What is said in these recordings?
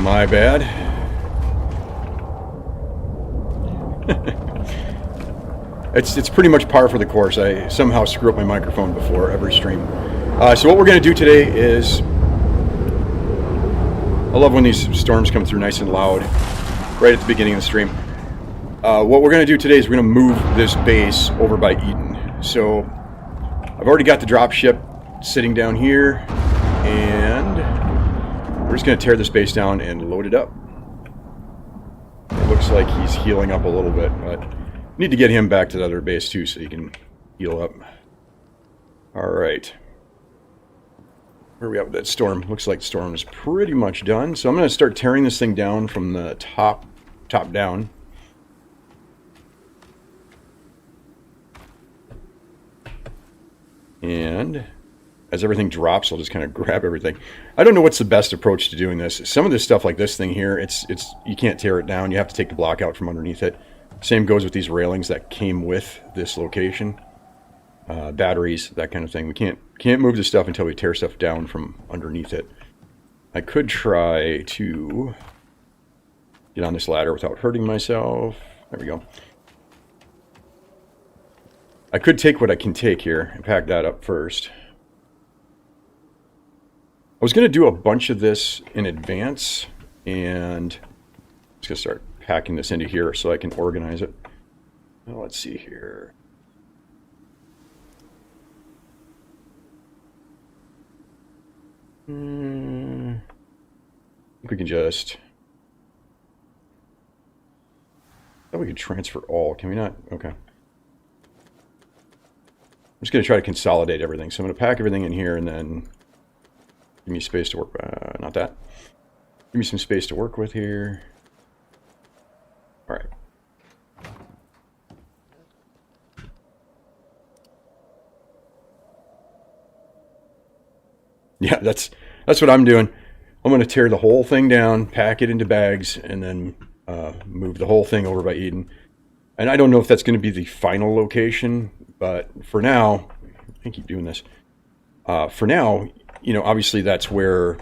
My bad. It's pretty much par for the course. I somehow screw up my microphone before every stream. So what we're going to do today is... I love when these storms come through nice and loud right at the beginning of the stream. What we're going to do today is we're going to move this base over by Eden. So I've already got the drop ship sitting down here, and we're just going to tear this base down and load it up. It looks like he's healing up a little bit, but need to get him back to the other base too so he can heal up. Alright. Where are we at with that storm? Looks like the storm is pretty much done. So I'm going to start tearing this thing down from the top down. And as everything drops, I'll just kind of grab everything. I don't know what's the best approach to doing this. Some of this stuff like this thing here, it's you can't tear it down. You have to take the block out from underneath it. Same goes with these railings that came with this location. Batteries, that kind of thing. We can't move this stuff until we tear stuff down from underneath it. I could try to get on this ladder without hurting myself. There we go. I could take what I can take here and pack that up first. I was going to do a bunch of this in advance, and I'm just going to start packing this into here so I can organize it. Well, let's see here. I think we can just... I thought we could transfer all. Can we not? Okay. I'm just going to try to consolidate everything. So I'm going to pack everything in here and then give me space to work. Not that. Give me some space to work with here. All right. Yeah, that's what I'm doing. I'm going to tear the whole thing down, pack it into bags, and then move the whole thing over by Eden. And I don't know if that's going to be the final location, but for now, I keep doing this. For now, you know, obviously that's where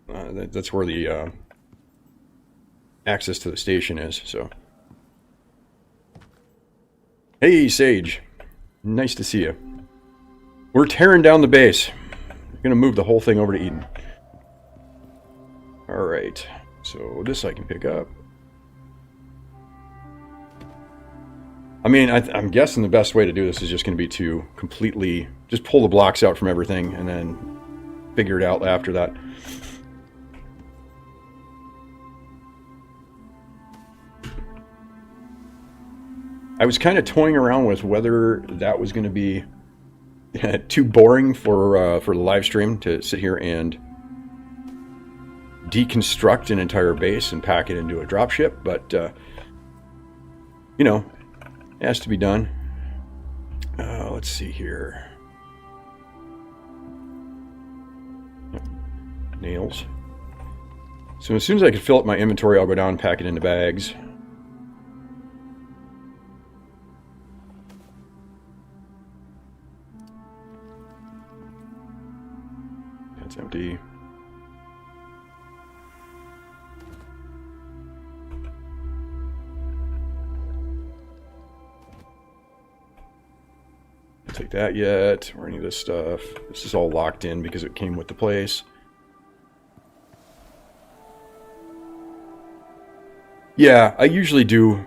the access to the station is. So, hey, Sage, nice to see you. We're tearing down the base. We're going to move the whole thing over to Eden. Alright, so this I can pick up. I mean, I'm guessing the best way to do this is just going to be to completely just pull the blocks out from everything and then figure it out after that. I was kind of toying around with whether that was going to be too boring for the live stream to sit here and deconstruct an entire base and pack it into a dropship, but you know, it has to be done. Let's see here. Nails. So as soon as I can fill up my inventory, I'll go down and pack it into bags. That's empty. Don't take that yet, or any of this stuff. This is all locked in because it came with the place. Yeah, I usually do.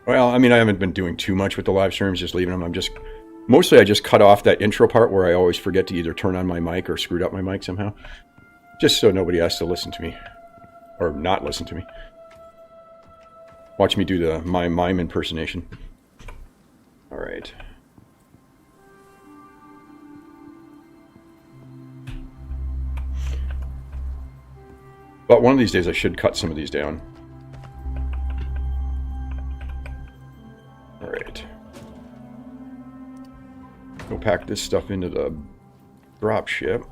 Well, I mean, I haven't been doing too much with the live streams, just leaving them. Mostly I just cut off that intro part where I always forget to either turn on my mic or screwed up my mic somehow. Just so nobody has to listen to me. Or not listen to me. Watch me do the mime impersonation. Alright. But one of these days I should cut some of these down. Alright. Go pack this stuff into the drop ship.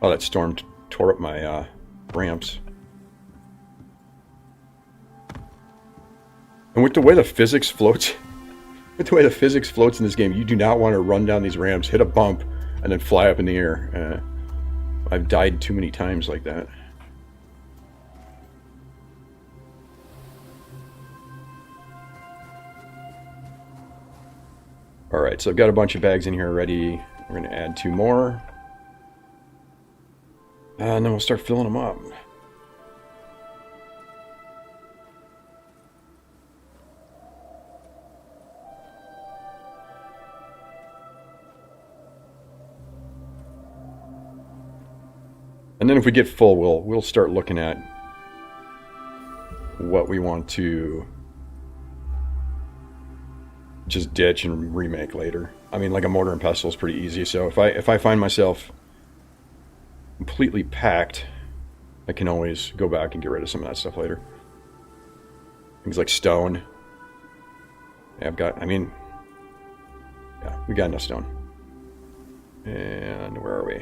Oh, that storm tore up my ramps. And with the way the physics floats, in this game, you do not want to run down these ramps, hit a bump, and then fly up in the air. I've died too many times like that. Alright, so I've got a bunch of bags in here already. We're going to add 2 more. And then we'll start filling them up. And then if we get full, we'll start looking at what we want to just ditch and remake later. I mean, like a mortar and pestle is pretty easy. So if I find myself completely packed, I can always go back and get rid of some of that stuff later. Things like stone. Yeah, we got enough stone. And where are we?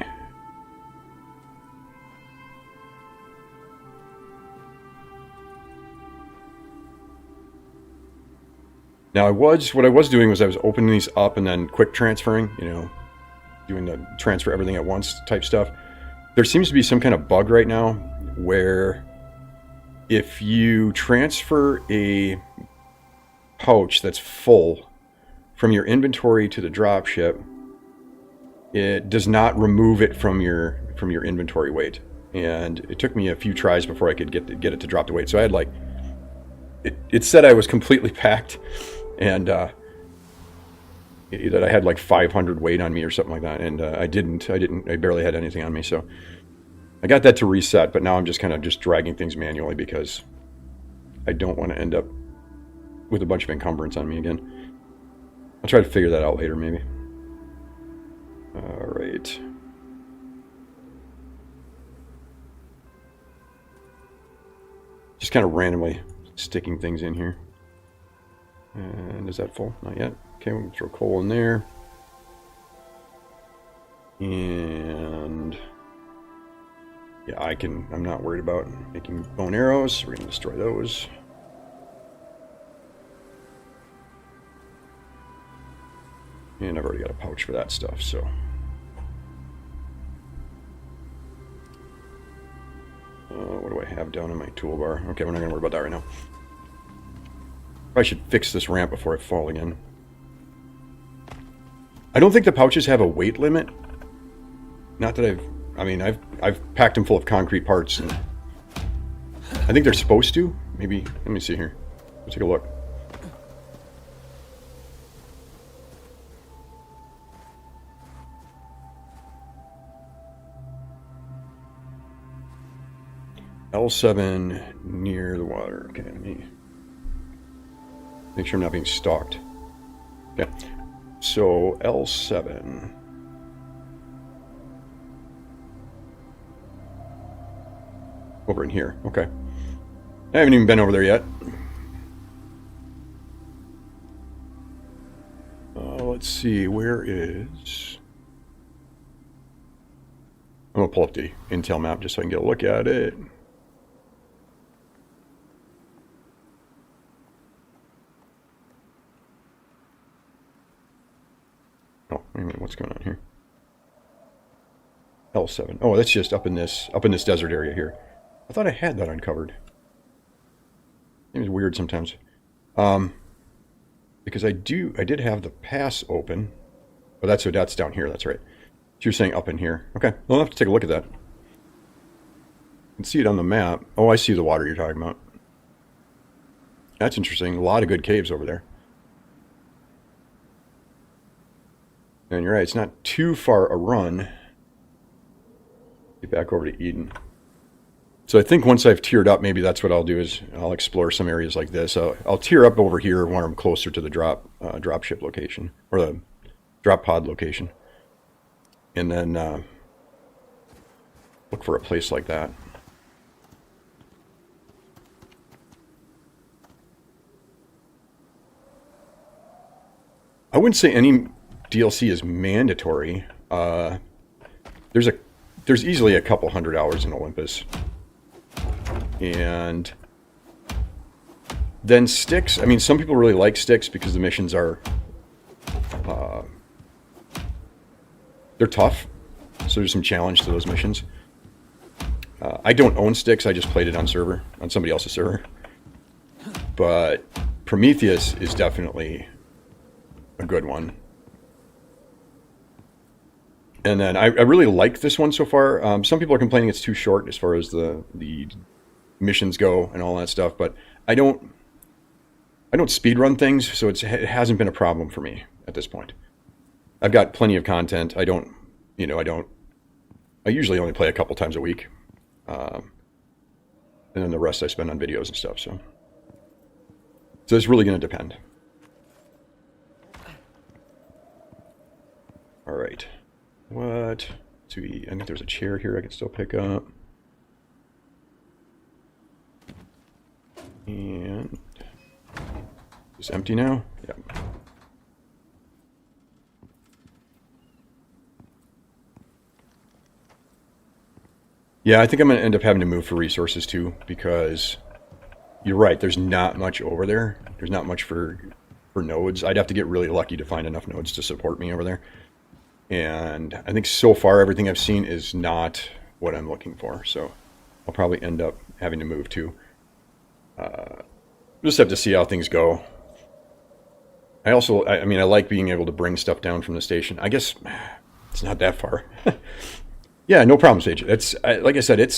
Now what I was doing was I was opening these up and then quick transferring, you know, doing the transfer everything at once type stuff. There seems to be some kind of bug right now where if you transfer a pouch that's full from your inventory to the dropship, it does not remove it from your inventory weight. And it took me a few tries before I could get it to drop the weight. So I had like, it said I was completely packed, and that I had like 500 weight on me or something like that, and I barely had anything on me. So I got that to reset, but now I'm just kind of dragging things manually because I don't want to end up with a bunch of encumbrance on me again. I'll try to figure that out later, maybe. All right. Just kind of randomly sticking things in here. And is that full? Not yet. Okay, we'll throw coal in there. And yeah, I'm not worried about making bone arrows. We're gonna destroy those. And I've already got a pouch for that stuff, so. What do I have down in my toolbar? Okay, we're not gonna worry about that right now. I should fix this ramp before I fall again. I don't think the pouches have a weight limit. Not that I've packed them full of concrete parts, and I think they're supposed to. Maybe, let me see here. Let's take a look. L7 near the water. Okay, let me make sure I'm not being stalked. Okay, so L7. Over in here. Okay. I haven't even been over there yet. Let's see, where is... I'm going to pull up the Intel map just so I can get a look at it. Oh, wait a minute, what's going on here? L7. Oh, that's just up in this desert area here. I thought I had that uncovered. It's weird sometimes. Because I did have the pass open. Oh, that's down here, that's right. So you're saying up in here. Okay, well, I'll have to take a look at that. You can see it on the map. Oh, I see the water you're talking about. That's interesting. A lot of good caves over there. And you're right, it's not too far a run. Get back over to Eden. So I think once I've tiered up, maybe that's what I'll do, is I'll explore some areas like this. I'll tier up over here where I'm closer to the drop ship location, or the drop pod location. And then look for a place like that. I wouldn't say any DLC is mandatory. There's easily a couple 100 hours in Olympus. And then sticks. I mean, some people really like sticks because the missions are they're tough, so there's some challenge to those missions. I don't own Styx, I just played it on somebody else's server. But Prometheus is definitely a good one. And then I really like this one so far. Some people are complaining it's too short as far as the missions go and all that stuff, but I don't speedrun things, so it hasn't been a problem for me at this point. I've got plenty of content. I usually only play a couple times a week. And then the rest I spend on videos and stuff, so it's really going to depend. All right. What? I think there's a chair here I can still pick up. And it's empty now? Yeah. Yeah, I think I'm going to end up having to move for resources too, because you're right, there's not much over there. There's not much for nodes. I'd have to get really lucky to find enough nodes to support me over there. And I think so far everything I've seen is not what I'm looking for. So I'll probably end up having to move too. Just have to see how things go. I like being able to bring stuff down from the station. I guess it's not that far. Yeah, no problem, Sage. Like I said,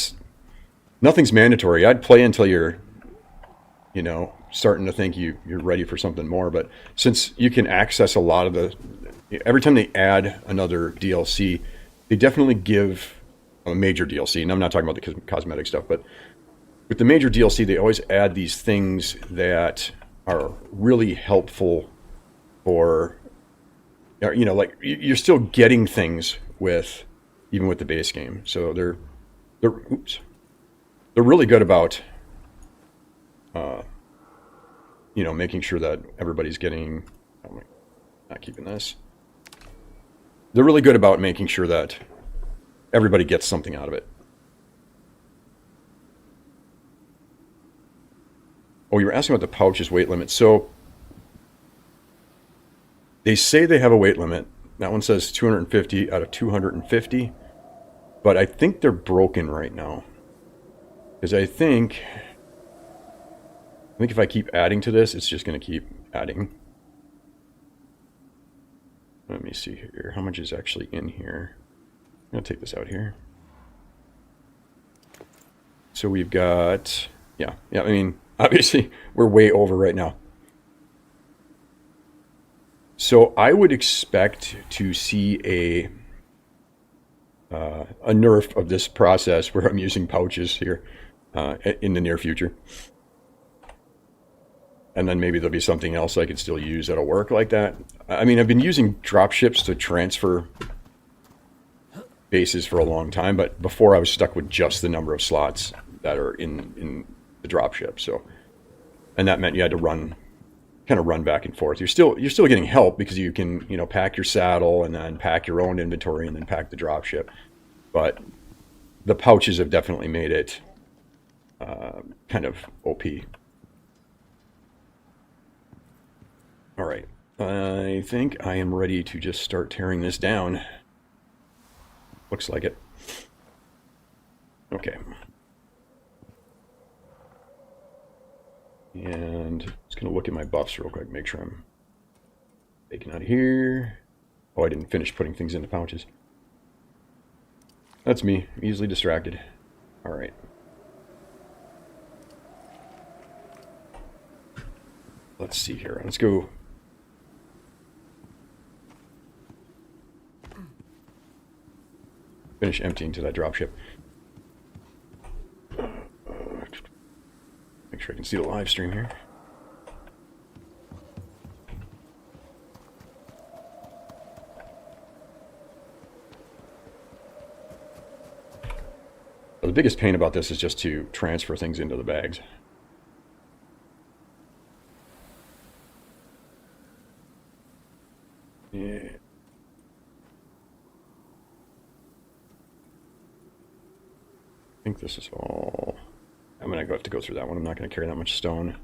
nothing's mandatory. I'd play until you're, starting to think you're ready for something more. But since you can access a lot of every time they add another DLC, they definitely give a major DLC. And I'm not talking about the cosmetic stuff, but with the major DLC, they always add these things that are really helpful for, like you're still getting things even with the base game. So they're really good about, making sure that everybody's getting, not keeping this. They're really good about making sure that everybody gets something out of it. Oh, you were asking about the pouch's weight limit. So they say they have a weight limit. That one says 250 out of 250. But I think they're broken right now. Because I think if I keep adding to this, it's just going to keep adding. Let me see here. How much is actually in here? I'm going to take this out here. So we've got, yeah, I mean, obviously we're way over right now. So I would expect to see a nerf of this process where I'm using pouches here in the near future. And then maybe there'll be something else I could still use that'll work like that. I mean, I've been using dropships to transfer bases for a long time, but before I was stuck with just the number of slots that are in the dropship. So, and that meant you had to run back and forth. You're still getting help because you can, pack your saddle and then pack your own inventory and then pack the dropship. But the pouches have definitely made it kind of OP. All right, I think I am ready to just start tearing this down. Looks like it. Okay. And just going to look at my buffs real quick, make sure I'm taking out of here. Oh, I didn't finish putting things into pouches. That's me, easily distracted. All right. Let's see here. Let's go. Finish emptying to that dropship. Make sure I can see the live stream here. The biggest pain about this is just to transfer things into the bags. Yeah. I think this is all. I'm going to have to go through that one. I'm not going to carry that much stone.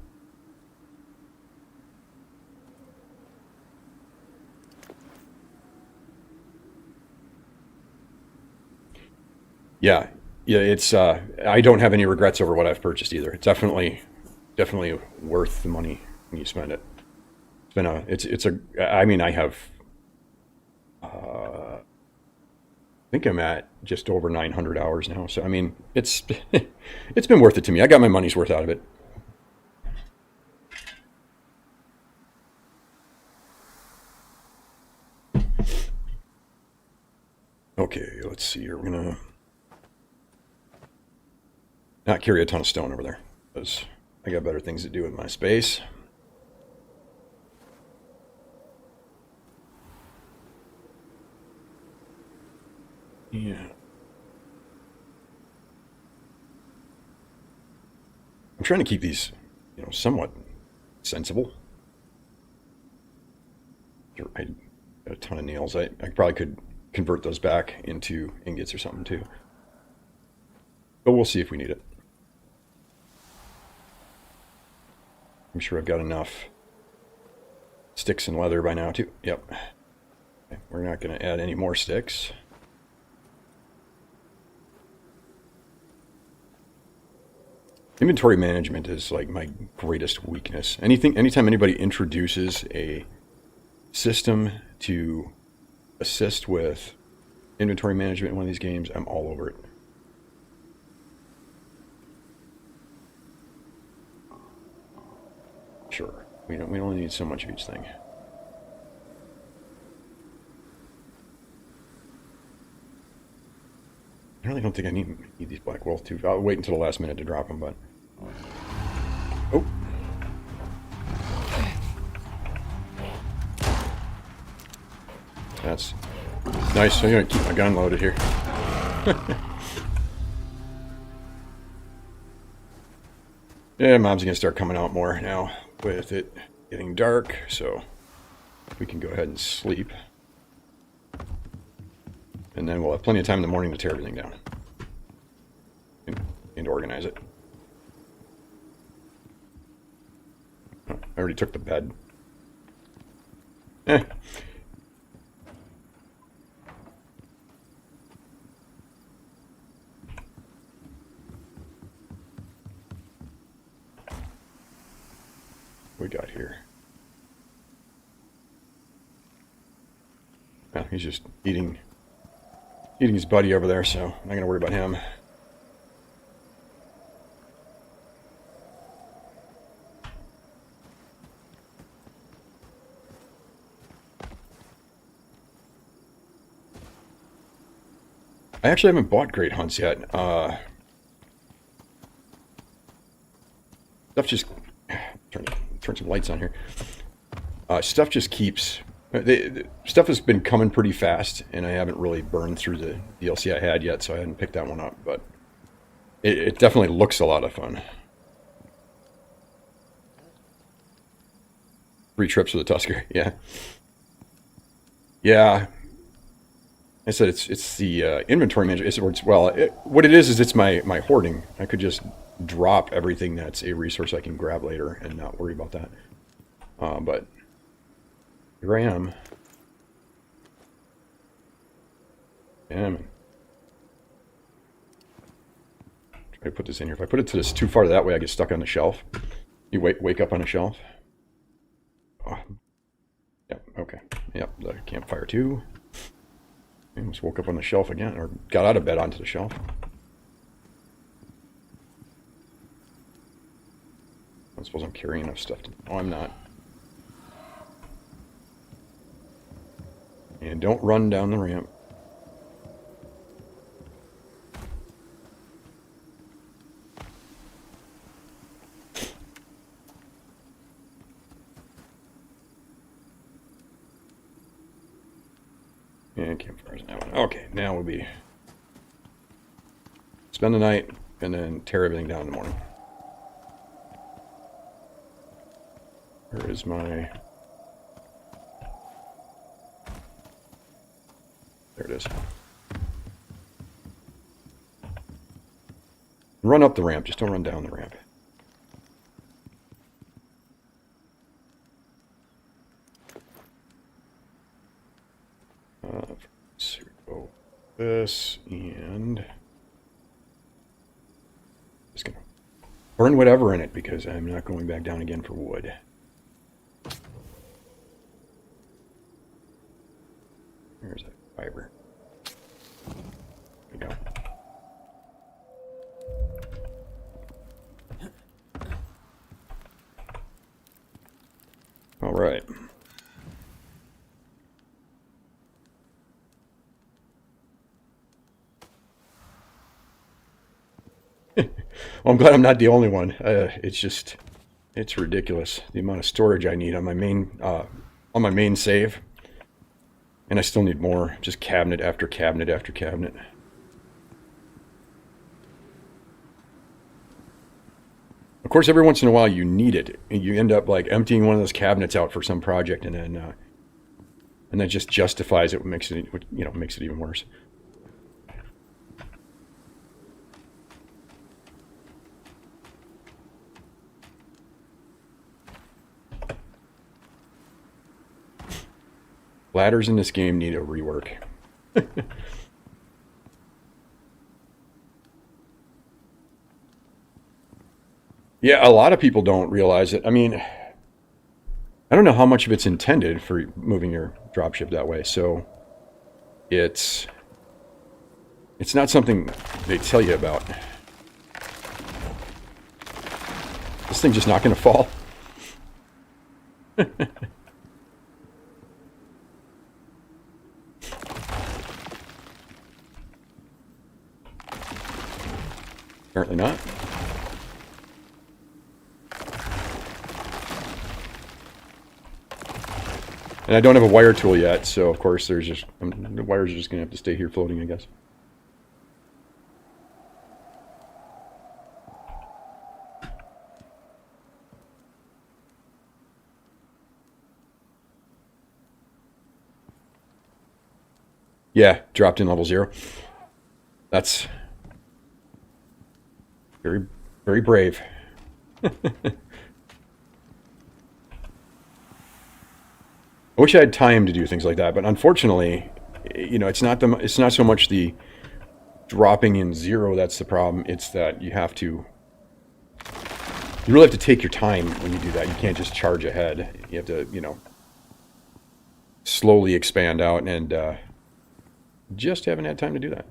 Yeah, yeah. It's I don't have any regrets over what I've purchased either. It's definitely worth the money when you spend it. It's been a it's a I mean I have I think I'm at just over 900 hours now. So I mean it's it's been worth it to me. I got my money's worth out of it. Okay, let's see here. We're gonna not carry a ton of stone over there because I got better things to do with my space. Yeah. I'm trying to keep these, somewhat sensible. I got a ton of nails. I probably could convert those back into ingots or something too. But we'll see if we need it. I'm sure I've got enough sticks and leather by now too. Yep. Okay, we're not going to add any more sticks. Inventory management is like my greatest weakness. Anytime anybody introduces a system to assist with inventory management in one of these games, I'm all over it. Sure, we only need so much of each thing. I really don't think I need these black wolf too. I'll wait until the last minute to drop them, but oh. That's nice. I'm gonna keep my gun loaded here. Yeah, mobs are gonna start coming out more now with it getting dark, so we can go ahead and sleep. And then we'll have plenty of time in the morning to tear everything down and organize it. Oh, I already took the bed. Eh. We got here. Well, he's just eating his buddy over there, so I'm not gonna worry about him. I actually haven't bought Great Hunts yet. Stuff just turn some lights on here. Stuff just keeps. Stuff has been coming pretty fast, and I haven't really burned through the DLC I had yet, so I hadn't picked that one up. But it definitely looks a lot of fun. 3 trips with a Tusker, yeah, yeah. I said it's the inventory management. What it is it's my hoarding. I could just drop everything that's a resource I can grab later and not worry about that. But here I am. Damn. Try to put this in here. If I put it to this too far that way, I get stuck on the shelf. You wake up on a shelf. Oh. Yep. Okay. Yep. The campfire too. I almost woke up on the shelf again, or got out of bed onto the shelf. I suppose I'm carrying enough stuff to... Oh, I'm not. And don't run down the ramp. And campfires in that one. Okay, now we'll be... spend the night, and then tear everything down in the morning. Where is my... There it is. Run up the ramp, just don't run down the ramp. So go this, and Burn whatever in it, because I'm not going back down again for wood. There's that fiber. There we go. All right. Well, I'm glad I'm not the only one. It's ridiculous the amount of storage I need on my main save, and I still need more. Just cabinet after cabinet after cabinet. Of course, every once in a while you need it. You end up like emptying one of those cabinets out for some project, and that just justifies it. Makes it, makes it even worse. Ladders in this game need a rework. Yeah, a lot of people don't realize it. I mean, I don't know how much of it's intended for moving your dropship that way. So it's not something they tell you about. This thing's just not going to fall. Apparently not. And I don't have a wire tool yet, so of course the wires are just going to have to stay here floating, I guess. Yeah, dropped in level 0. That's very, very brave. I wish I had time to do things like that, but unfortunately, it's not so much the dropping in 0 that's the problem. It's that you really have to take your time when you do that. You can't just charge ahead. You have to, slowly expand out, and just haven't had time to do that.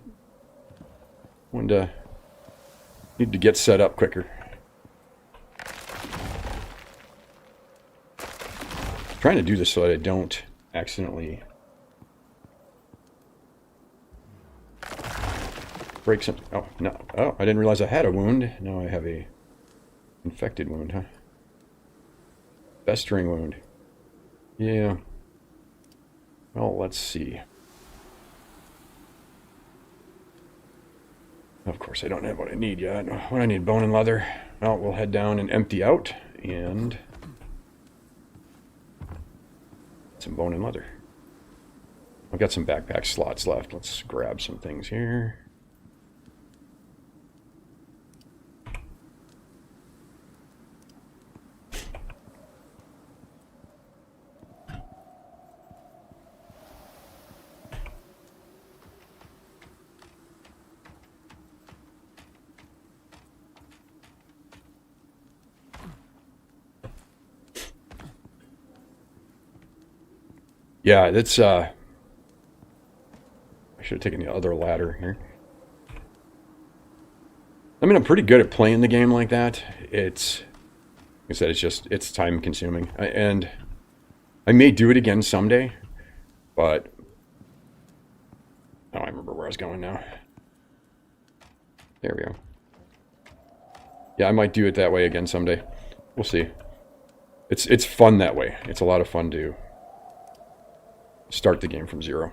Need to get set up quicker. Trying to do this so that I don't accidentally break something. Oh, no. Oh, I didn't realize I had a wound. Now I have a infected wound, huh? Festering wound. Yeah. Well, let's see. Of course, I don't have what I need yet. What I need, bone and leather. Well, we'll head down and empty out, and some bone and leather. I've got some backpack slots left. Let's grab some things here. Yeah, that's, I should have taken the other ladder here. I mean, I'm pretty good at playing the game like that. Like I said, it's time consuming. And I may do it again someday, but I don't remember where I was going now. There we go. Yeah, I might do it that way again someday. We'll see. It's fun that way. It's a lot of fun to start the game from 0.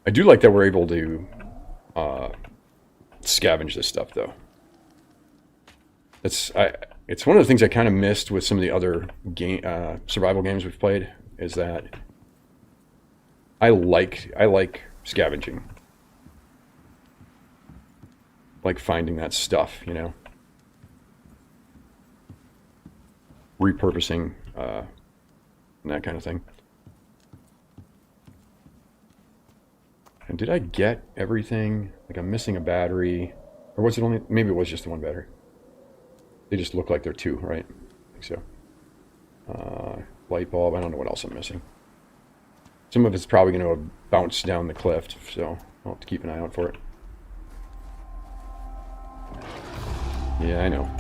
I do like that we're able to scavenge this stuff, though. It's one of the things I kind of missed with some of the other survival games we've played, is that I like scavenging, like finding that stuff, repurposing, and that kind of thing. And did I get everything? Like I'm missing a battery. Or was it only... Maybe it was just the one battery. They just look like they're two, right? I think so. Light bulb. I don't know what else I'm missing. Some of it's probably going to bounce down the cliff, so I'll have to keep an eye out for it. Yeah, I know.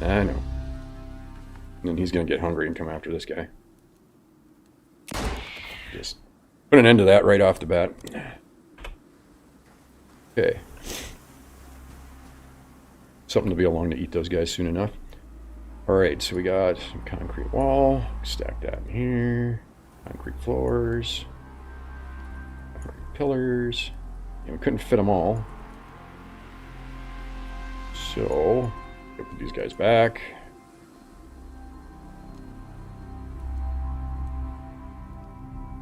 I know. And then he's going to get hungry and come after this guy. Just put an end to that right off the bat. Okay. Something to be along to eat those guys soon enough. Alright, so we got some concrete wall. Stack that in here. Concrete floors. Concrete pillars. And we couldn't fit them all. So, put these guys back.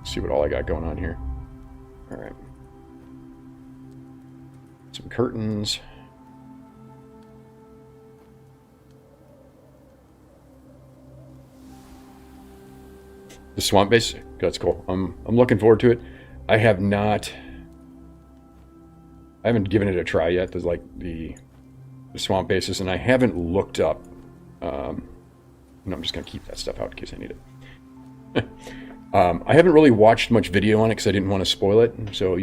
See what all I got going on here. Alright. Some curtains. The swamp base, that's cool. I'm looking forward to it. I haven't given it a try yet. There's like the swamp bases, and I haven't looked up. I'm just gonna keep that stuff out in case I need it. I haven't really watched much video on it because I didn't want to spoil it. So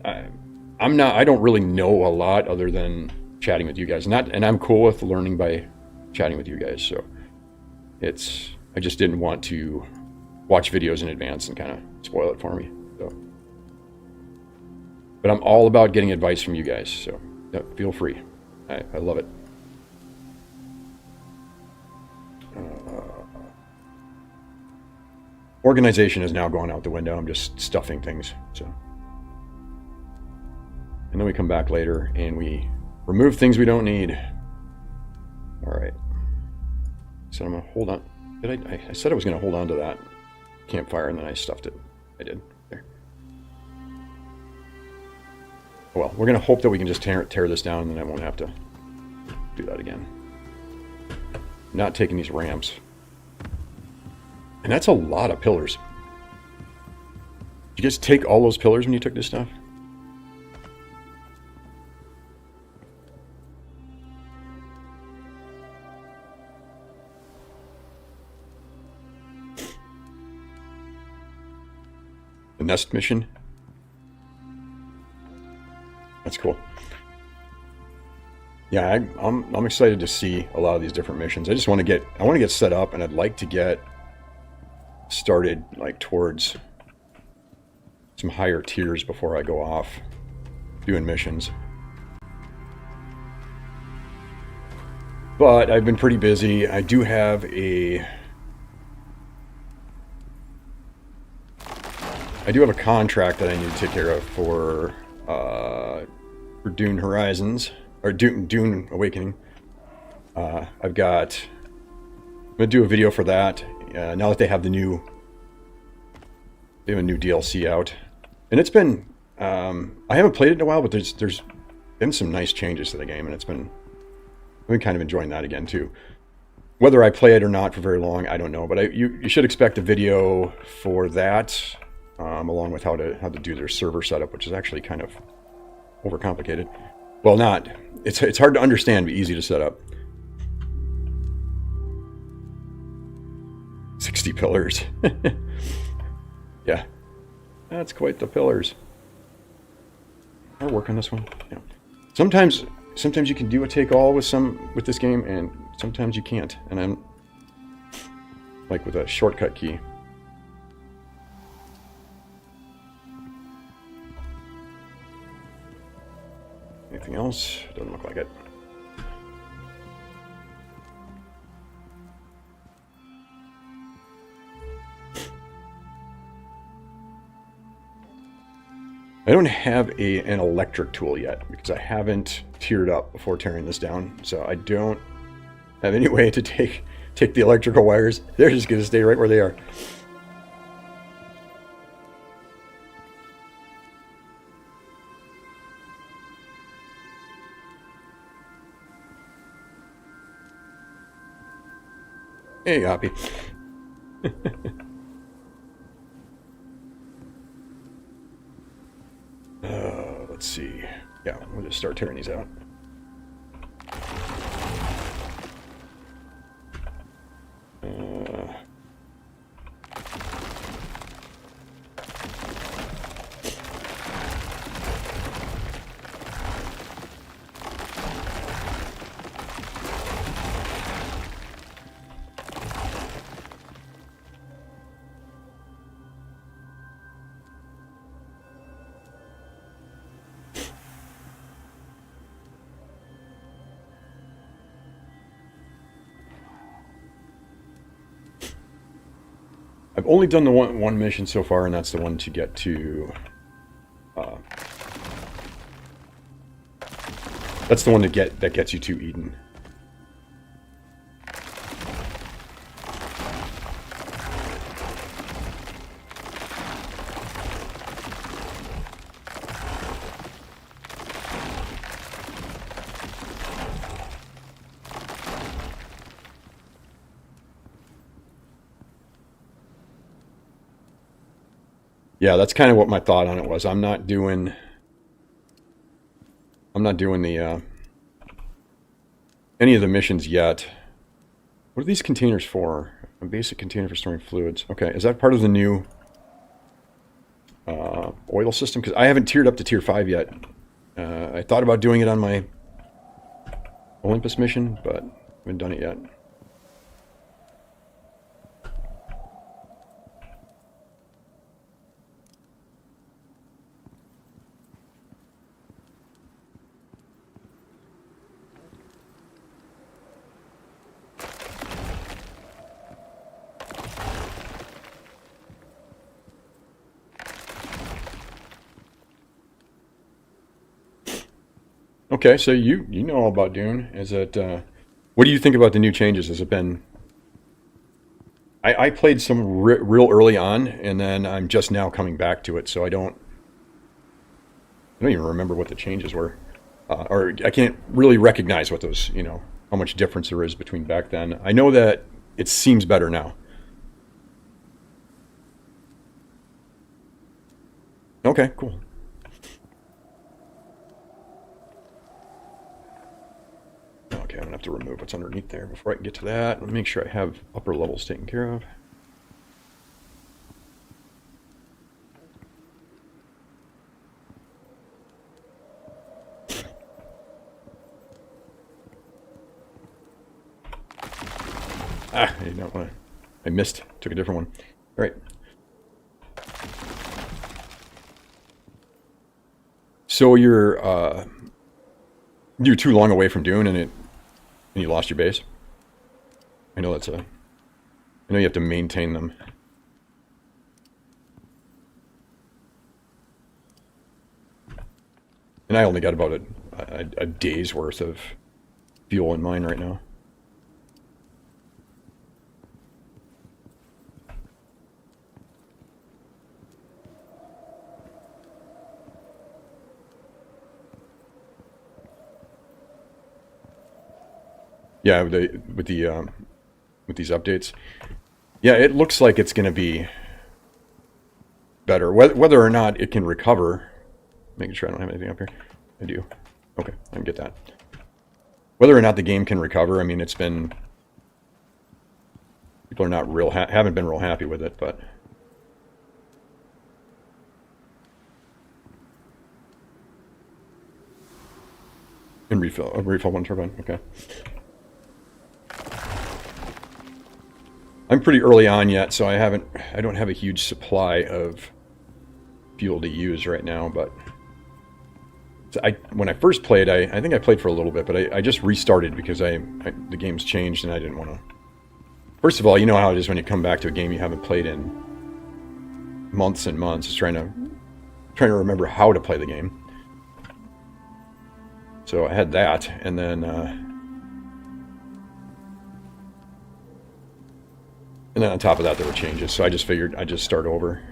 I don't really know a lot other than chatting with you guys, and I'm cool with learning by chatting with you guys. So I just didn't want to watch videos in advance and kind of spoil it for me. So, but I'm all about getting advice from you guys. So feel free. I love it. Organization is now going out the window. I'm just stuffing things. So, and then we come back later and we remove things we don't need. All right. So I'm gonna hold on. I said I was gonna hold on to that campfire and then I stuffed it. I did. There. Well, we're gonna hope that we can just tear this down and then I won't have to do that again. Not taking these ramps. And that's a lot of pillars. Did you guys take all those pillars when you took this stuff? The nest mission? That's cool. Yeah, I'm excited to see a lot of these different missions. I want to get set up, and I'd like to get started like towards some higher tiers before I go off doing missions. But I've been pretty busy. I do have a contract that I need to take care of for Dune Horizons, or Dune Awakening. I'm gonna do a video for that. Now that they have a new DLC out, and it's been I haven't played it in a while, but there's been some nice changes to the game, and I've been kind of enjoying that again too. Whether I play it or not for very long, I don't know, but you should expect a video for that, along with how to do their server setup, which is actually kind of overcomplicated. Well, not. It's hard to understand, but easy to set up. 60 pillars. Yeah, that's quite the pillars. I'll work on this one. Yeah. Sometimes you can do a take all with this game, and sometimes you can't. And I'm like with a shortcut key. Anything else? Doesn't look like it. I don't have an electric tool yet because I haven't tiered up before tearing this down. So I don't have any way to take the electrical wires. They're just going to stay right where they are. Hey, Hoppy. let's see. Yeah, we'll just start tearing these out. I've only done the one mission so far, and that's the one to get to... that's the one that gets you to Eden. Yeah, that's kind of what my thought on it was. I'm not doing the any of the missions yet. What are these containers for? A basic container for storing fluids. Okay, is that part of the new oil system? Because I haven't tiered up to tier 5 yet. I thought about doing it on my Olympus mission, but haven't done it yet. Okay, so you know all about Dune. Is it? What do you think about the new changes? Has it been? I played some real early on, and then I'm just now coming back to it, so I don't even remember what the changes were, or I can't really recognize what those, how much difference there is between back then. I know that it seems better now. Okay, cool. Okay, I'm gonna have to remove what's underneath there before I can get to that. Let me make sure I have upper levels taken care of. I did not want to. I missed. Took a different one. All right. So you're too long away from Dune, and you lost your base. I know I know you have to maintain them. And I only got about a day's worth of fuel in mine right now. Yeah, with these updates, yeah, it looks like it's going to be better. Whether or not it can recover, making sure I don't have anything up here. I do. Okay, I can get that. Whether or not the game can recover, I mean, it's been people are not haven't been real happy with it, but. And refill one turbine. Okay. I'm pretty early on yet, so I don't have a huge supply of fuel to use right now, but when I first played, I think I played for a little bit, but I just restarted because the game's changed and I didn't want to. First of all, you know how it is when you come back to a game you haven't played in months and months, trying to remember how to play the game. So I had that, and then on top of that, there were changes. So I just figured I'd just start over.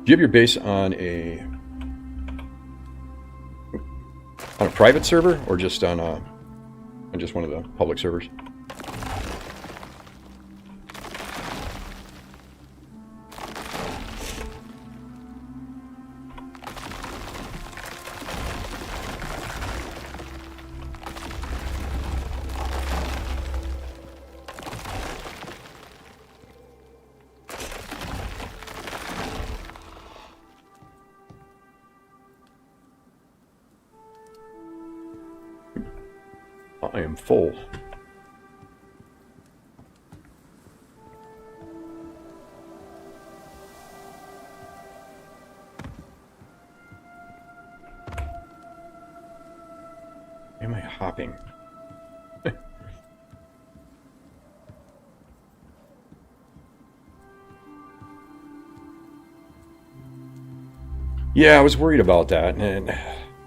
Do you have your base on a... On a private server or just on just one of the public servers? I am full. Am I hopping? Yeah, I was worried about that, and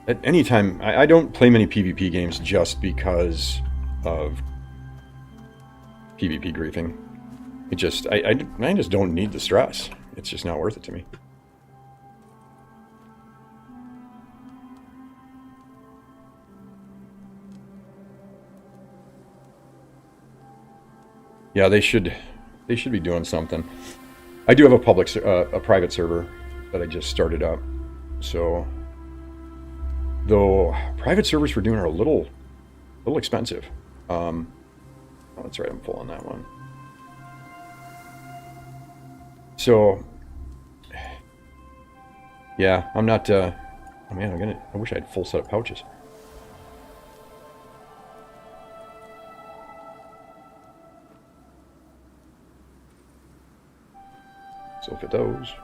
at any time, I don't play many PvP games just because of PvP griefing. It just, I just don't need the stress. It's just not worth it to me. Yeah, they should be doing something. I do have a private server that I just started up, so. Though private servers for doing are a little expensive. Oh, that's right, I'm full on that one. So, yeah, I'm not. Oh man, I wish I had full set of pouches. So fit those.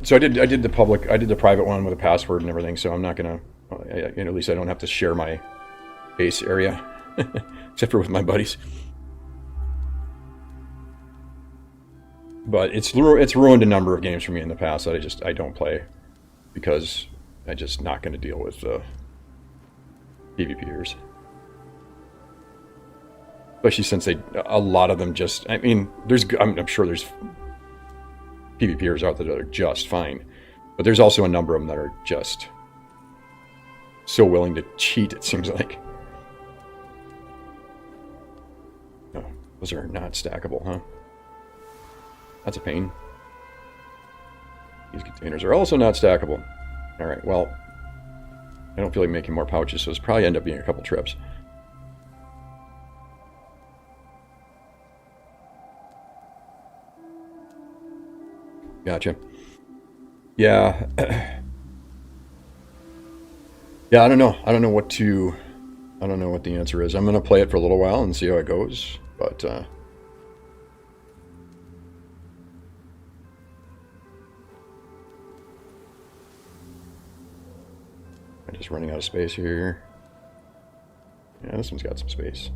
So I did the private one with a password and everything, so I'm not gonna, at least I don't have to share my base area, except for with my buddies. But it's ruined a number of games for me in the past that I don't play, because I'm just not gonna deal with PvPers. Especially since a lot of them just, I mean, I'm sure there's PvPers out there that are just fine, but there's also a number of them that are just so willing to cheat, it seems like. Oh, those are not stackable, huh? That's a pain. These containers are also not stackable. Alright, well, I don't feel like making more pouches, so it's probably end up being a couple trips. Gotcha. Yeah. Yeah, I don't know. I don't know what the answer is. I'm going to play it for a little while and see how it goes, but I'm just running out of space here. Yeah, this one's got some space.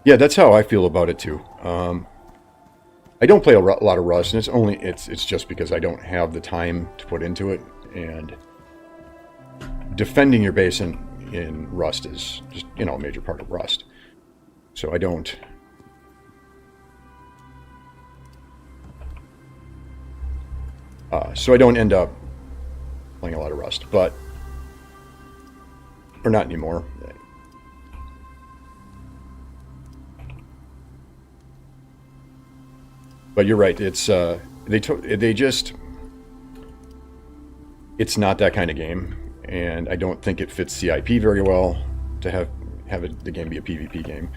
Yeah, that's how I feel about it too. I don't play a lot of Rust, and it's just because I don't have the time to put into it, and defending your base in Rust is just, a major part of Rust. So I don't. So I don't end up playing a lot of Rust, or not anymore. But you're right. It's it's not that kind of game, and I don't think it fits CIP very well to have the game be a PvP game.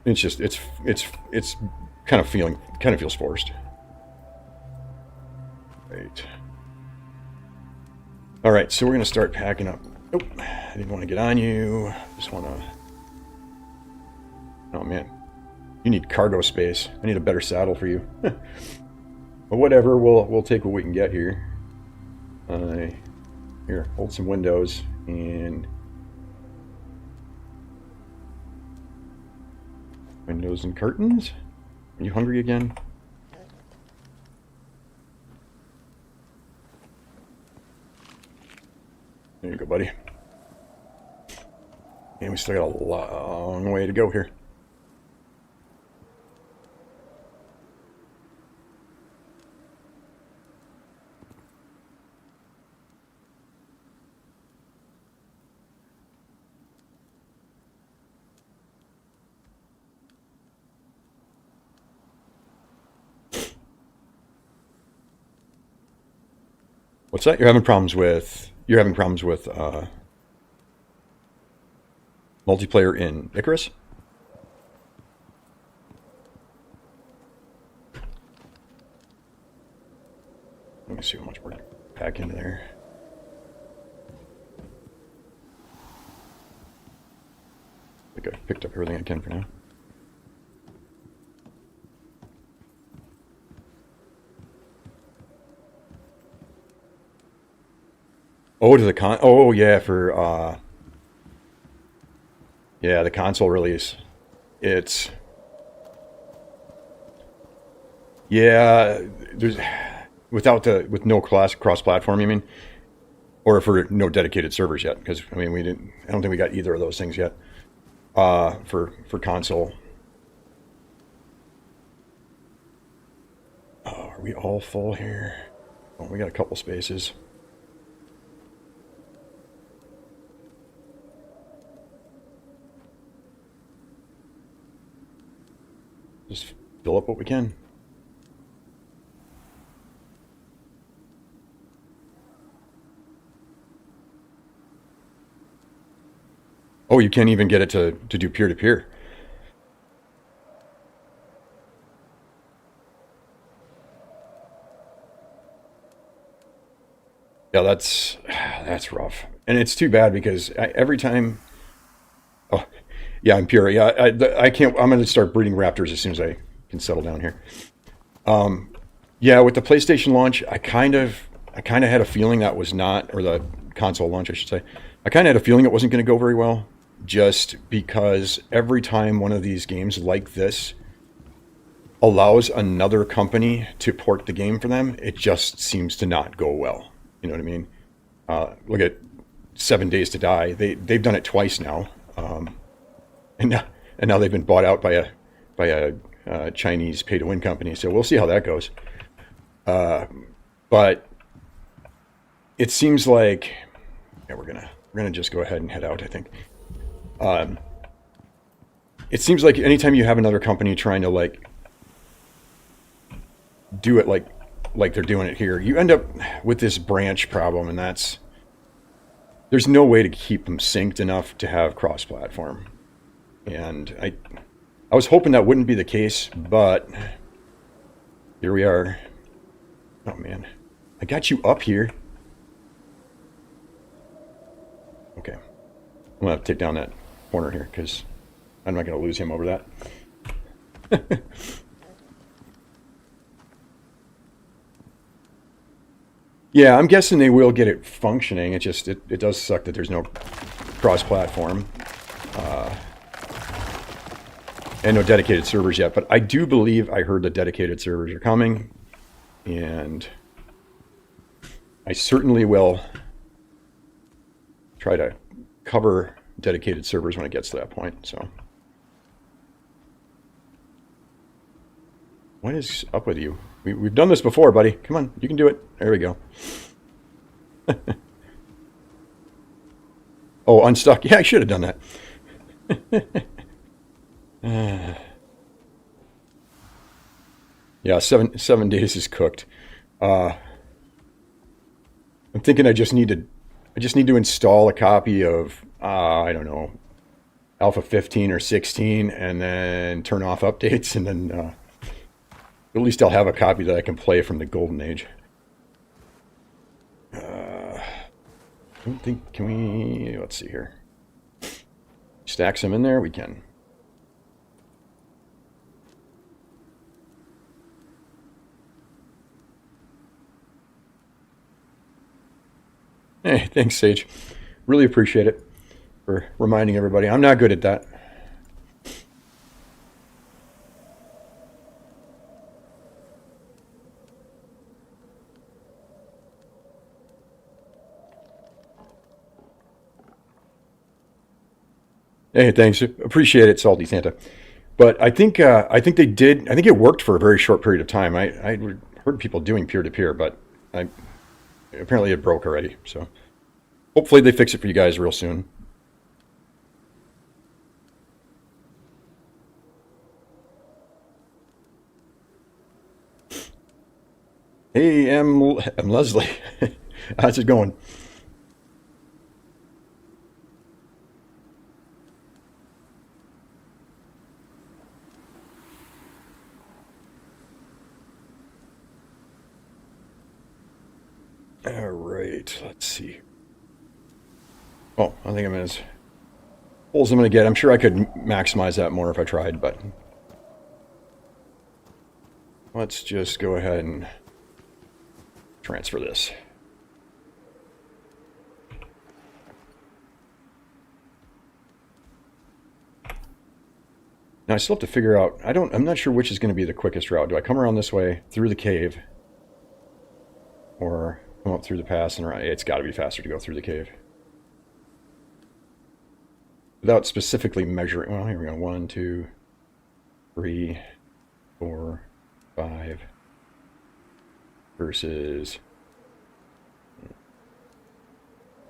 It's just it's kind of feels forced. Right. All right, so we're gonna start packing up. Nope, I didn't want to get on you. Just want to. Oh man. You need cargo space. I need a better saddle for you. But whatever, we'll take what we can get here. Here, hold some windows and windows and curtains. Are you hungry again? buddy. And we still got a long way to go here. What's that? You're having problems with multiplayer in Icarus? Let me see how much we're pack into there. I think I've picked up everything I can for now. Oh, to the oh yeah, for yeah, the console release. It's yeah, there's with no cross platform, you mean? Or for no dedicated servers yet, because I mean I don't think we got either of those things yet. For console. Oh, are we all full here? Oh, we got a couple spaces. Just fill up what we can. Oh, you can't even get it to do peer-to-peer. Yeah, that's rough. And it's too bad because every time... Oh, yeah, I'm pure. Yeah, I can't... I'm going to start breeding raptors as soon as I can settle down here. Yeah, with the PlayStation launch, I kind of had a feeling that was not... Or the console launch, I should say. I kind of had a feeling it wasn't going to go very well. Just because every time one of these games like this allows another company to port the game for them, it just seems to not go well. You know what I mean? Look at 7 Days to Die. They've done it twice now, and now they've been bought out by a Chinese pay-to-win company. So we'll see how that goes. But it seems like yeah, we're gonna just go ahead and head out, I think. It seems like anytime you have another company trying to like do it like they're doing it here, you end up with this branch problem, and there's no way to keep them synced enough to have cross-platform. And I was hoping that wouldn't be the case, but here we are. Oh man, I got you up here. Okay, I'm gonna have to take down that corner here because I'm not going to lose him over that. Yeah, I'm guessing they will get it functioning. It just it does suck that there's no cross-platform and no dedicated servers yet. But I do believe I heard the dedicated servers are coming, and I certainly will try to cover dedicated servers when it gets to that point. So, what is up with you? We've done this before, buddy. Come on, you can do it. There we go. Oh, unstuck. Yeah, I should have done that. Yeah, seven days is cooked. I'm thinking I just need to install a copy of I don't know, Alpha 15 or 16, and then turn off updates, and then at least I'll have a copy that I can play from the golden age. I don't think, can we, let's see here. Stack some in there, we can. Hey, thanks, Sage. Really appreciate it for reminding everybody. I'm not good at that. Hey, thanks. Appreciate it, Salty Santa. But I think they did. I think it worked for a very short period of time. I heard people doing peer to peer, but I apparently it broke already. So hopefully they fix it for you guys real soon. Hey, I'm Leslie. How's it going? All right, let's see. Oh, I think I'm as full as I'm gonna get. I'm sure I could maximize that more if I tried, but let's just go ahead and transfer this. Now I still have to figure out, I'm not sure which is going to be the quickest route. Do I come around this way through the cave or come up through the pass and around? It's got to be faster to go through the cave. Without specifically measuring, well, here we go. 1, 2, 3, 4, 5 versus,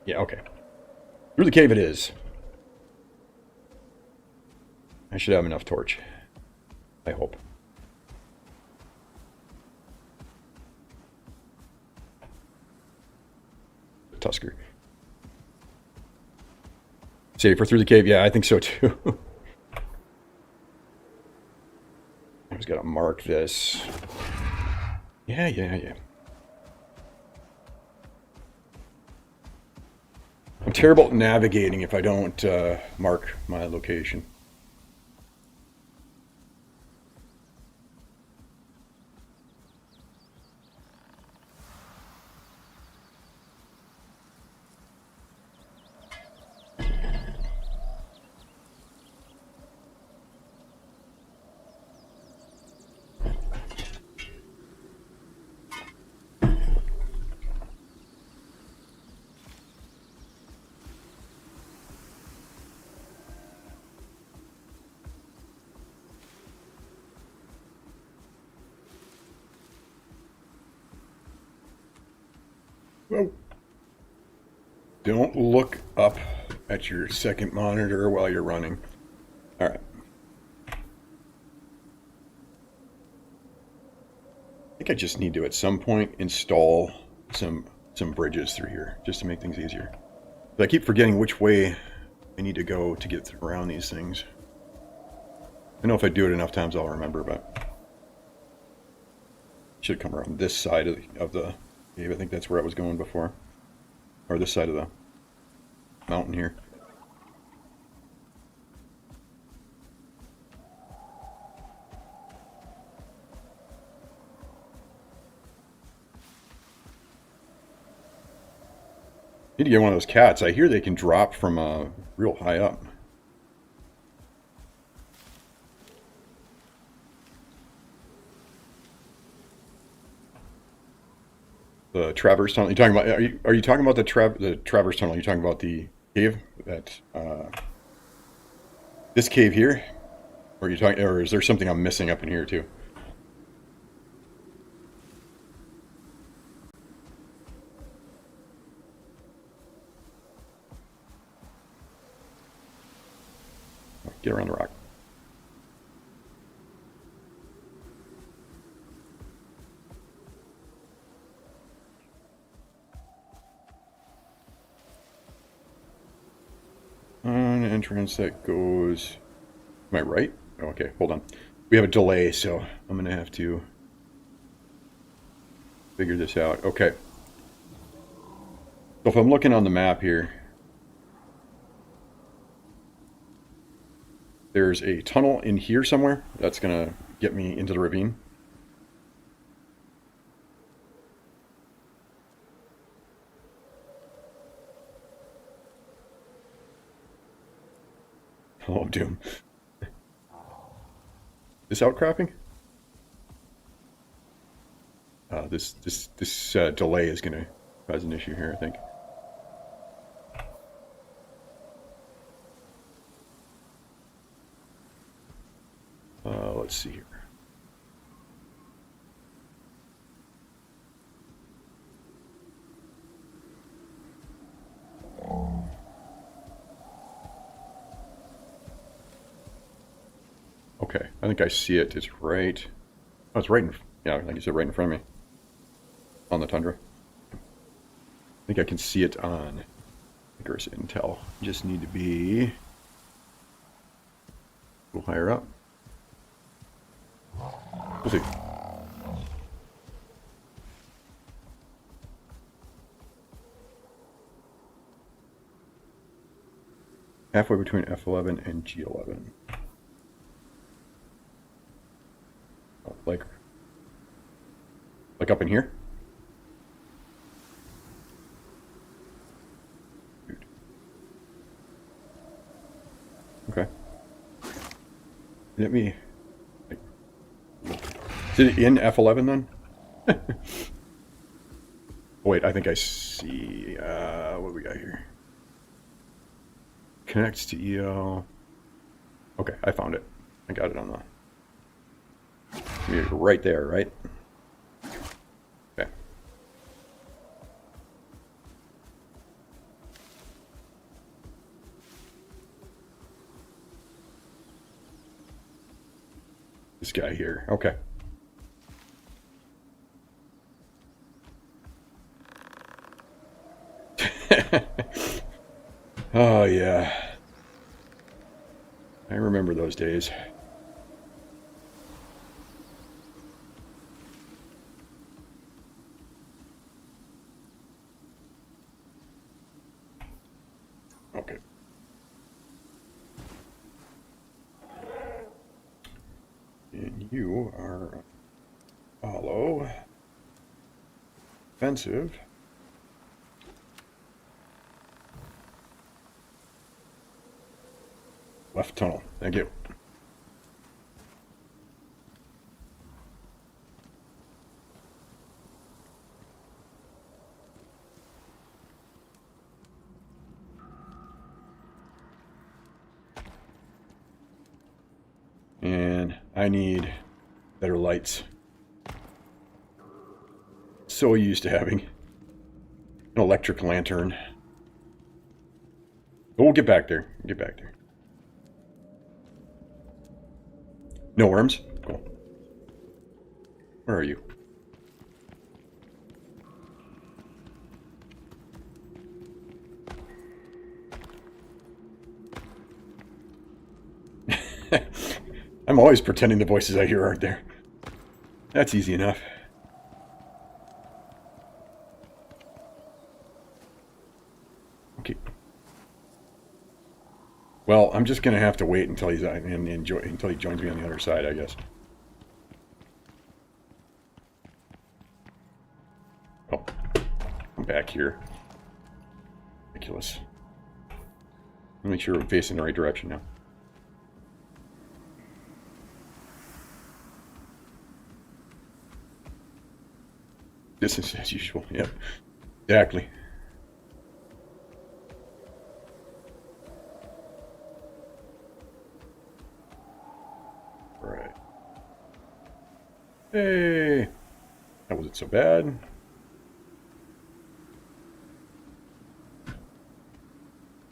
yeah, okay. Through the cave it is. I should have enough torch. I hope. Tusker. Safer through the cave? Yeah, I think so too. I just gotta mark this. Yeah. I'm terrible at navigating if I don't mark my location. Well, don't look up at your second monitor while you're running. All right. I think I just need to, at some point, install some bridges through here, just to make things easier. But I keep forgetting which way I need to go to get around these things. I know if I do it enough times, I'll remember, but should come around this side of the cave. I think that's where I was going before. Or this side of the mountain here. Need to get one of those cats. I hear they can drop from real high up. The Traverse Tunnel. You talking about? Are you talking about the Traverse Tunnel? Are you talking about the cave that this cave here? Or are you talking? Or is there something I'm missing up in here too? Get around the rock. An entrance that goes. Am I right? Oh, okay, hold on. We have a delay, so I'm gonna have to figure this out. Okay. So if I'm looking on the map here, there's a tunnel in here somewhere that's gonna get me into the ravine. Oh, doom. This outcropping? This delay is gonna cause an issue here, I think. Let's see here. Okay, I think I see it. It's right. Oh, it's right in. Yeah, like you said, right in front of me. On the tundra. I think I can see it on Icarus Intel. Just need to be a little higher up. We'll see. Halfway between F11 and G11. Oh, like up in here? Okay. Let me... Is it in F11 then? Oh, wait, I think I see... what do we got here? Connects to EO. Okay, I found it. I got it on the... You're right there, right? Okay. This guy here. Okay. Oh, yeah. I remember those days. Okay. And you are follow offensive. Left tunnel. Thank you. And I need better lights. So used to having an electric lantern. But we'll get back there. Get back there. No worms? Cool. Where are you? I'm always pretending the voices I hear aren't there. That's easy enough. Okay. Well, I'm just gonna have to wait until he's until he joins me on the other side, I guess. Oh, I'm back here. Ridiculous. Make sure we're facing the right direction now. Business as usual. Yep. Exactly. Right. Hey. That wasn't so bad.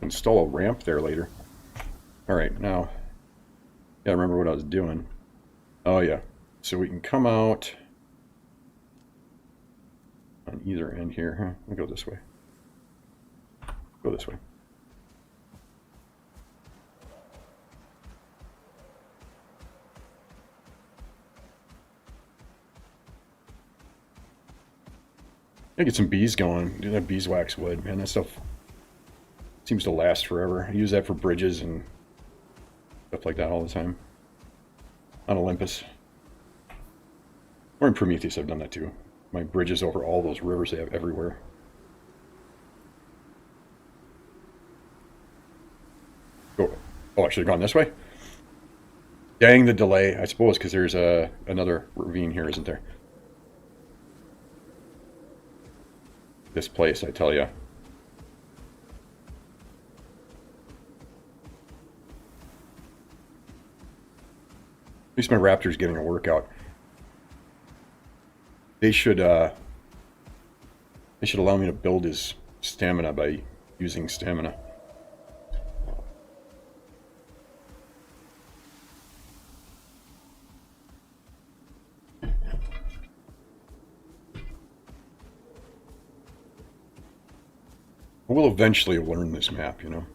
Install a ramp there later. Alright, now. Gotta remember what I was doing. Oh, yeah. So we can come out on either end here, huh? We'll go this way. Go this way. I get some bees going. Do that beeswax wood, man. That stuff seems to last forever. I use that for bridges and stuff like that all the time. On Olympus. Or in Prometheus, I've done that too. My bridges over all those rivers they have everywhere. Oh, I should have gone this way? Dang the delay, I suppose, because there's another ravine here, isn't there? This place, I tell you. least my raptor's getting a workout. They should allow me to build his stamina by using stamina. We'll eventually learn this map, you know.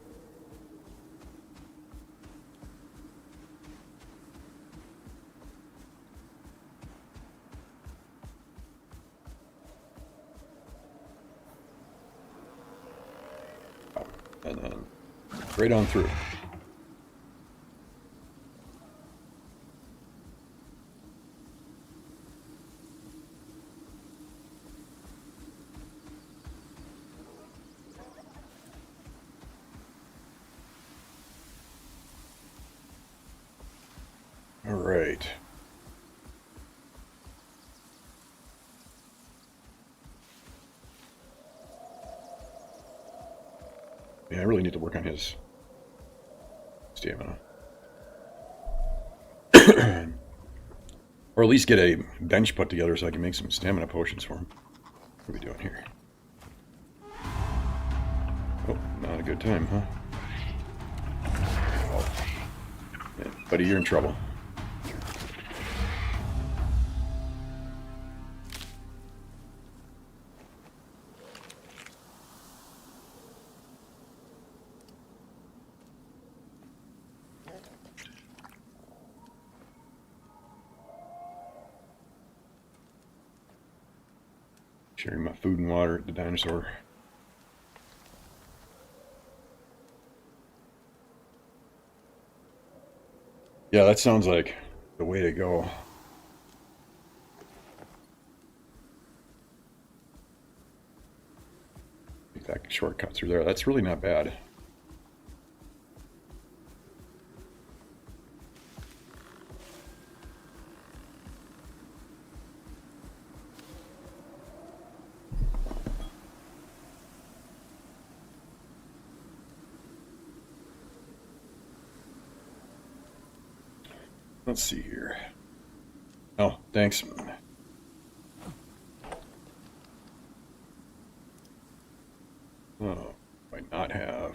And then right on through. All right. Yeah, I really need to work on his stamina. Or at least get a bench put together so I can make some stamina potions for him. What are we doing here? Oh, not a good time, huh? Oh. Yeah, buddy, you're in trouble. Sharing my food and water at the dinosaur. Yeah, that sounds like the way to go. Take that shortcut through there. That's really not bad. Let's see here. Oh, thanks. Oh, might not have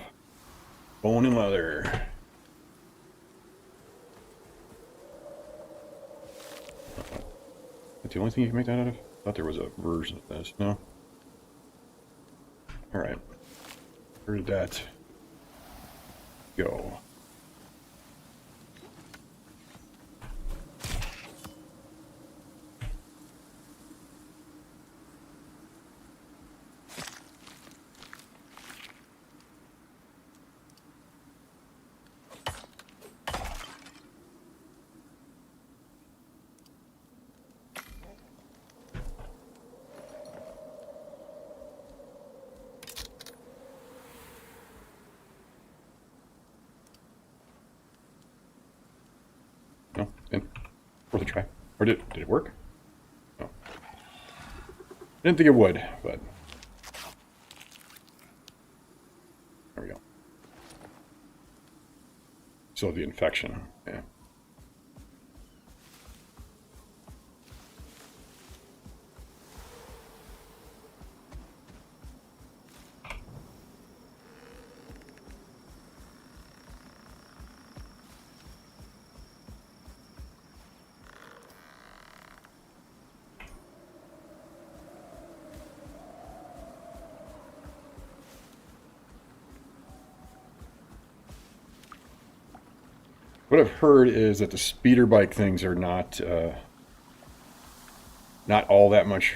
bone and leather. That's the only thing you can make that out of? I thought there was a version of this. No? Alright. Where did that go? No, worth a try. Or did it work? No. I didn't think it would, but there we go. So the infection, yeah. What I've heard is that the speeder bike things are not all that much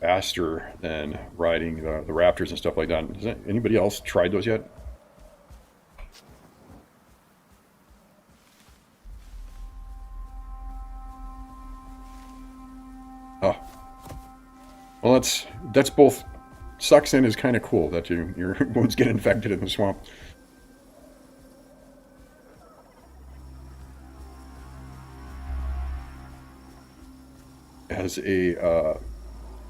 faster than riding the raptors and stuff like that. Has anybody else tried those yet? Oh, well, that's both sucks and is kind of cool that your wounds get infected in the swamp.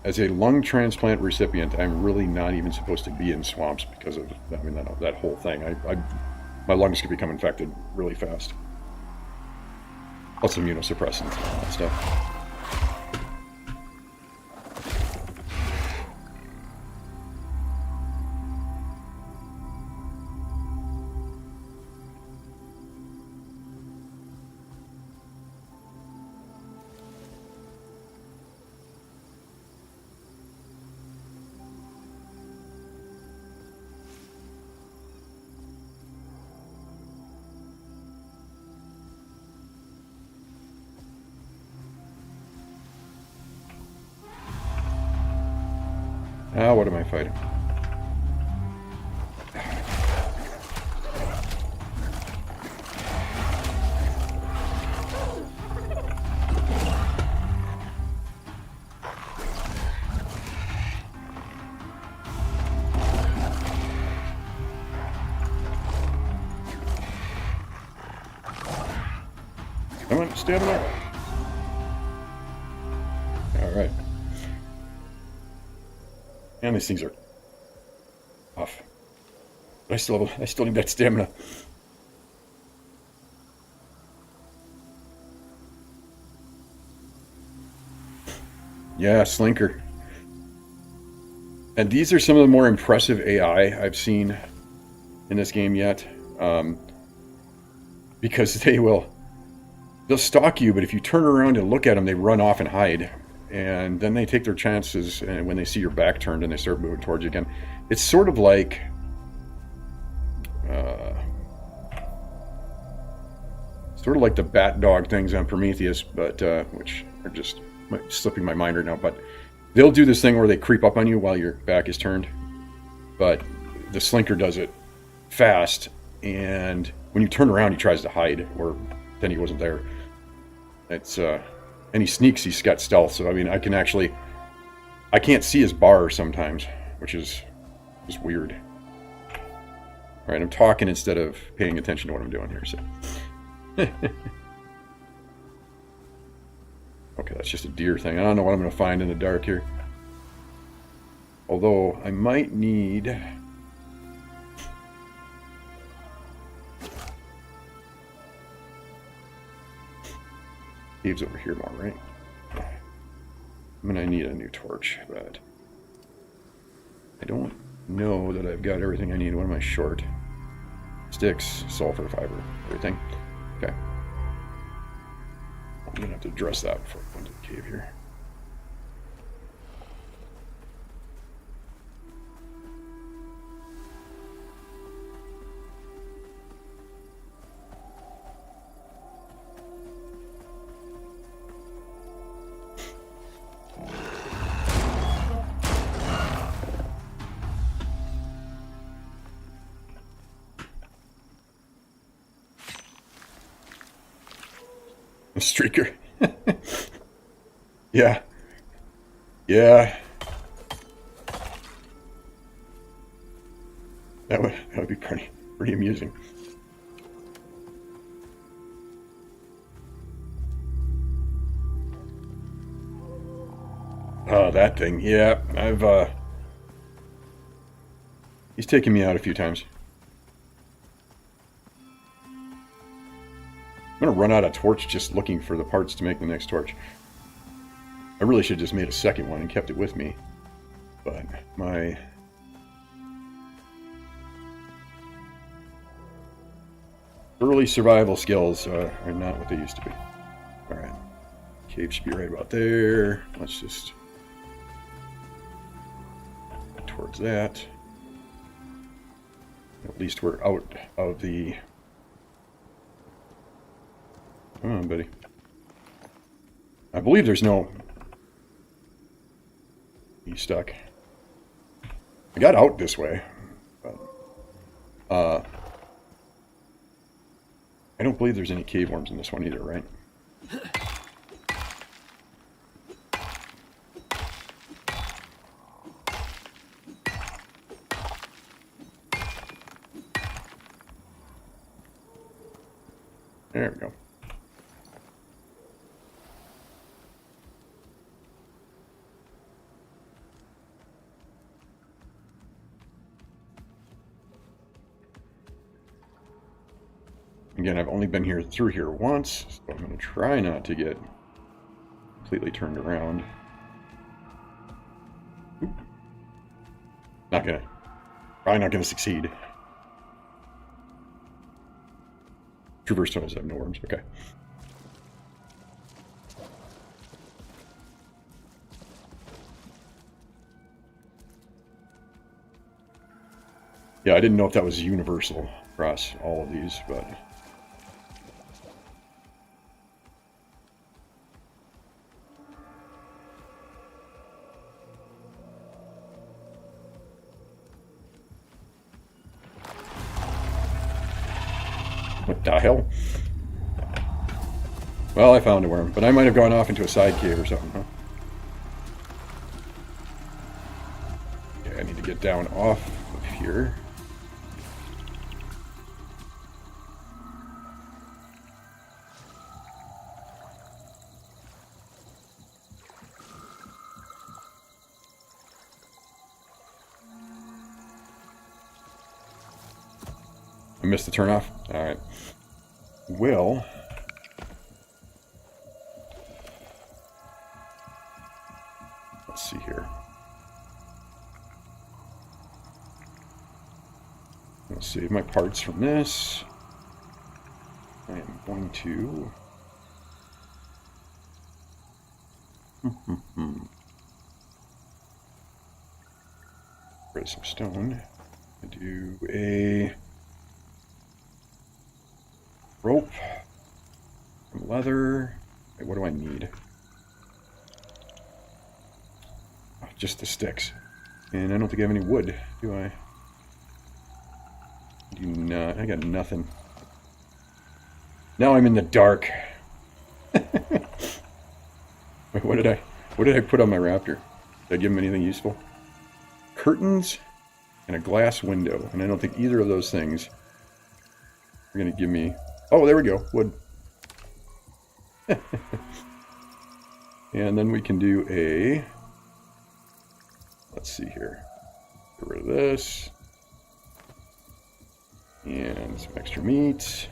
As a lung transplant recipient, I'm really not even supposed to be in swamps because of, I mean, that whole thing. My lungs could become infected really fast. Plus immunosuppressants and all that stuff. Ah, what am I fighting? Come on, stamina. All right. And these things are off. But I still need that stamina. Yeah, Slinker. And these are some of the more impressive AI I've seen in this game yet. Because they'll stalk you, but if you turn around and look at them, they run off and hide. And then they take their chances, and when they see your back turned and they start moving towards you again. It's sort of like the bat dog things on Prometheus, but which are just slipping my mind right now. But they'll do this thing where they creep up on you while your back is turned. But the Slinker does it fast, and when you turn around, he tries to hide, or then he wasn't there. It's and he sneaks. He's got stealth, so I mean, I can't see his bar sometimes, which is weird. All right, I'm talking instead of paying attention to what I'm doing here. So, okay, that's just a deer thing. I don't know what I'm going to find in the dark here. Although I might need. Caves over here more, right? I'm gonna need a new torch, but I don't know that I've got everything I need. What am I short? Sticks, sulfur, fiber, everything. Okay. I'm gonna have to address that before I go into the cave here. A streaker. Yeah. Yeah. That would be pretty amusing. Oh, that thing. Yeah, he's taken me out a few times. I'm gonna run out of torch just looking for the parts to make the next torch. I really should have just made a second one and kept it with me. But my early survival skills are not what they used to be. Alright. Cave should be right about there. Let's just towards that. At least we're out of the... Come on, buddy. I believe there's no... He's stuck. I got out this way, but... I don't believe there's any cave worms in this one either, right? There we go. Again, I've only been through here once, so I'm going to try not to get completely turned around. Oop. Probably not gonna succeed. Traverse tunnels have no worms, okay. Yeah, I didn't know if that was universal across all of these, but... What the hell? Well, I found a worm, but I might have gone off into a side cave or something, huh? Yeah, I need to get down off of here. I missed the turnoff? Alright. Well... Let's see here. I'll save my parts from this. I am going to... Grab some stone. I do a rope, some leather. Wait, what do I need? Oh, just the sticks. And I don't think I have any wood, do I? I do not. I got nothing. Now I'm in the dark. Wait, what did I put on my raptor? Did I give him anything useful? Curtains and a glass window. And I don't think either of those things are going to give me... Oh, there we go. Wood. And then we can do a... Let's see here. Get rid of this. And some extra meat.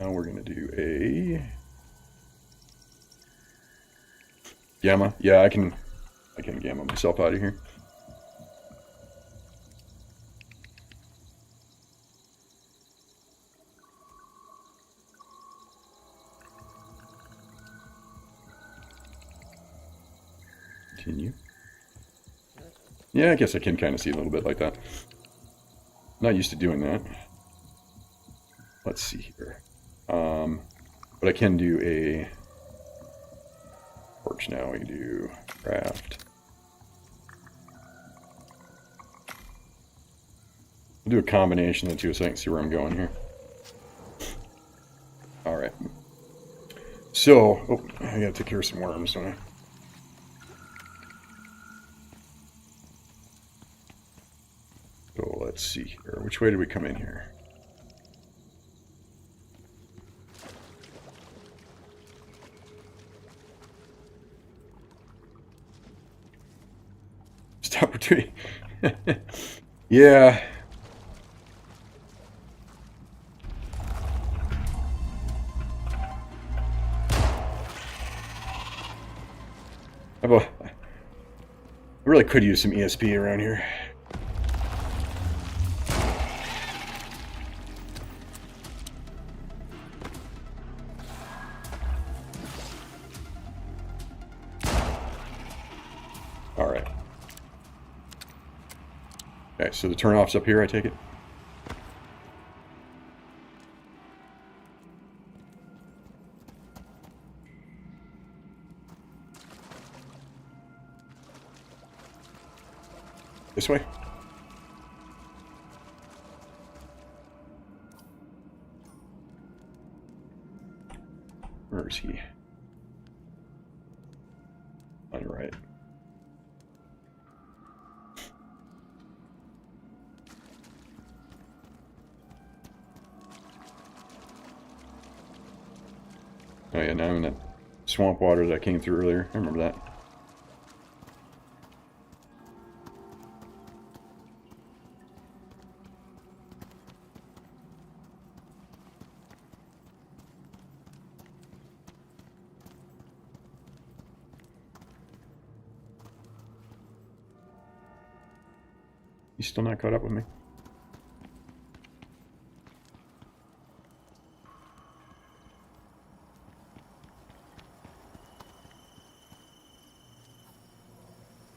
Now we're going to do a... Gamma. Yeah, I can gamma myself out of here. Continue. Yeah, I guess I can kind of see a little bit like that. Not used to doing that. Let's see here. But I can do a torch now. We can do craft. I'll do a combination of the two so I can see where I'm going here. Alright. So, oh, I gotta take care of some worms, don't I? So let's see here. Which way did we come in here? Stop opportunity. Yeah. I really could use some ESP around here. Alright. Okay, so the turn-off's up here, I take it? This way? Where is he? On your right. Oh yeah, now I'm in that swamp water that came through earlier. I remember that. He's still not caught up with me.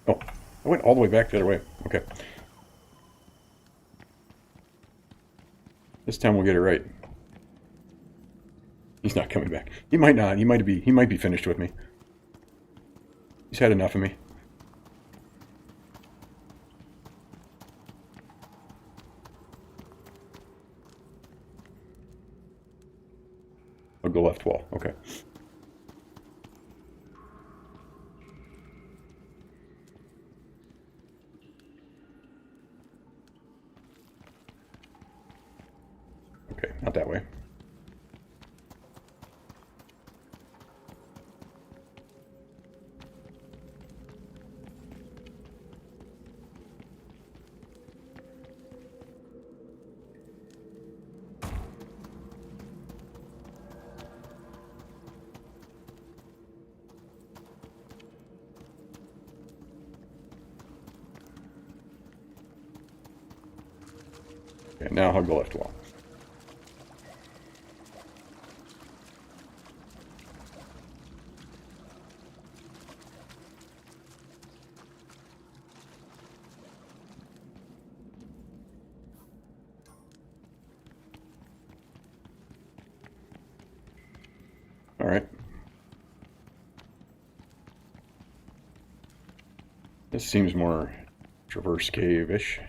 Oh, I went all the way back the other way. Okay. This time we'll get it right. He's not coming back. He might not. He might be finished with me. He's had enough of me. I'll go left wall. Okay. Okay, not that way. Okay, now I'll go left wall. All right. This seems more traverse cave-ish.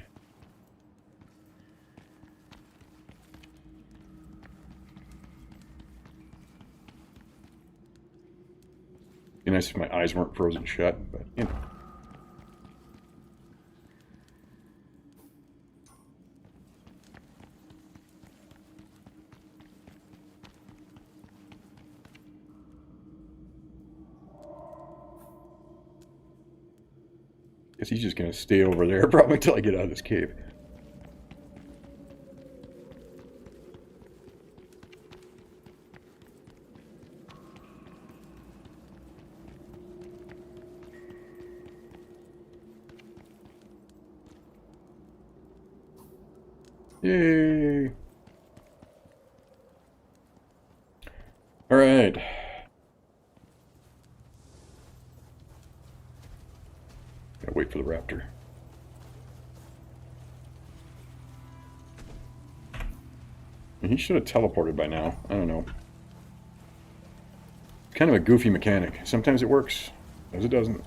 Be nice if my eyes weren't frozen shut, but you know. Guess he's just gonna stay over there probably until I get out of this cave. Yay! All right. Gotta wait for the raptor. And he should have teleported by now. I don't know. It's kind of a goofy mechanic. Sometimes it works, sometimes it doesn't.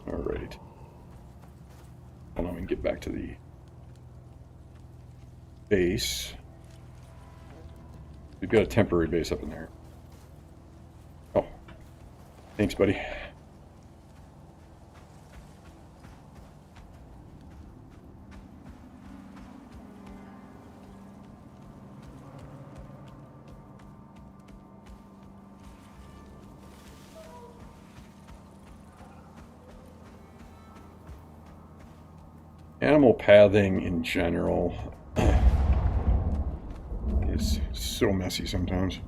Alright. Hold on, we can get back to the base. We've got a temporary base up in there. Oh. Thanks, buddy. Animal pathing in general is so messy sometimes.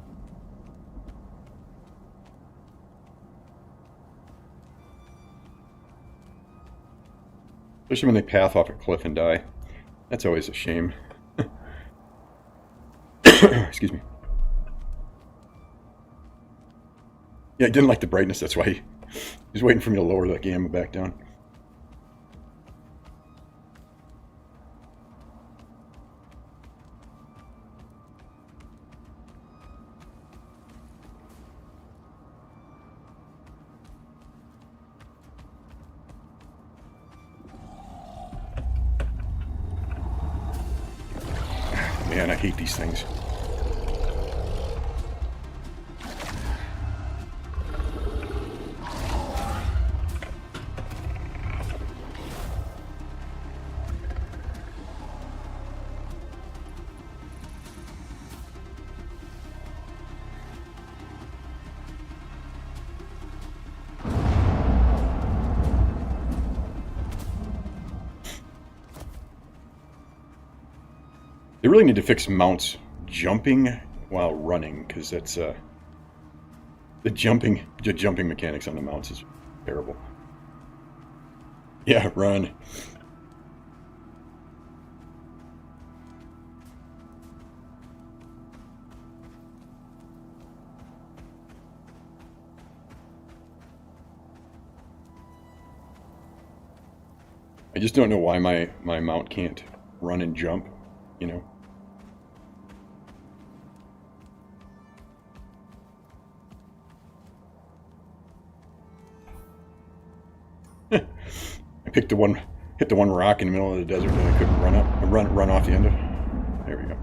Especially when they path off a cliff and die. That's always a shame. Excuse me. Yeah, I didn't like the brightness, that's why he's waiting for me to lower that gamma back down. Man, I hate these things. really need to fix mounts jumping while running, because that's the jumping mechanics on the mounts is terrible. Yeah, run. I just don't know why my mount can't run and jump, you know. I picked the one, hit the one rock in the middle of the desert, and I couldn't run off the end of it. There we go.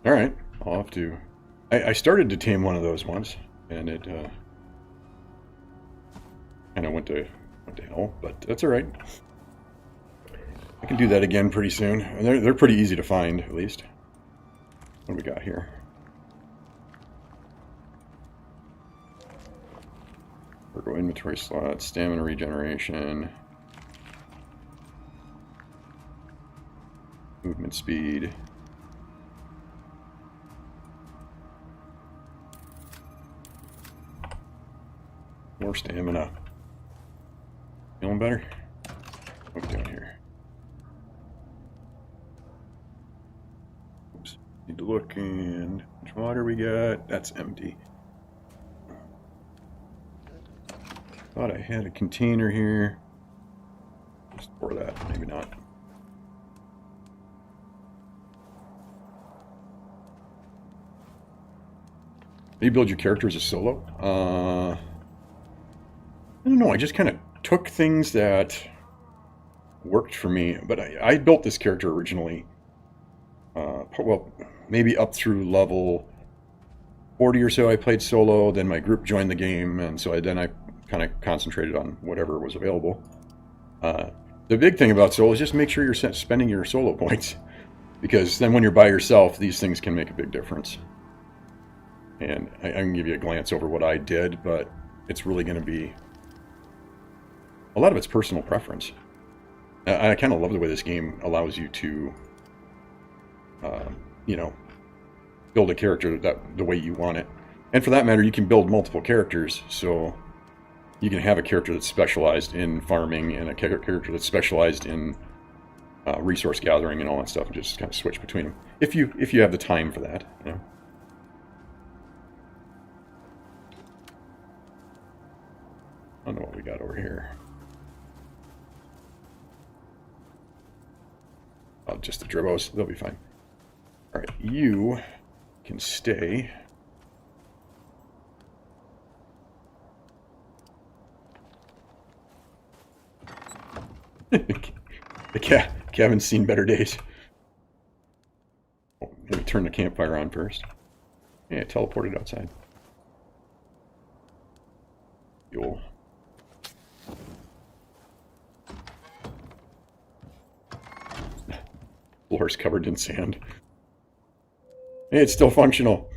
All right, I'll have to. I started to tame one of those once, and it kind of went to hell, but that's all right. I can do that again pretty soon. And they're pretty easy to find, at least. What do we got here? Virgo inventory slots, stamina regeneration, movement speed. More stamina. Feeling better? What are we doing here? Oops. Need to look and how much water we got. That's empty. Thought I had a container here. Just pour that. Maybe not. You build your character as a solo? I don't know, I just kind of took things that worked for me, but I built this character originally, well, maybe up through level 40 or so I played solo, then my group joined the game, and so then I kind of concentrated on whatever was available. The big thing about solo is just make sure you're spending your solo points, because then when you're by yourself, these things can make a big difference. And I can give you a glance over what I did, but it's really going to be a lot of it's personal preference. I kind of love the way this game allows you to, you know, build a character the way you want it. And for that matter, you can build multiple characters. So you can have a character that's specialized in farming and a character that's specialized in resource gathering and all that stuff, and just kind of switch between them if you have the time for that. You know. I don't know what we got over here. Oh, just the Dribos. They'll be fine. All right, you can stay. The cabin's seen better days. Oh, let me turn the campfire on first. Yeah, teleported outside. Fuel. Floor's covered in sand. Hey, it's still functional.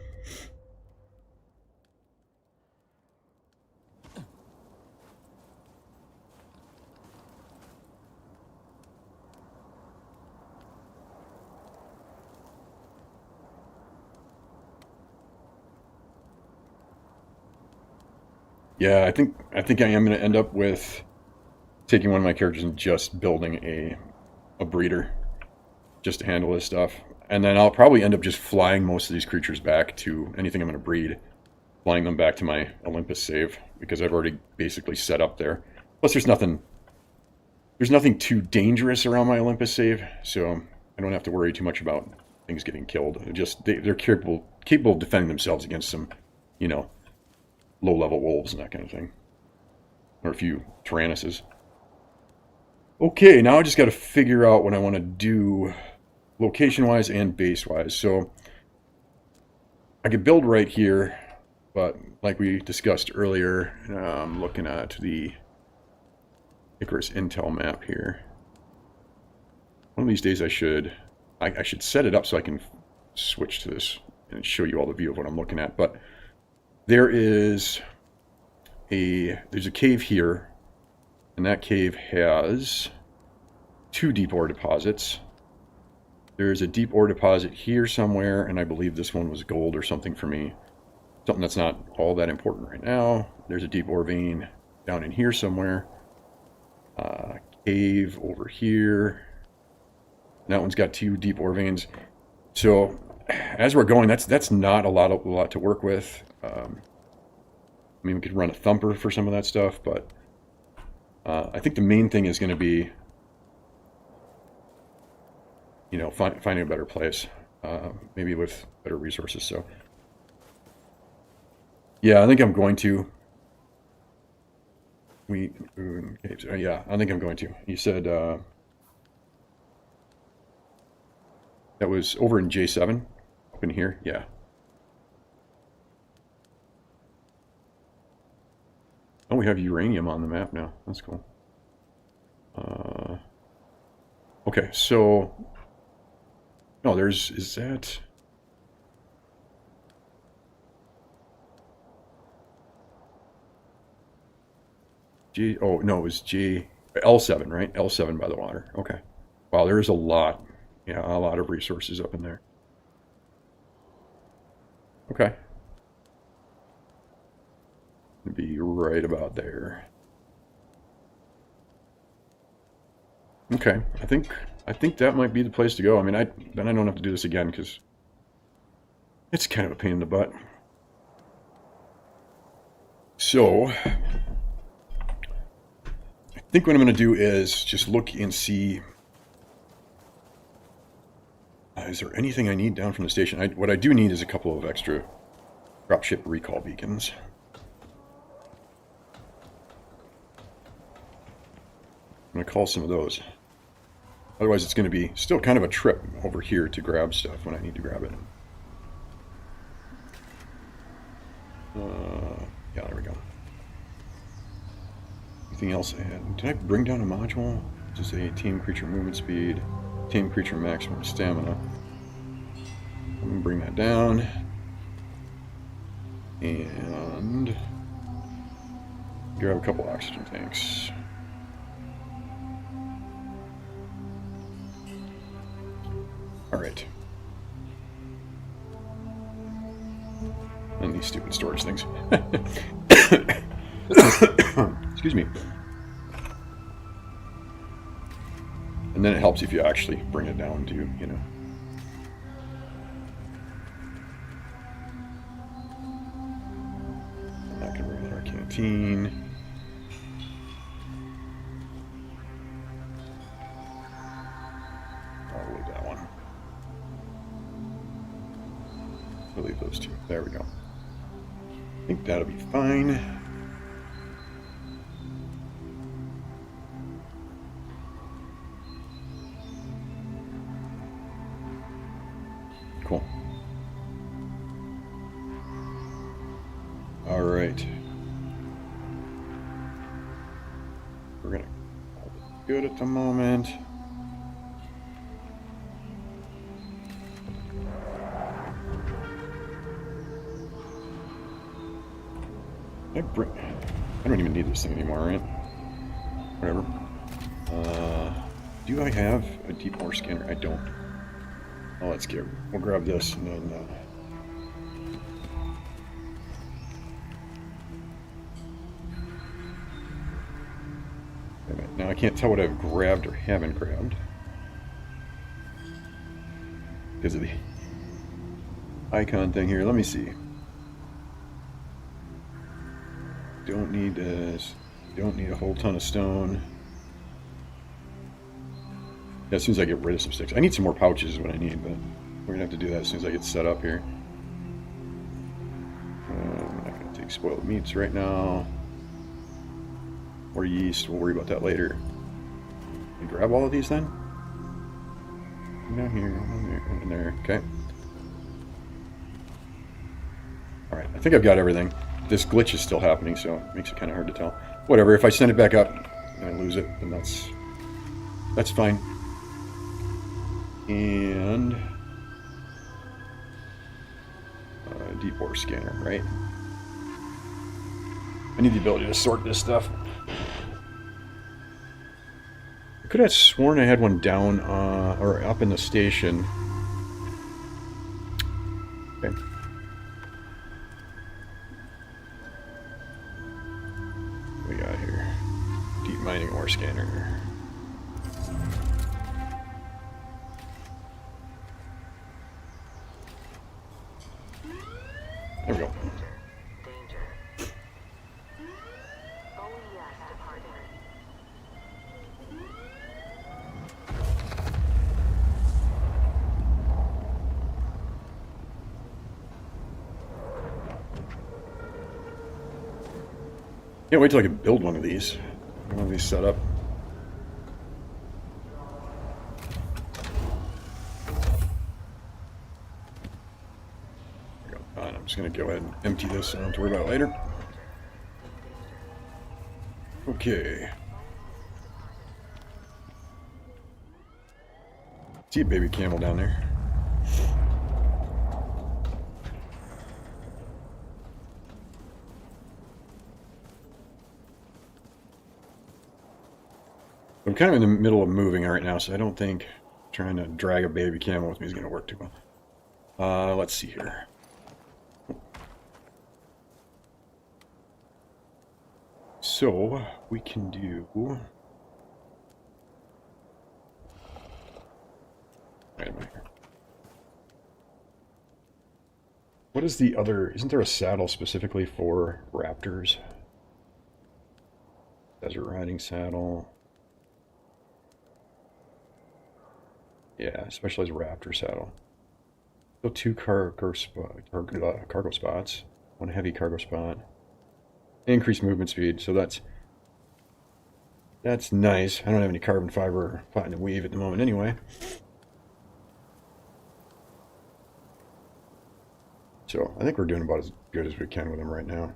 Yeah, I think I am going to end up with taking one of my characters and just building a breeder just to handle this stuff. And then I'll probably end up just flying most of these creatures back to anything I'm going to breed, flying them back to my Olympus save, because I've already basically set up there. Plus there's nothing too dangerous around my Olympus save, so I don't have to worry too much about things getting killed. They're capable of defending themselves against some, you know, low-level wolves and that kind of thing. Or a few Tyrannuses. Okay, now I just got to figure out what I want to do location-wise and base-wise. So I could build right here, but like we discussed earlier, I'm looking at the Icarus intel map here. One of these days I should set it up so I can switch to this and show you all the view of what I'm looking at. But there's a cave here, and that cave has 2 deep ore deposits. There's a deep ore deposit here somewhere, and I believe this one was gold or something for me. Something that's not all that important right now. There's a deep ore vein down in here somewhere. Cave over here. That one's got 2 deep ore veins. So as we're going, that's not a lot to work with. I mean, we could run a thumper for some of that stuff, but I think the main thing is going to be, you know, finding a better place, maybe with better resources. So yeah, I think I'm going to. Yeah, I think I'm going to. You said that was over in J7, up in here. Yeah. Oh, we have uranium on the map now. That's cool. Okay, so no, is that? Oh, no, it was L7, right? L7 by the water. Okay. Wow, there is a lot. Yeah, a lot of resources up in there. Okay. Be right about there. Okay, I think that might be the place to go. I mean, then I don't have to do this again because it's kind of a pain in the butt. So I think what I'm going to do is just look and see, is there anything I need down from the station? What I do need is a couple of extra dropship recall beacons. I'm going to call some of those. Otherwise, it's going to be still kind of a trip over here to grab stuff when I need to grab it. Yeah, there we go. Anything else I had? Did I bring down a module? Just a tamed creature movement speed, tamed creature maximum stamina. I'm going to bring that down. And grab a couple oxygen tanks. All right. And these stupid storage things. Excuse me. And then it helps if you actually bring it down to, you know. I'm not going to bring in our canteen. I'll leave that one. We'll leave those two. There we go. I think that'll be fine. Cool. All right. We're gonna hold it good at the moment. I don't even need this thing anymore, right? Whatever. Do I have a deep ore scanner? I don't. Oh, let's get. We'll grab this and then. Wait a minute. Now I can't tell what I've grabbed or haven't grabbed because of the icon thing here. Let me see. Don't need this. Don't need a whole ton of stone. Yeah, as soon as I get rid of some sticks. I need some more pouches is what I need, but we're gonna have to do that as soon as I get set up here. I'm not gonna take spoiled meats right now. Or yeast, we'll worry about that later. Can we grab all of these then? Down here, in there, okay. Alright, I think I've got everything. This glitch is still happening, so it makes it kind of hard to tell. Whatever, if I send it back up and I lose it, then that's fine. And deep ore scanner, right? I need the ability to sort this stuff. I could have sworn I had one down or up in the station. Okay. What we got here? Deep mining ore scanner. There we go. Can't wait till I can build one of these. One of these set up. There we go. Fine, I'm just going to go ahead and empty this so I don't have to worry about it later. Okay. See a baby camel down there. I'm kind of in the middle of moving right now, so I don't think trying to drag a baby camel with me is going to work too well. Let's see here. So, we can do... Wait a minute here. What is the other... Isn't there a saddle specifically for raptors? Desert riding saddle. Yeah, specialized raptor saddle. So 2 cargo spots. 1 heavy cargo spot. Increased movement speed, so that's nice. I don't have any carbon fiber or platinum weave at the moment anyway. So I think we're doing about as good as we can with them right now.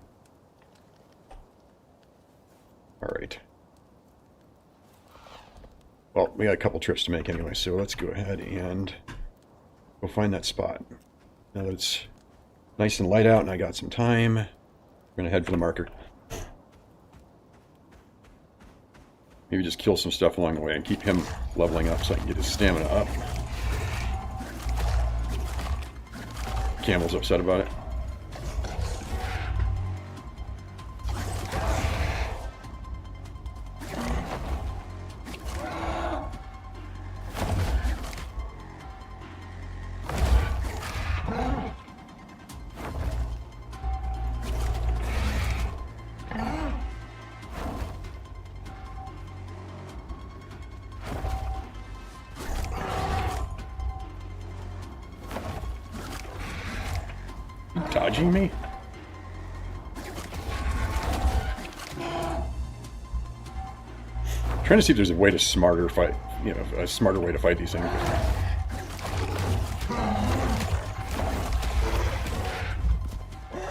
Alright. Well, we got a couple trips to make anyway, so let's go ahead and go find that spot. Now that it's nice and light out and I got some time, we're going to head for the marker. Maybe just kill some stuff along the way and keep him leveling up so I can get his stamina up. Camel's upset about it. Dodging me? I'm trying to see if there's a way to smarter fight, you know, a smarter way to fight these things.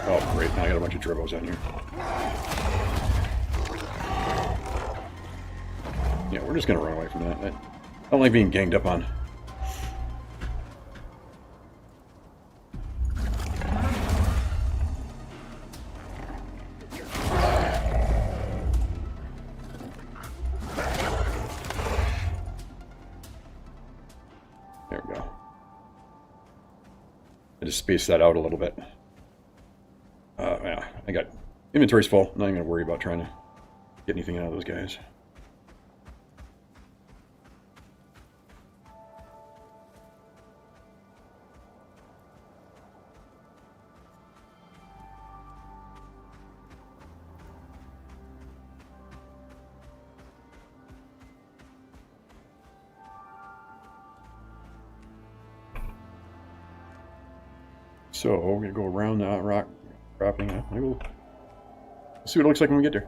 Oh, great, now I got a bunch of dribbles on here. Yeah, we're just gonna run away from that. I don't like being ganged up on. Just space that out a little bit. Yeah, I got inventory's full. Not even gonna worry about trying to get anything out of those guys. So we're gonna go around that rock wrapping up. We'll see what it looks like when we get there.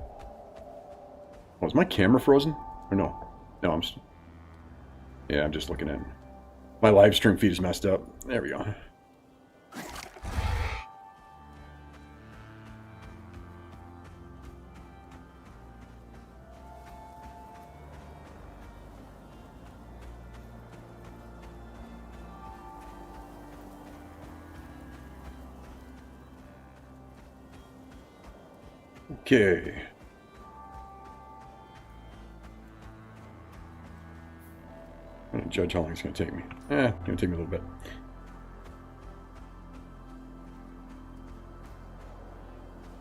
Oh, is my camera frozen? Or no? No, I'm just looking at it. My live stream feed is messed up. There we go. Okay. I'm gonna judge how long it's gonna take me. It's gonna take me a little bit.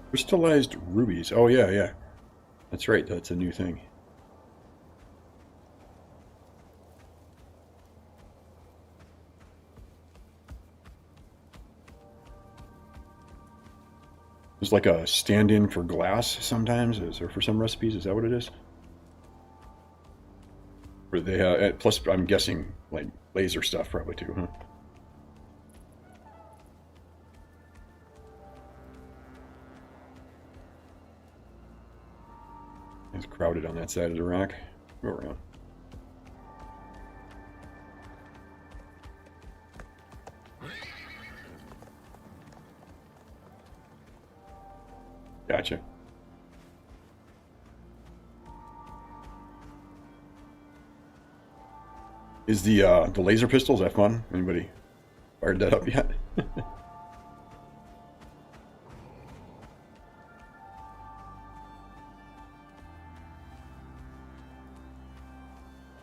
Crystallized rubies. Oh yeah, yeah. That's right, that's a new thing. There's like a stand-in for glass sometimes, or for some recipes. Is that what it is? Or they plus I'm guessing like laser stuff probably too, huh? It's crowded on that side of the rock. Go around. Gotcha. Is the laser pistol, is that fun? Anybody fired that up yet? I'd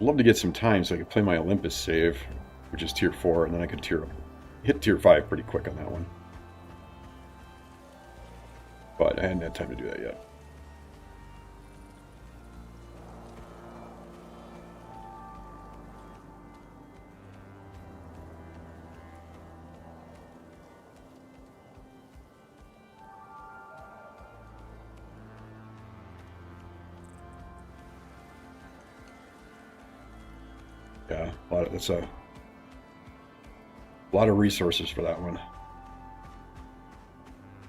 love to get some time so I could play my Olympus save, which is tier 4, and then I could hit tier 5 pretty quick on that one. But I hadn't had time to do that yet. Yeah, that's a lot of resources for that one.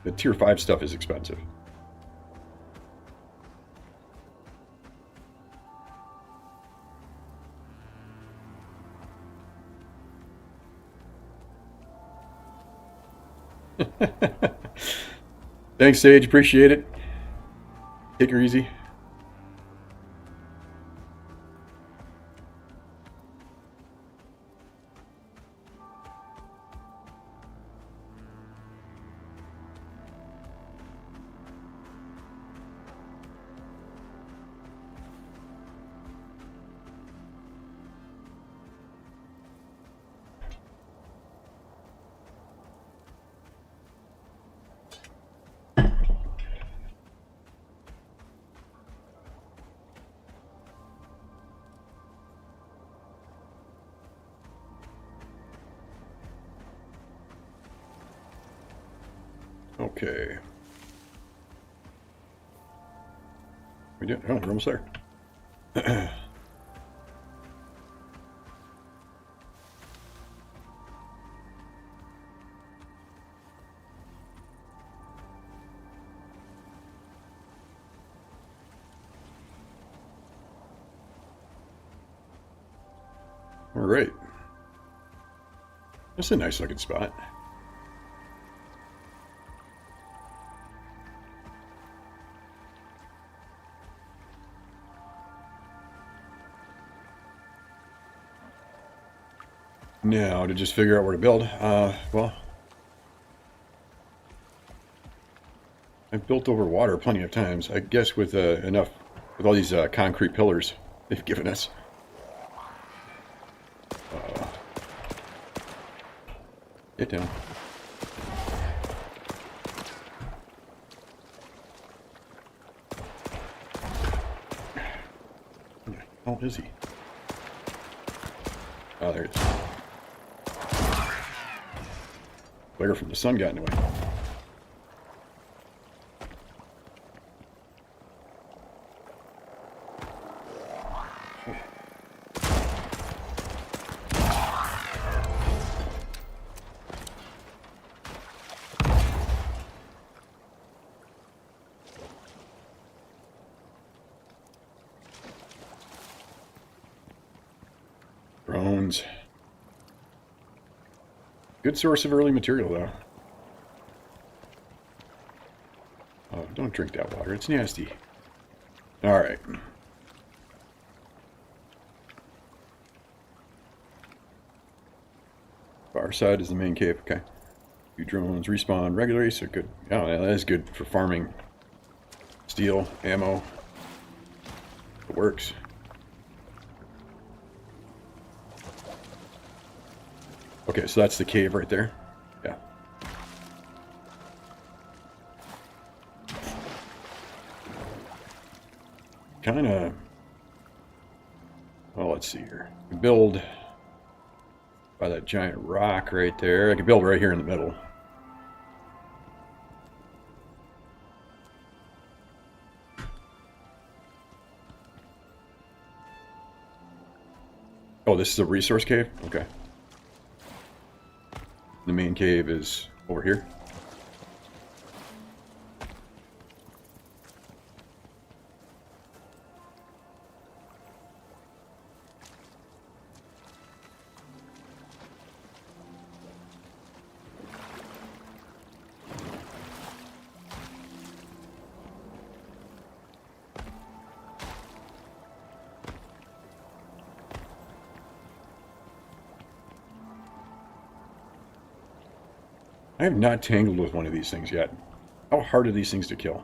The tier 5 stuff is expensive. Thanks, Sage. Appreciate it. Take her easy. Okay. We did. Oh, we're almost there. All right. That's a nice looking spot. Now, to just figure out where to build, well, I've built over water plenty of times. I guess with with all these concrete pillars they've given us. Get down. Where is he? Oh, there it is. Glare from the sun got in the way. Drones. Good source of early material, though. Oh, don't drink that water. It's nasty. All right. Far side is the main cave. Okay. Two drones respawn regularly, so good. Oh, yeah, that is good for farming Steel, ammo. It works. Okay, so that's the cave right there. Yeah. Kind of... Well, let's see here. Build by that giant rock right there. I could build right here in the middle. Oh, this is a resource cave? Okay. The main cave is over here. I have not tangled with one of these things yet. How hard are these things to kill?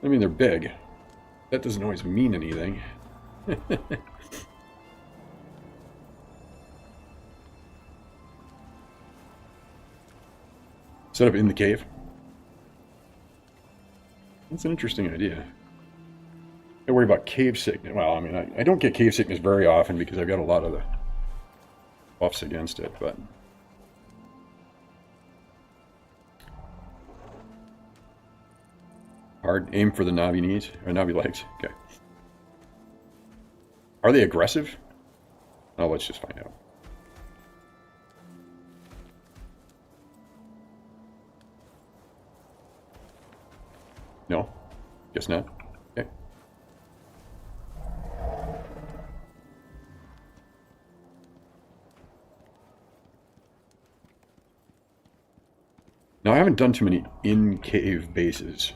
I mean, they're big. That doesn't always mean anything. Set up in the cave. That's an interesting idea. I worry about cave sickness. Well, I mean, I don't get cave sickness very often because I've got a lot of the buffs against it, but... Hard. Aim for the knobby knees, or knobby legs. Okay. Are they aggressive? Oh, let's just find out. No? Guess not. Okay. Now, I haven't done too many in-cave bases.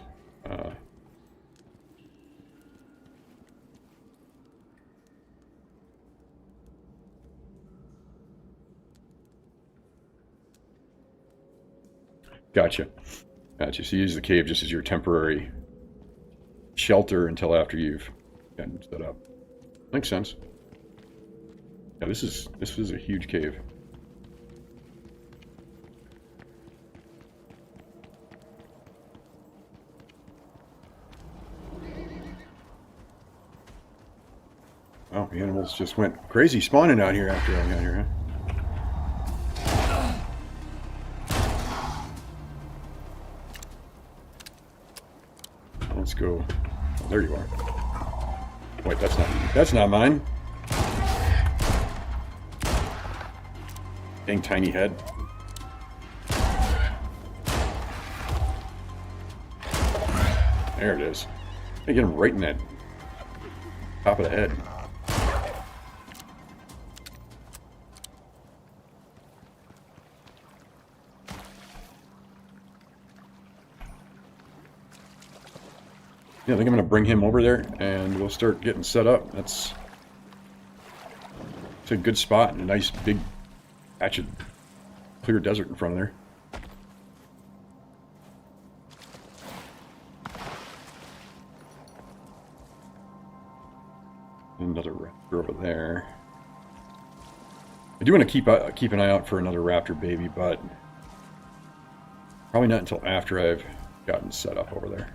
Gotcha. Gotcha. So you use the cave just as your temporary shelter until after you've gotten set up. Makes sense. Yeah, this is a huge cave. Oh, the animals just went crazy spawning out here after I got here, huh? Let's go. Oh, there you are. Wait, that's not mine. Dang tiny head. There it is. I get him right in that top of the head. Yeah, I think I'm going to bring him over there, and we'll start getting set up. It's a good spot, and a nice big patch of clear desert in front of there. Another raptor over there. I do want to keep an eye out for another raptor baby, but probably not until after I've gotten set up over there.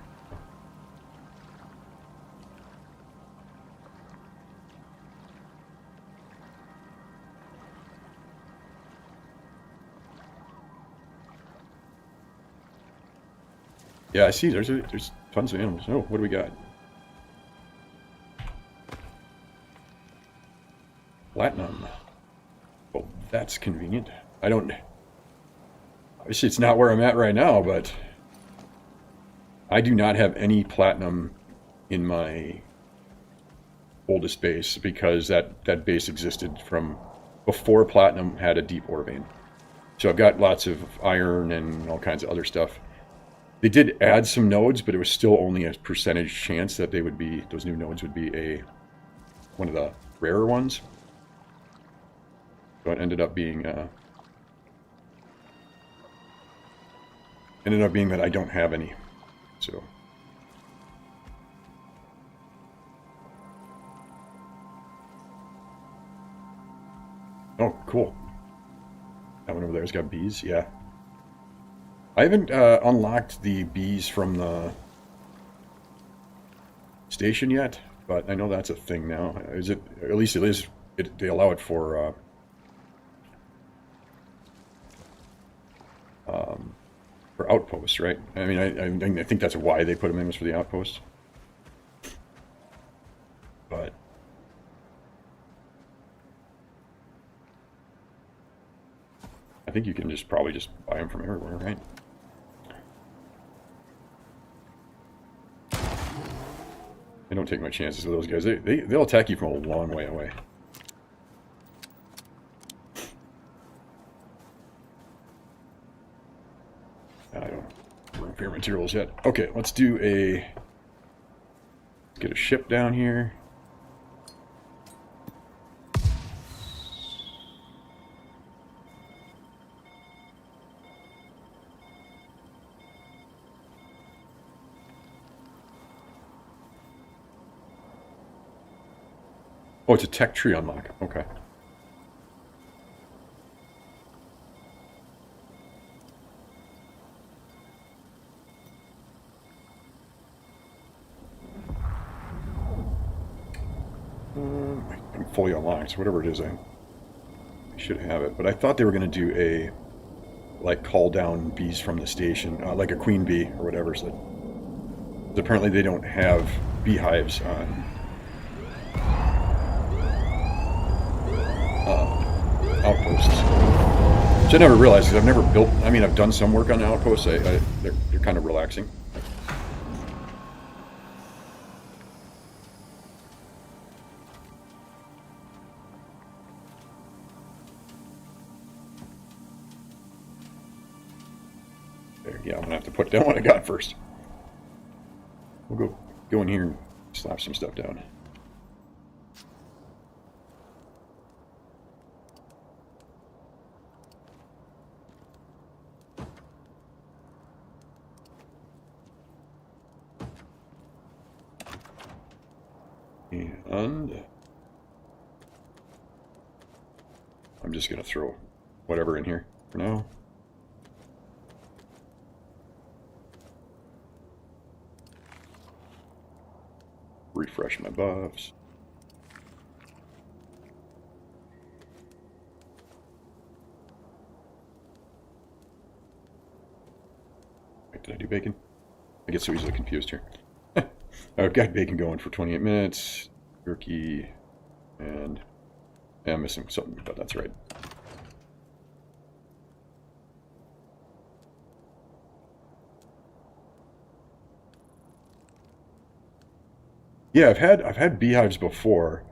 Yeah, I see. There's tons of animals. Oh, what do we got? Platinum. Well, that's convenient. I don't... Obviously, it's not where I'm at right now, but I do not have any platinum in my oldest base because that base existed from before platinum had a deep ore vein. So I've got lots of iron and all kinds of other stuff. They did add some nodes, but it was still only a percentage chance that those new nodes would be one of the rarer ones. So it ended up being ended up being that I don't have any. So. Oh, cool. That one over there's got bees, yeah. I haven't unlocked the bees from the station yet, but I know that's a thing now. Is it? At least it is. They allow it for outposts, right? I mean, I think that's why they put them in, was for the outposts. But I think you can just probably just buy them from everywhere, right? I don't take my chances with those guys. They'll attack you from a long way away. I don't repair materials yet. Okay, let's do let's get a ship down here. Oh, it's a tech tree unlock. Okay. I'm fully unlocked, so whatever it is, I should have it. But I thought they were going to do a, like, call down bees from the station, like a queen bee or whatever. So apparently they don't have beehives on outposts, which I never realized, because I've never built. I mean, I've done some work on outposts. They're kind of relaxing. There, yeah, I'm gonna have to put down what I got first. We'll go in here and slap some stuff down. And I'm just going to throw whatever in here for now. Refresh my buffs. Wait, did I do bacon? I get so easily confused here. I've got bacon going for 28 minutes, turkey, and I'm missing something, but that's right. Yeah, I've had beehives before.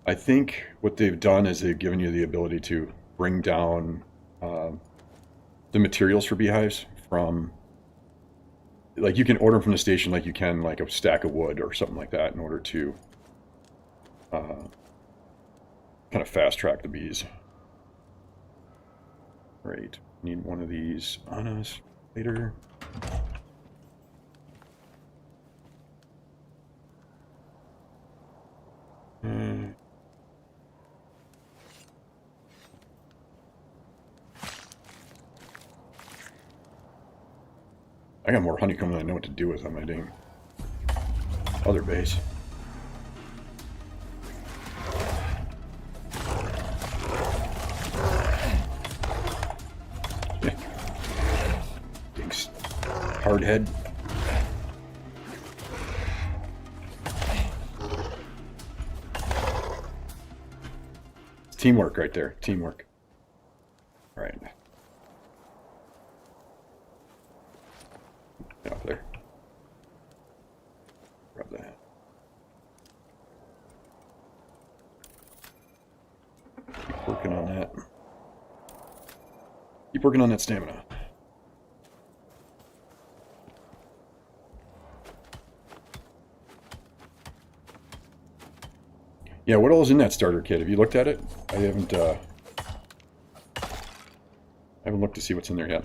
I think what they've done is they've given you the ability to bring down the materials for beehives from, like, you can order them from the station like you can like a stack of wood or something like that in order to kind of fast track the bees. Right, need one of these on us later. I got more honeycomb than I know what to do with on my dang other base. Yeah. Big hard head. It's teamwork right there. Teamwork. All right. Up there. Grab that. Keep working on that. Keep working on that stamina. Yeah, what all is in that starter kit? Have you looked at it? I haven't looked to see what's in there yet.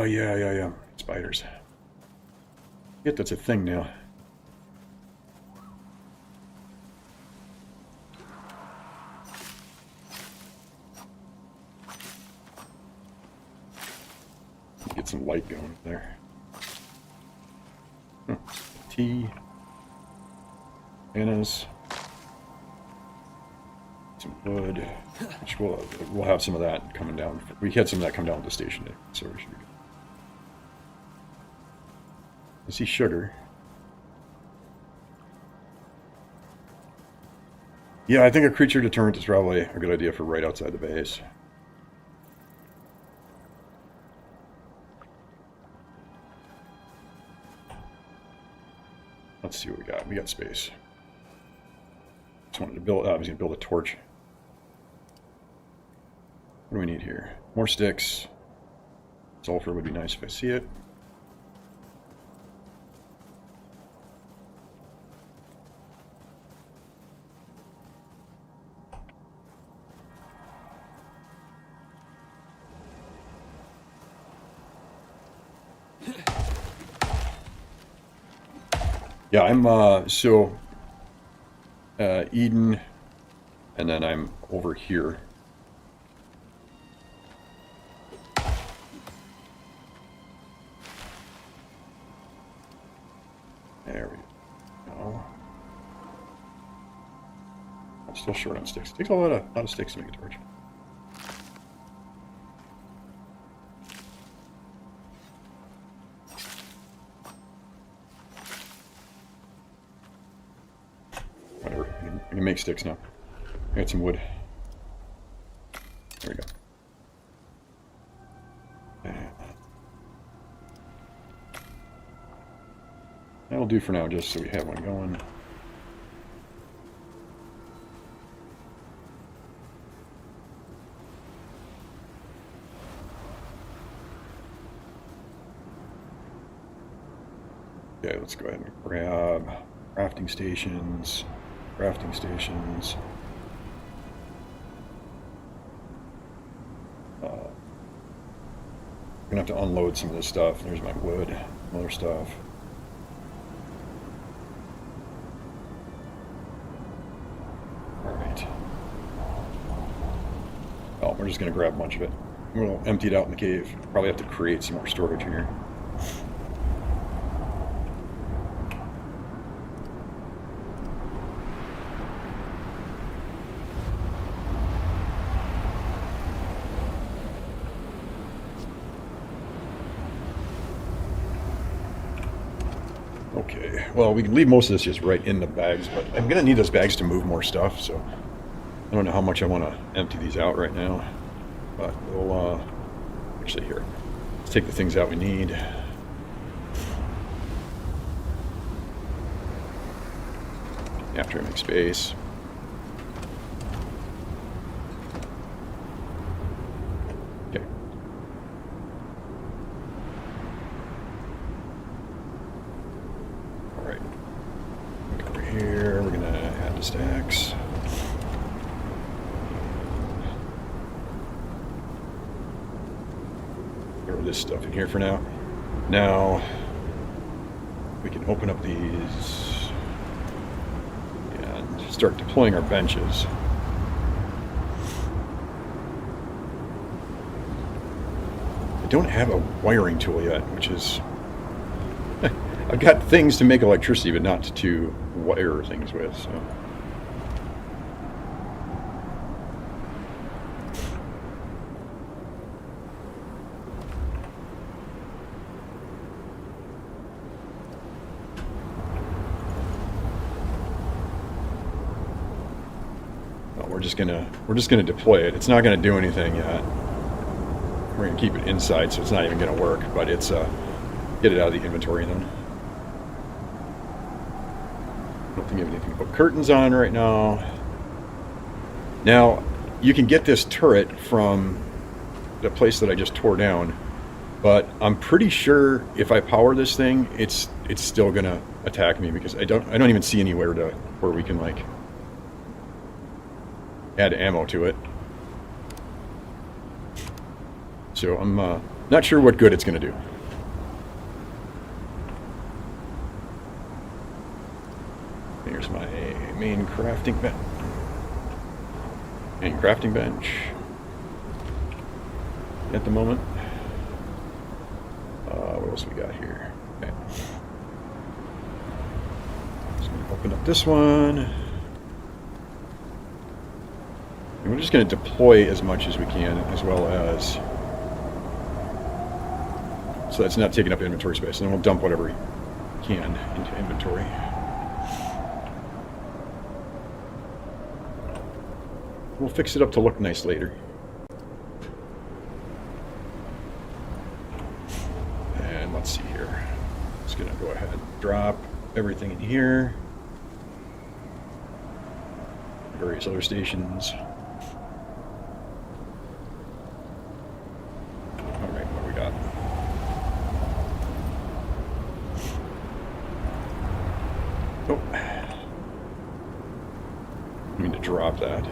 Oh, yeah. Spiders. Yet that's a thing now. Get some light going there. Tea. Bananas. Some wood. Which we'll have some of that coming down. We had some of that come down at the station today, so we should be good. I see sugar. Yeah, I think a creature deterrent is probably a good idea for right outside the base. Let's see what we got. We got space. Just wanted to build. I was going to build a torch. What do we need here? More sticks. Sulfur would be nice if I see it. Yeah, I'm Eden, and then I'm over here. There we go. I'm still short on sticks. It takes a lot of sticks to make a torch. Whatever. We can make sticks now. I got some wood. There we go. That'll do for now, just so we have one going. Okay, let's go ahead and grab crafting stations. Crafting stations. I'm gonna have to unload some of this stuff. There's my wood, other stuff. Alright. Oh, we're just gonna grab a bunch of it. We'll empty it out in the cave. Probably have to create some more storage here. Okay, well, we can leave most of this just right in the bags, but I'm going to need those bags to move more stuff, so I don't know how much I want to empty these out right now, but we'll, actually here, let's take the things out we need. After I make space. Okay. Alright. Look over here, we're gonna add the stacks. Throw this stuff in here for now. Now, we can open up these and start deploying our benches. I don't have a wiring tool yet, which is... I've got things to make electricity, but not to wire things with, so... We're just gonna deploy it. It's not gonna do anything yet. We're gonna keep it inside, so it's not even gonna work. But it's get it out of the inventory then. I don't think we have anything to put curtains on right now. Now you can get this turret from the place that I just tore down, but I'm pretty sure if I power this thing, it's still gonna attack me because I don't even see anywhere to where we can like add ammo to it. So I'm Not sure what good it's going to do. Here's my main crafting bench. Main crafting bench. At the moment. What else we got here? Okay. Just going to open up this one. And we're just going to deploy as much as we can, as well as... So that's not taking up inventory space. And then we'll dump whatever we can into inventory. We'll fix it up to look nice later. And let's see here. Just going to go ahead and drop everything in here. Various other stations. Alright, what do we got? Oh. I need to drop that.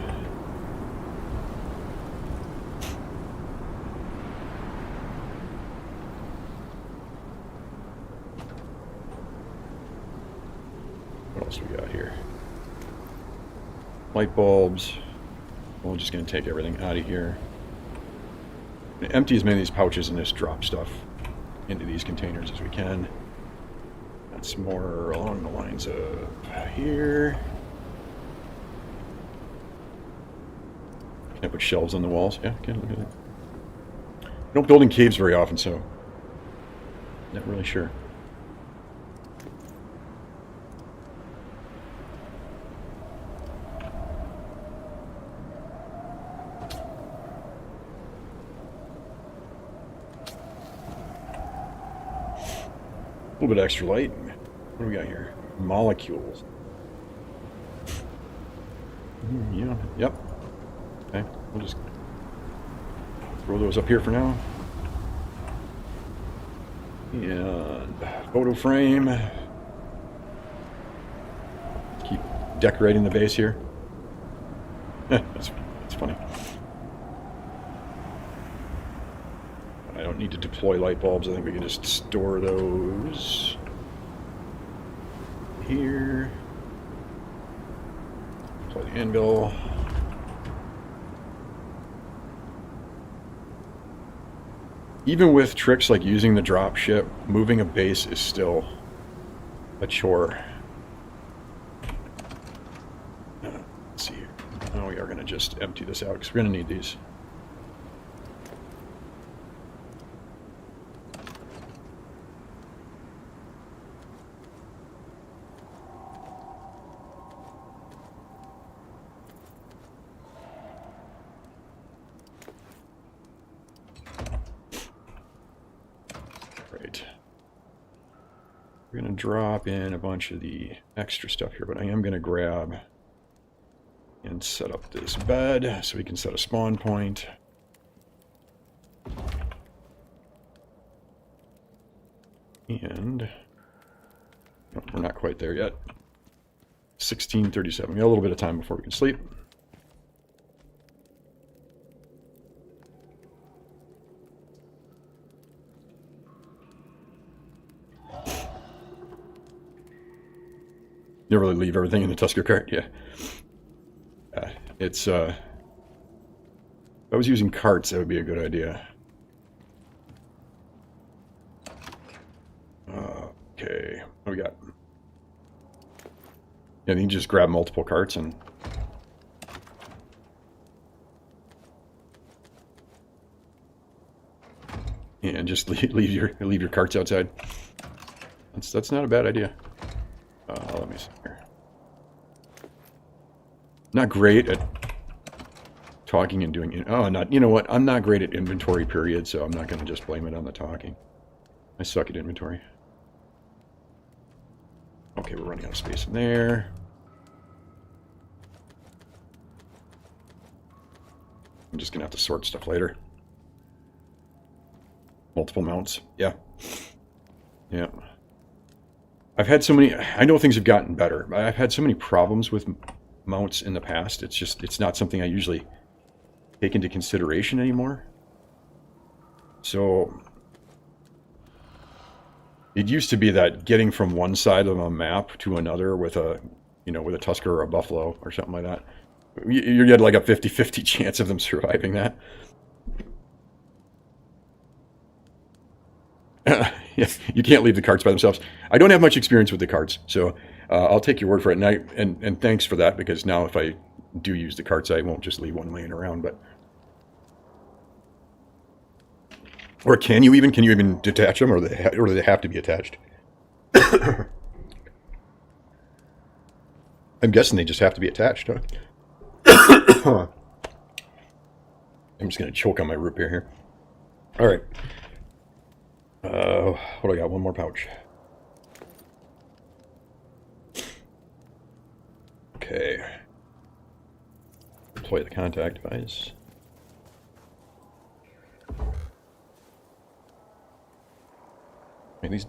What else we got here? Light bulbs. We're just going to take everything out of here. Empty as many of these pouches and just drop stuff into these containers as we can. That's more along the lines of here. Can I put shelves on the walls? Yeah, okay, look at it. I don't build in caves very often, so not really sure. A little bit extra light. What do we got here? Molecules. Yeah, yep. Okay, we'll just throw those up here for now. And photo frame. Keep decorating the base here. That's funny. I don't need to deploy light bulbs. I think we can just store those here. Deploy the anvil. Even with tricks like using the drop ship, moving a base is still a chore. Let's see. Oh, we are going to just empty this out because we're going to need these. We're going to drop in a bunch of the extra stuff here, but I am going to grab and set up this bed so we can set a spawn point. And no, we're not quite there yet. 16:37. We got a little bit of time before we can sleep. Never really leave everything in the Tusker cart, yeah. It's, if I was using carts, that would be a good idea. Okay, what do we got? Yeah, you can just grab multiple carts and... and just leave your carts outside. That's not a bad idea. Let me see here. Not great at talking and doing... you know what? I'm not great at inventory, period, so I'm not going to just blame it on the talking. I suck at inventory. Okay, we're running out of space in there. I'm just going to have to sort stuff later. Multiple mounts. Yeah. Yeah. I've had so many... I know things have gotten better. I've had so many problems with mounts in the past. It's not something I usually take into consideration anymore. So It used to be that getting from one side of a map to another with a, you know, with a Tusker or a Buffalo or something like that, you get like a 50-50 chance of them surviving that. Yeah, you can't leave the carts by themselves. I don't have much experience with the carts, so I'll take your word for it. And thanks for that, because now if I do use the carts, I won't just leave one laying around. But or can you even detach them, or do they have to be attached? I'm guessing they just have to be attached, huh? I'm just gonna choke on my root beer here. All right. What do I got? One more pouch. Okay. Deploy the contact device. These,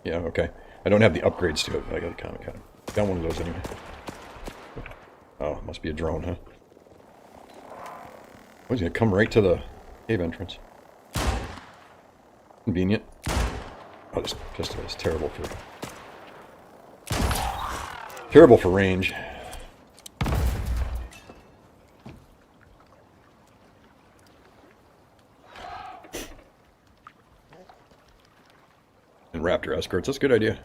yeah, okay. I don't have the upgrades to it, but I got a comic card. Got one of those anyway. Oh, it must be a drone, huh? Oh, he's gonna come right to the cave entrance. Convenient. Oh, this pistol is terrible for range. And raptor escorts, that's a good idea.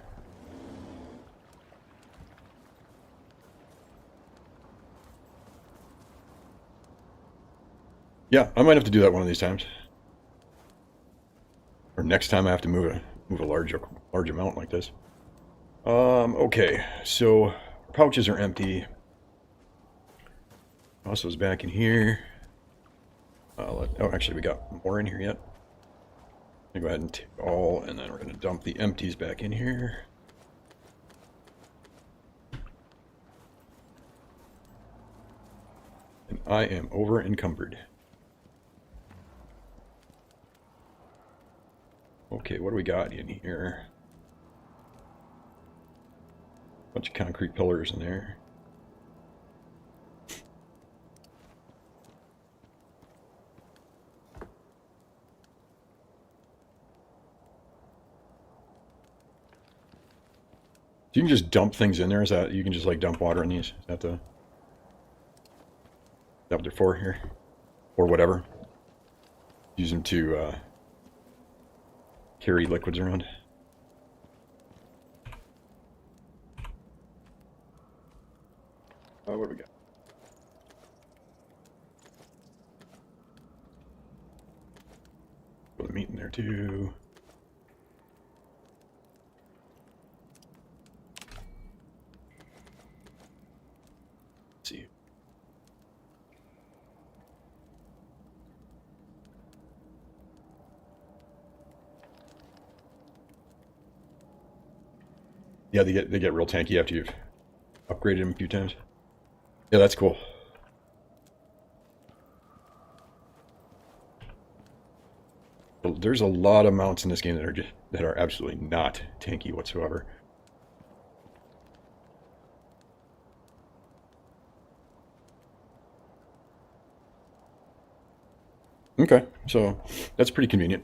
Yeah, I might have to do that one of these times. Or next time I have to move a large amount like this. Okay, so pouches are empty. Also is back in here. Oh, actually we got more in here yet. I'm gonna go ahead and take all, and then we're gonna dump the empties back in here. And I am over encumbered. Okay, what do we got in here? Bunch of concrete pillars in there. So you can just dump things in there? Is that, you can just like dump water in these? Is that what they're for here? Or whatever. Use them to carry liquids around. What do we got? Put the meat in there too. Let's see. Yeah, they get real tanky after you've upgraded them a few times. Yeah, that's cool. There's a lot of mounts in this game that are absolutely not tanky whatsoever. Okay, so that's pretty convenient.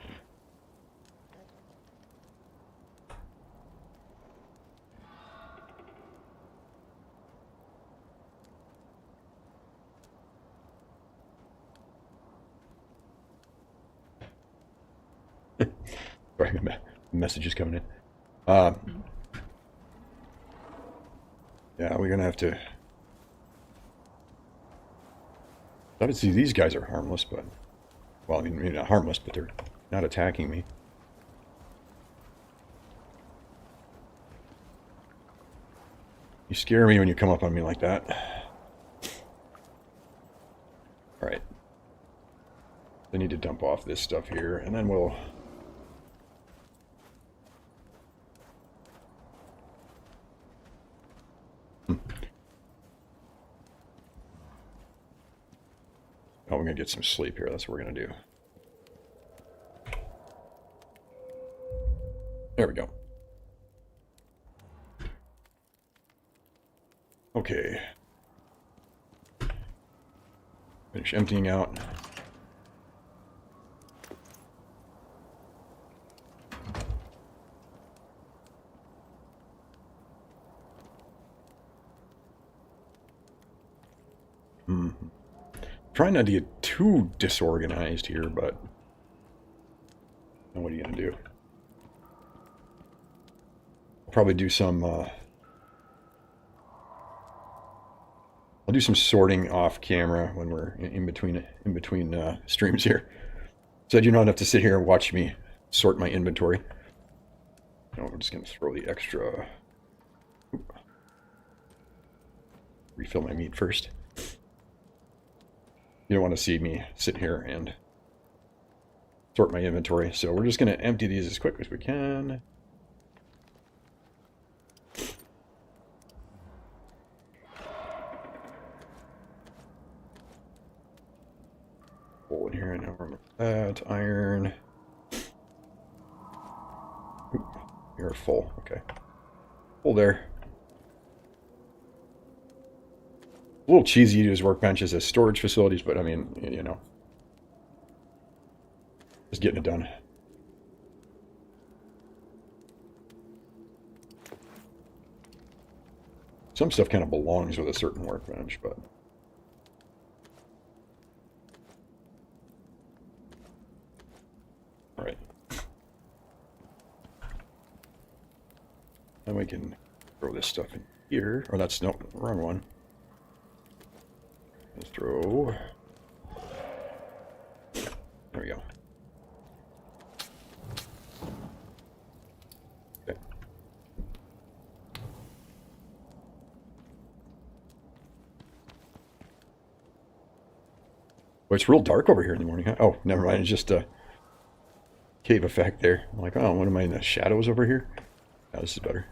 Sorry, messages coming in. Yeah, we're gonna have to. Obviously, these guys are harmless, but well, I mean, maybe not harmless, but they're not attacking me. You scare me when you come up on me like that. All right. I need to dump off this stuff here, and then we'll. Oh, we're gonna get some sleep here. That's what we're gonna do. There we go. Okay. Finish emptying out. Trying not to get too disorganized here, but what are you gonna do? I'll probably do some I'll do some sorting off camera when we're in between streams here, so you don't have to sit here and watch me sort my inventory. No, we're just gonna throw the extra. Oop. Refill my meat first. You don't want to see me sit here and sort my inventory, so we're just going to empty these as quick as we can. Pull in here, and now remember that. Iron. Oop, you're full. Okay. Full there. A little cheesy to use workbenches as storage facilities, but I mean, you know, just getting it done. Some stuff kind of belongs with a certain workbench, but all right. Then we can throw this stuff in here. Or that's no, wrong one. Let's throw. There we go. Okay. Well, it's real dark over here in the morning. Huh? Oh, never mind. It's just a cave effect there. I'm like, oh, what am I in the shadows over here? Oh, this is better.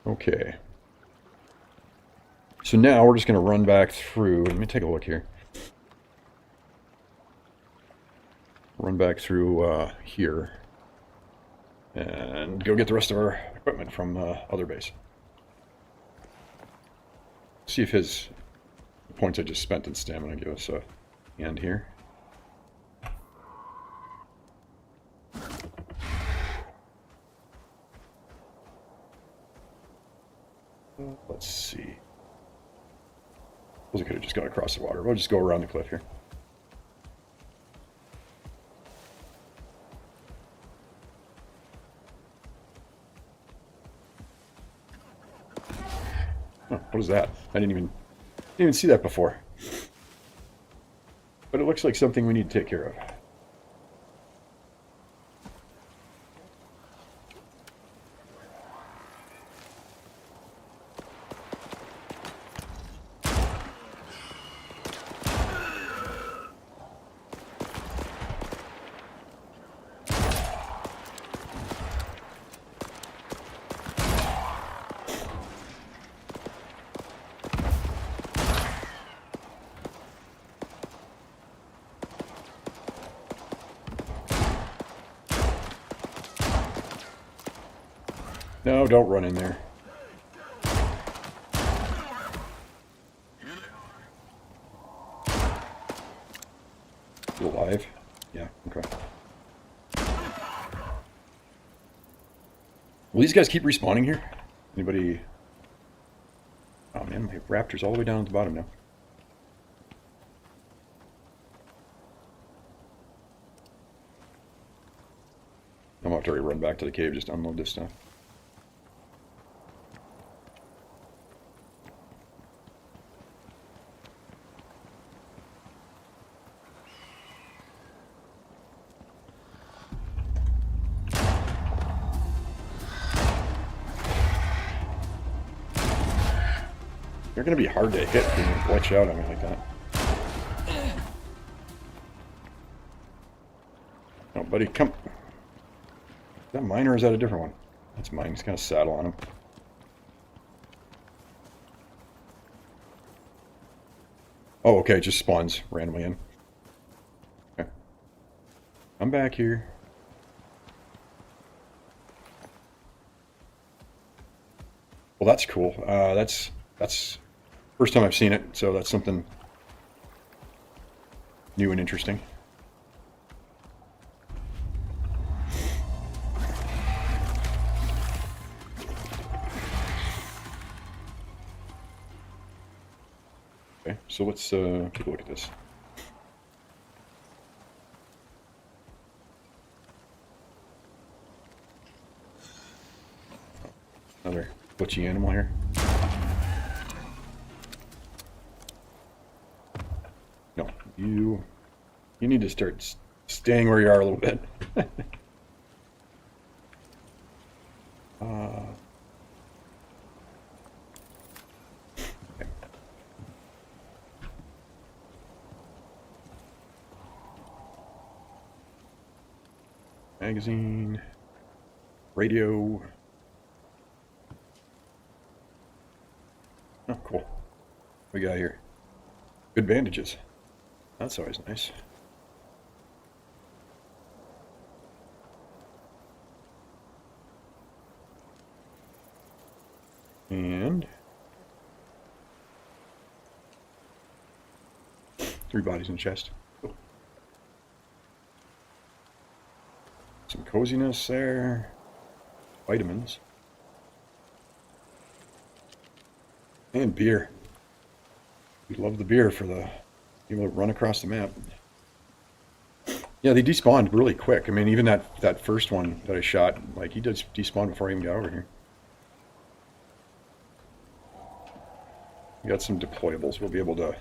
Okay. So now we're just going to run back through. Let me take a look here. Run back through here. And go get the rest of our equipment from other base. See if his points I just spent in stamina give us a hand here. Let's see. Suppose I could have just gone across the water. We'll just go around the cliff here. Oh, what is that? I didn't even see that before. But it looks like something we need to take care of. No, don't run in there. You alive? Yeah, okay. Will these guys keep respawning here? Anybody? Oh man, my raptor's all the way down at the bottom now. I'm about to run back to the cave just to unload this stuff. They're going to be hard to hit when you glitch out on me like that. Oh, buddy, come. Is that mine or is that a different one? That's mine. It's kind of saddle on him. Oh, okay. It just spawns randomly in. Okay. I'm back here. Well, that's cool. That's first time I've seen it, so that's something new and interesting. so let's take a look at this. Another butchy animal here. No, you need to start staying where you are a little bit. Okay. Magazine, radio. Oh, cool. What we got here? Good bandages. That's always nice. And 3 bodies in the chest. Cool. Some coziness there. Vitamins. And beer. We love the beer for the able to run across the map. Yeah, they despawned really quick. I mean, even that first one that I shot, like, he did despawn before I even got over here. We got some deployables we'll be able to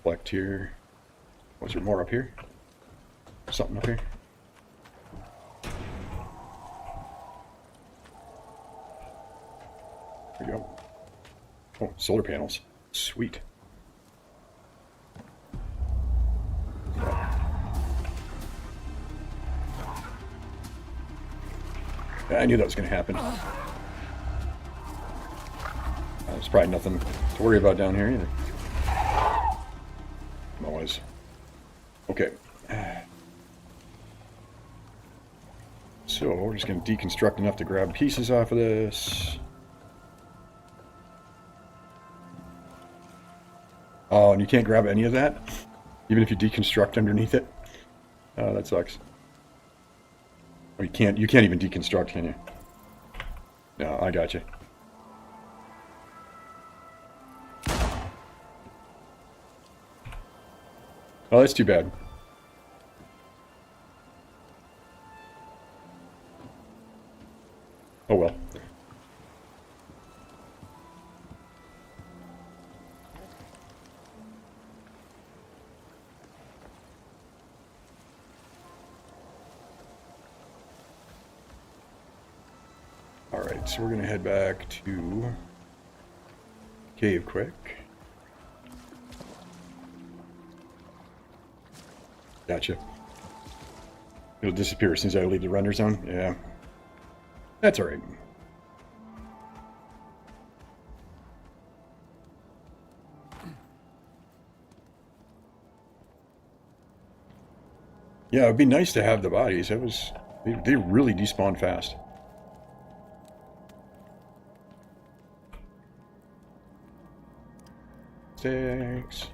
collect here. Was there more up here? Something up here? There we go. Oh, solar panels. Sweet. Yeah, I knew that was going to happen. There's probably nothing to worry about down here either. Always. Okay. So we're just going to deconstruct enough to grab pieces off of this. Oh, and you can't grab any of that? Even if you deconstruct underneath it? Oh, that sucks. Oh, you can't even deconstruct, can you? No, I got you. Oh, that's too bad. Oh well. Alright, so we're going to head back to cave quick. Gotcha. It'll disappear as soon as I leave the render zone? Yeah. That's alright. Yeah, it'd be nice to have the bodies. They really despawn fast. Thanks.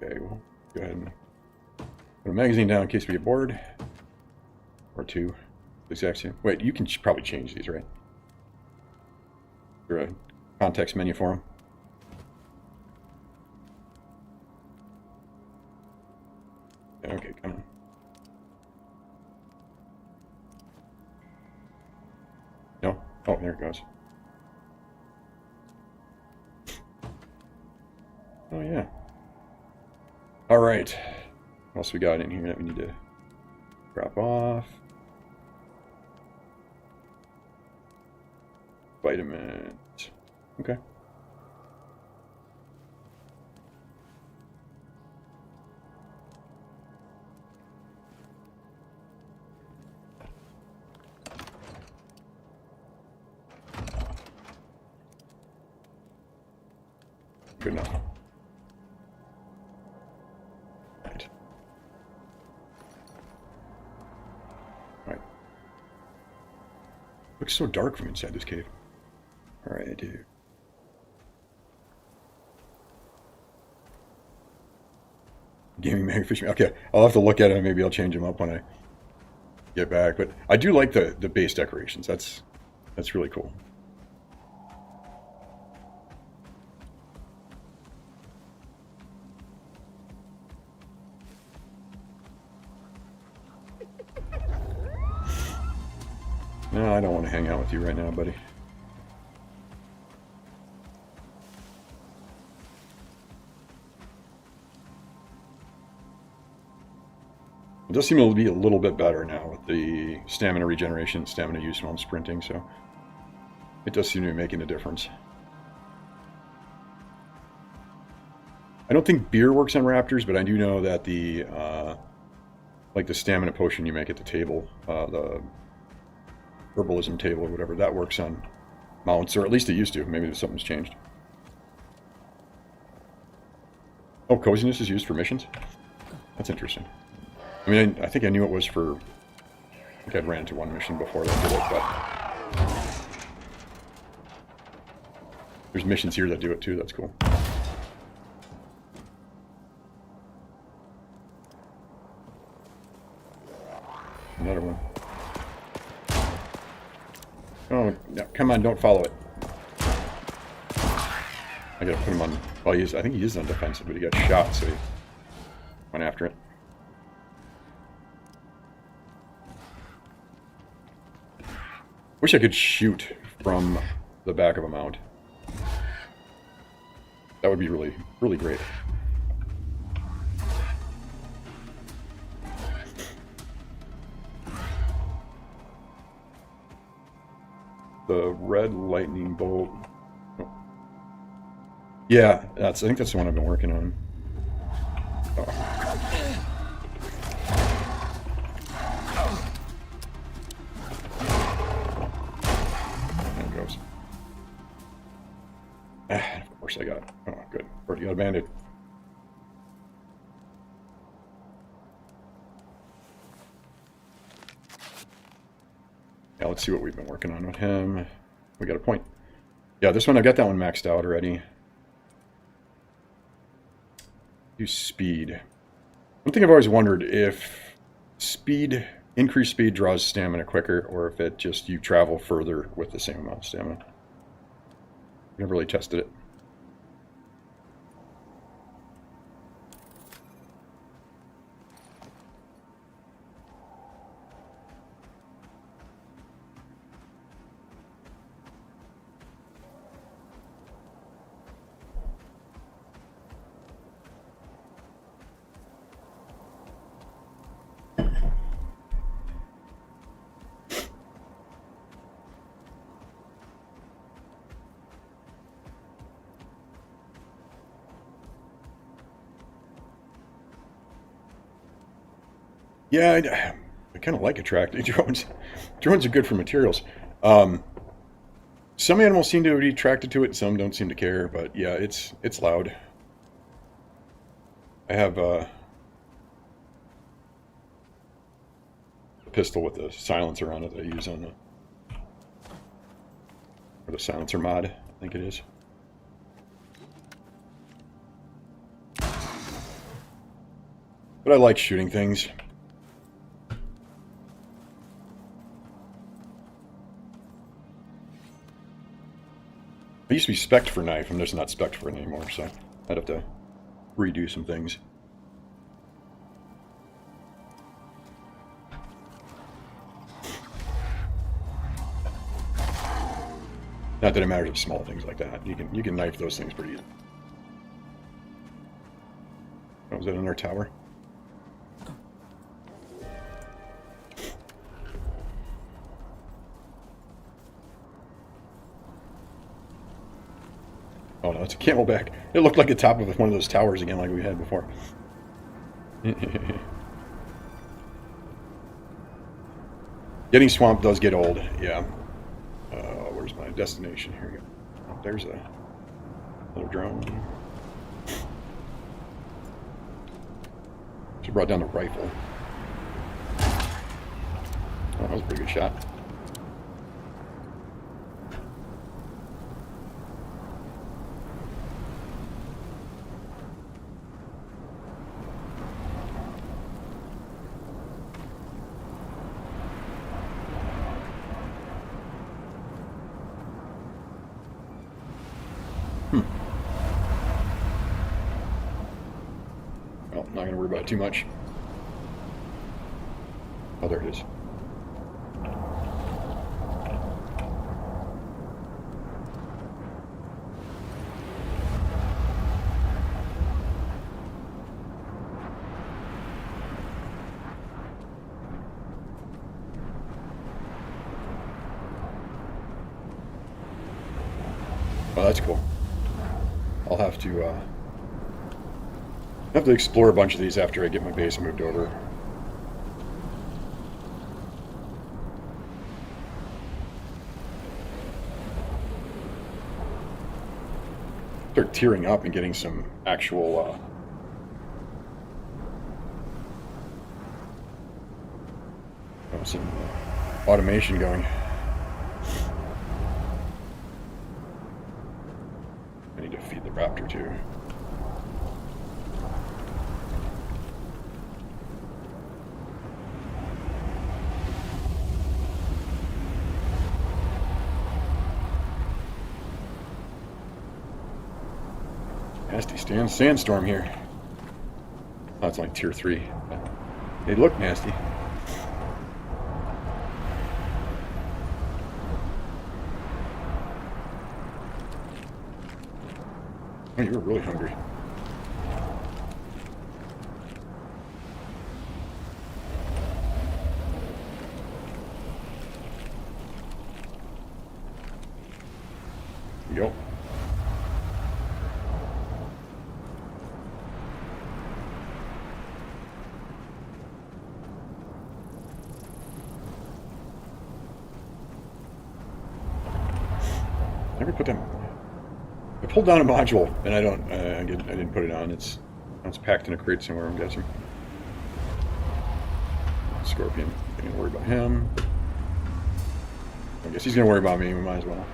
Okay, we'll go ahead and put a magazine down in case we get bored. Or 2. Exact same. Wait, you can probably change these, right? Or a context menu for them. Okay, come on. No? Oh, there it goes. Oh, yeah. All right. What else we got in here that we need to drop off? Vitamins. Okay. Good enough. Right. Right. Looks so dark from inside this cave. Alright, dude. Gaming mag fishing. Okay, I'll have to look at it and maybe I'll change them up when I get back. But I do like the base decorations. That's really cool. No, I don't want to hang out with you right now, buddy. It does seem to be a little bit better now with the stamina regeneration, stamina use while I'm sprinting, so it does seem to be making a difference. I don't think beer works on raptors, but I do know that the like the stamina potion you make at the table, the herbalism table or whatever, that works on mounts, or at least it used to. Maybe something's changed. Oh, coziness is used for missions? That's interesting. I mean, I think I knew it was for... I think I'd ran into one mission before that did it, but... There's missions here that do it too, that's cool. Another one. Oh, no, come on, don't follow it. I gotta put him on... Well, I think he is on defensive, but he got shot, so he went after it. Wish I could shoot from the back of a mount. That would be really, really great. The red lightning bolt. Oh. Yeah, I think that's the one I've been working on. Oh. Of course I got it. Oh, good. Already got a bandit. Yeah, let's see what we've been working on with him. We got a point. Yeah, this one, I got that one maxed out already. Use speed. One thing I've always wondered if increased speed draws stamina quicker, or if it just you travel further with the same amount of stamina. Never really tested it. Yeah, I kind of like attracting drones. Drones are good for materials. Some animals seem to be attracted to it, some don't seem to care, but yeah, it's loud. I have a pistol with a silencer on it that I use on the silencer mod, I think it is. But I like shooting things. I used to be spec'd for knife, I'm just not spec'd for it anymore, so I'd have to redo some things. Not that it matters if small things like that. You can knife those things pretty easy. Oh, was that in our tower? Oh no, it's a camelback. It looked like the top of one of those towers again, like we had before. Getting swamped does get old, yeah. Where's my destination? Here we go. Oh, there's a little drone. She brought down the rifle. Oh, that was a pretty good shot. Well, not going to worry about it too much. Oh, there it is. that's cool. I'll have to explore a bunch of these after I get my base moved over. Start tearing up and getting some actual some automation going. I need to feed the raptor too. Nasty sandstorm here. Oh, it's like tier 3. They look nasty. Oh, you were really hungry. There you go. Never put them. I pulled down a module, and I didn't put it on. It's packed in a crate somewhere, I'm guessing. Scorpion. I ain't gonna worry about him. I guess he's gonna worry about me. We might as well.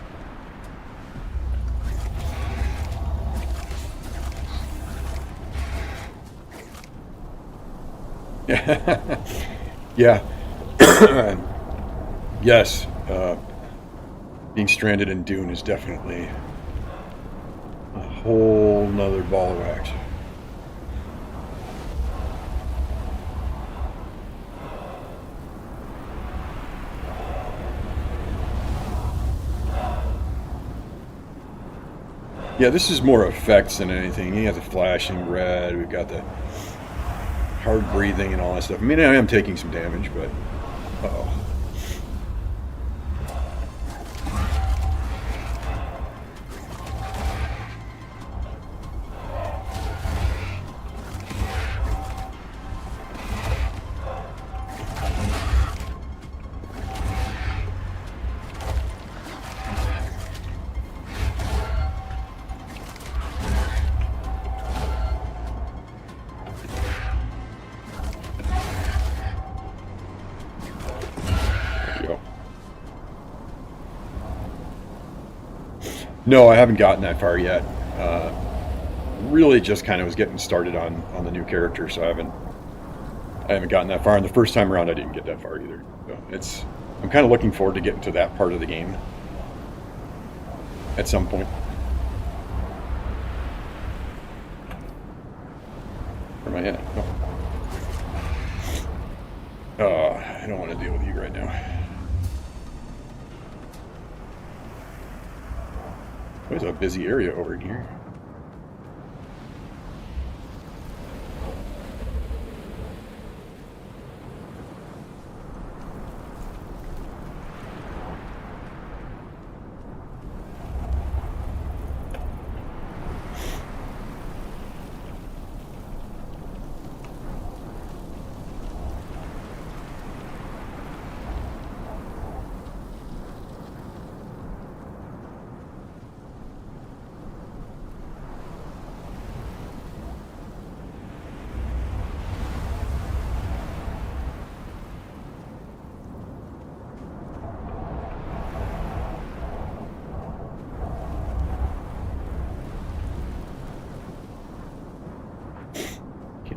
Yeah. Yes. Being stranded in Dune is definitely a whole nother ball of wax. Yeah, this is more effects than anything. You got the flashing red, we've got the hard breathing and all that stuff. I mean, I am taking some damage, but uh-oh. No, I haven't gotten that far yet. Really just kind of was getting started on the new character, so I haven't gotten that far. And the first time around I didn't get that far either. So I'm kind of looking forward to getting to that part of the game at some point. Where am I at? Oh. I don't want to deal with you right now. There's a busy area over here.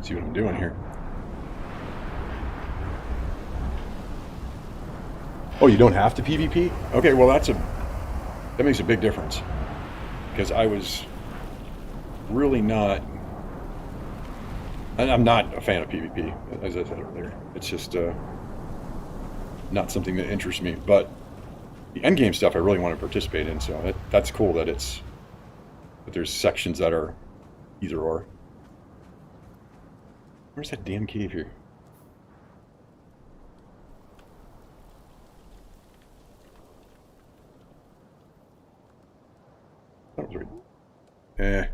See what I'm doing here. Oh, you don't have to PvP? Okay, well that makes a big difference. Because I was really not, I'm not a fan of PvP, as I said earlier. It's just not something that interests me. But the endgame stuff I really want to participate in, so that's cool that there's sections that are either or. Where's that damn cave here? That was Eh.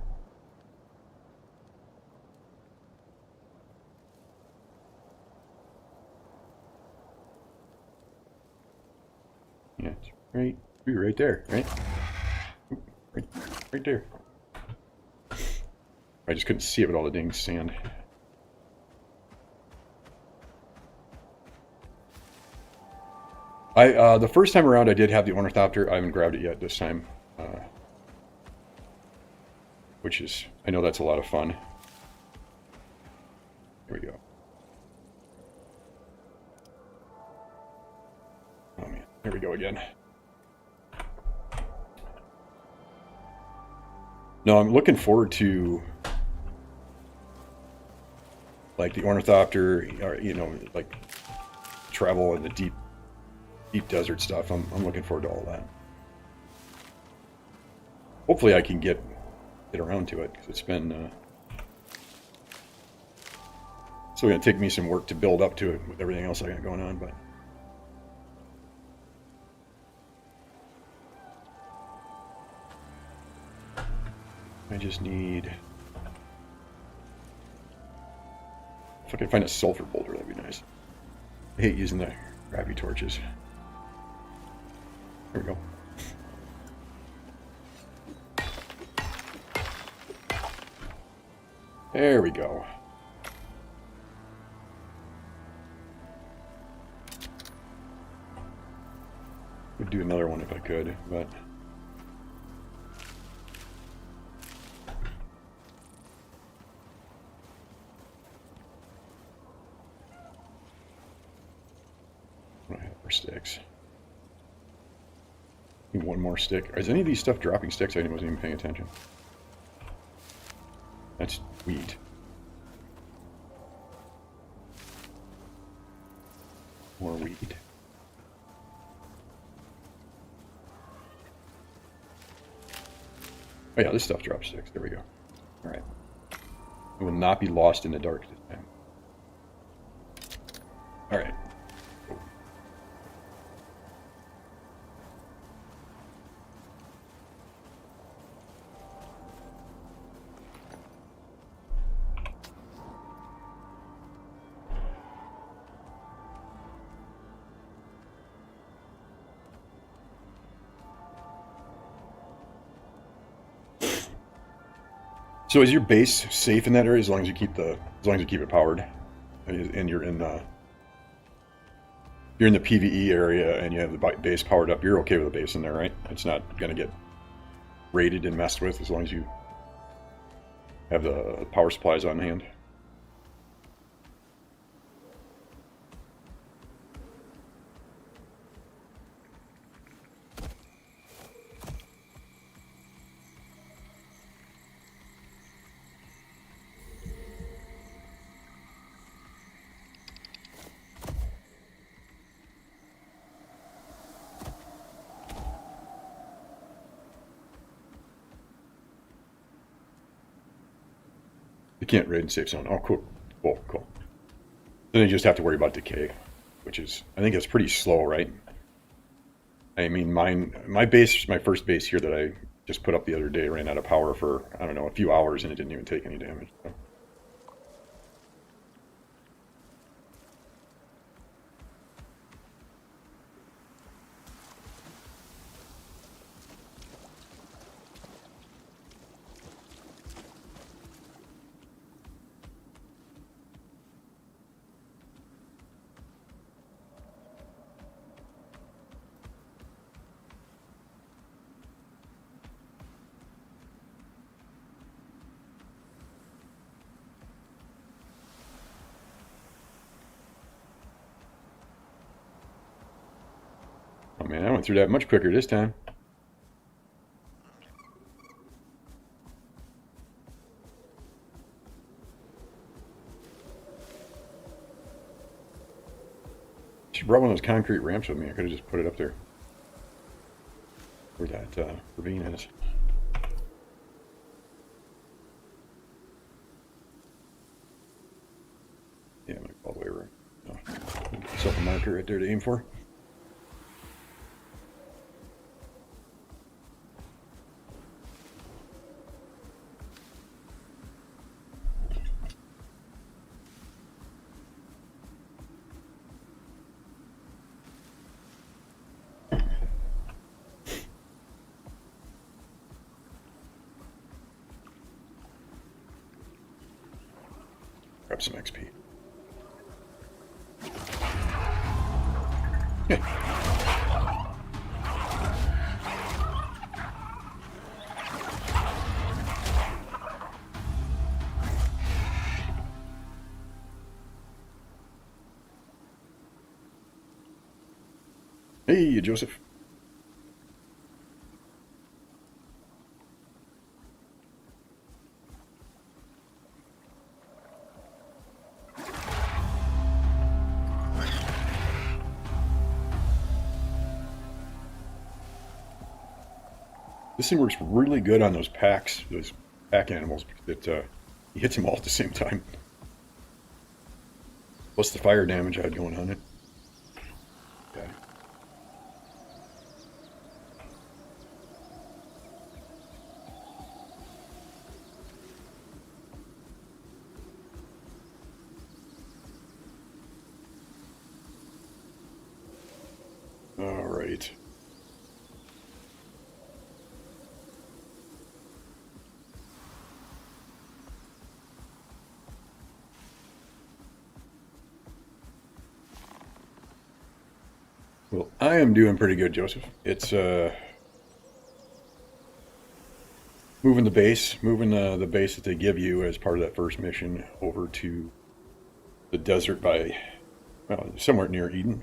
Yeah, it's right there, right? Right there. I just couldn't see it with all the dang sand. The first time around I did have the ornithopter. I haven't grabbed it yet this time. Which is, I know that's a lot of fun. Here we go. Oh man, there we go again. No, I'm looking forward to like the ornithopter, or, you know, like travel in the deep desert stuff. I'm looking forward to all that. Hopefully I can get around to it, because it's been it's going to take me some work to build up to it with everything else I got going on, but I just need, if I can find a sulfur boulder, that'd be nice. I hate using the gravity torches. There we go. There we go. Would do another one if I could, but I have more sticks. Need one more stick. Is any of these stuff dropping sticks? I wasn't even paying attention. That's wheat. More wheat. Oh yeah, this stuff drops sticks. There we go. All right. I will not be lost in the dark this time. All right. So is your base safe in that area as long as you keep it powered, and you're in the PvE area and you have the base powered up? You're okay with the base in there, right? It's not going to get raided and messed with as long as you have the power supplies on hand. You can't raid in safe zone. Oh, cool. Cool. Then you just have to worry about decay, which is, I think it's pretty slow, right? I mean, my first base here that I just put up the other day ran out of power for, I don't know, a few hours, and it didn't even take any damage. So. Oh man, I went through that much quicker this time. She brought one of those concrete ramps with me. I could have just put it up there where that ravine is. Yeah, I'm gonna go all the way around. Oh, give myself a marker right there to aim for. Grab some XP. Hey, Joseph. This thing works really good on those packs, those pack animals, because it hits them all at the same time. Plus the fire damage I had going on it. Okay. All right. Well, I am doing pretty good, Joseph. It's moving the base that they give you as part of that first mission over to the desert by, well, somewhere near Eden.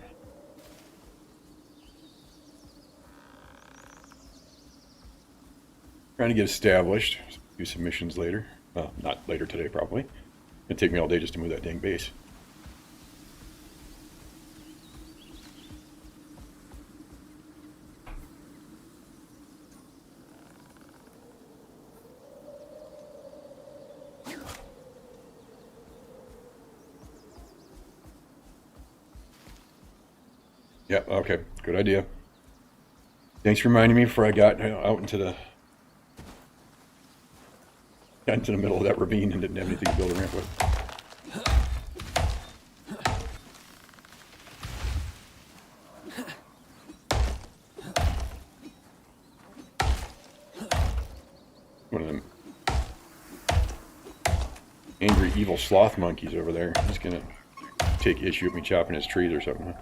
Trying to get established. Do some missions later. Well, not later today, probably. It'd take me all day just to move that dang base. Yeah, okay, good idea. Thanks for reminding me before I got out into the middle of that ravine and didn't have anything to build a ramp with. One of them angry, evil sloth monkeys over there. He's gonna take issue with me chopping his trees or something.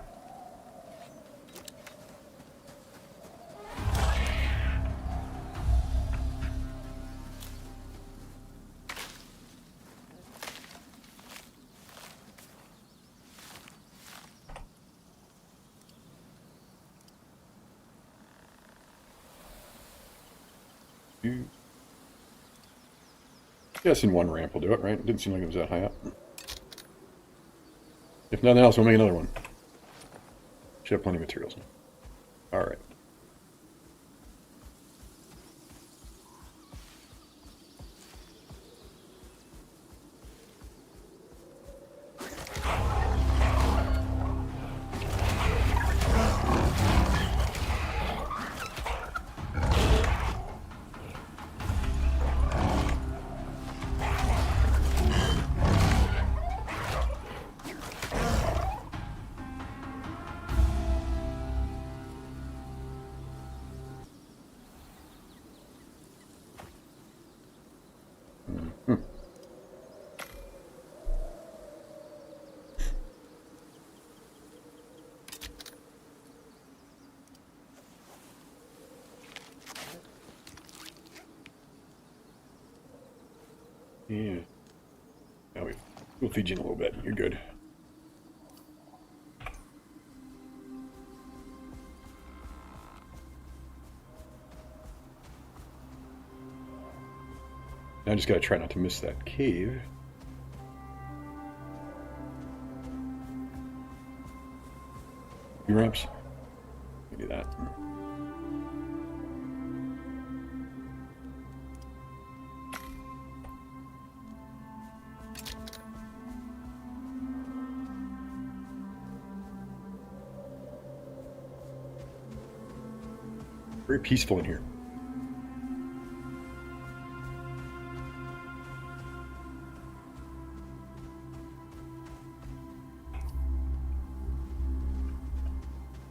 Guessing one ramp will do it, right? It didn't seem like it was that high up. If nothing else, we'll make another one. Should have plenty of materials now. All right. Yeah. Now we'll feed you in a little bit. You're good. Now I just gotta try not to miss that cave. Few ramps. Do that. Very peaceful in here.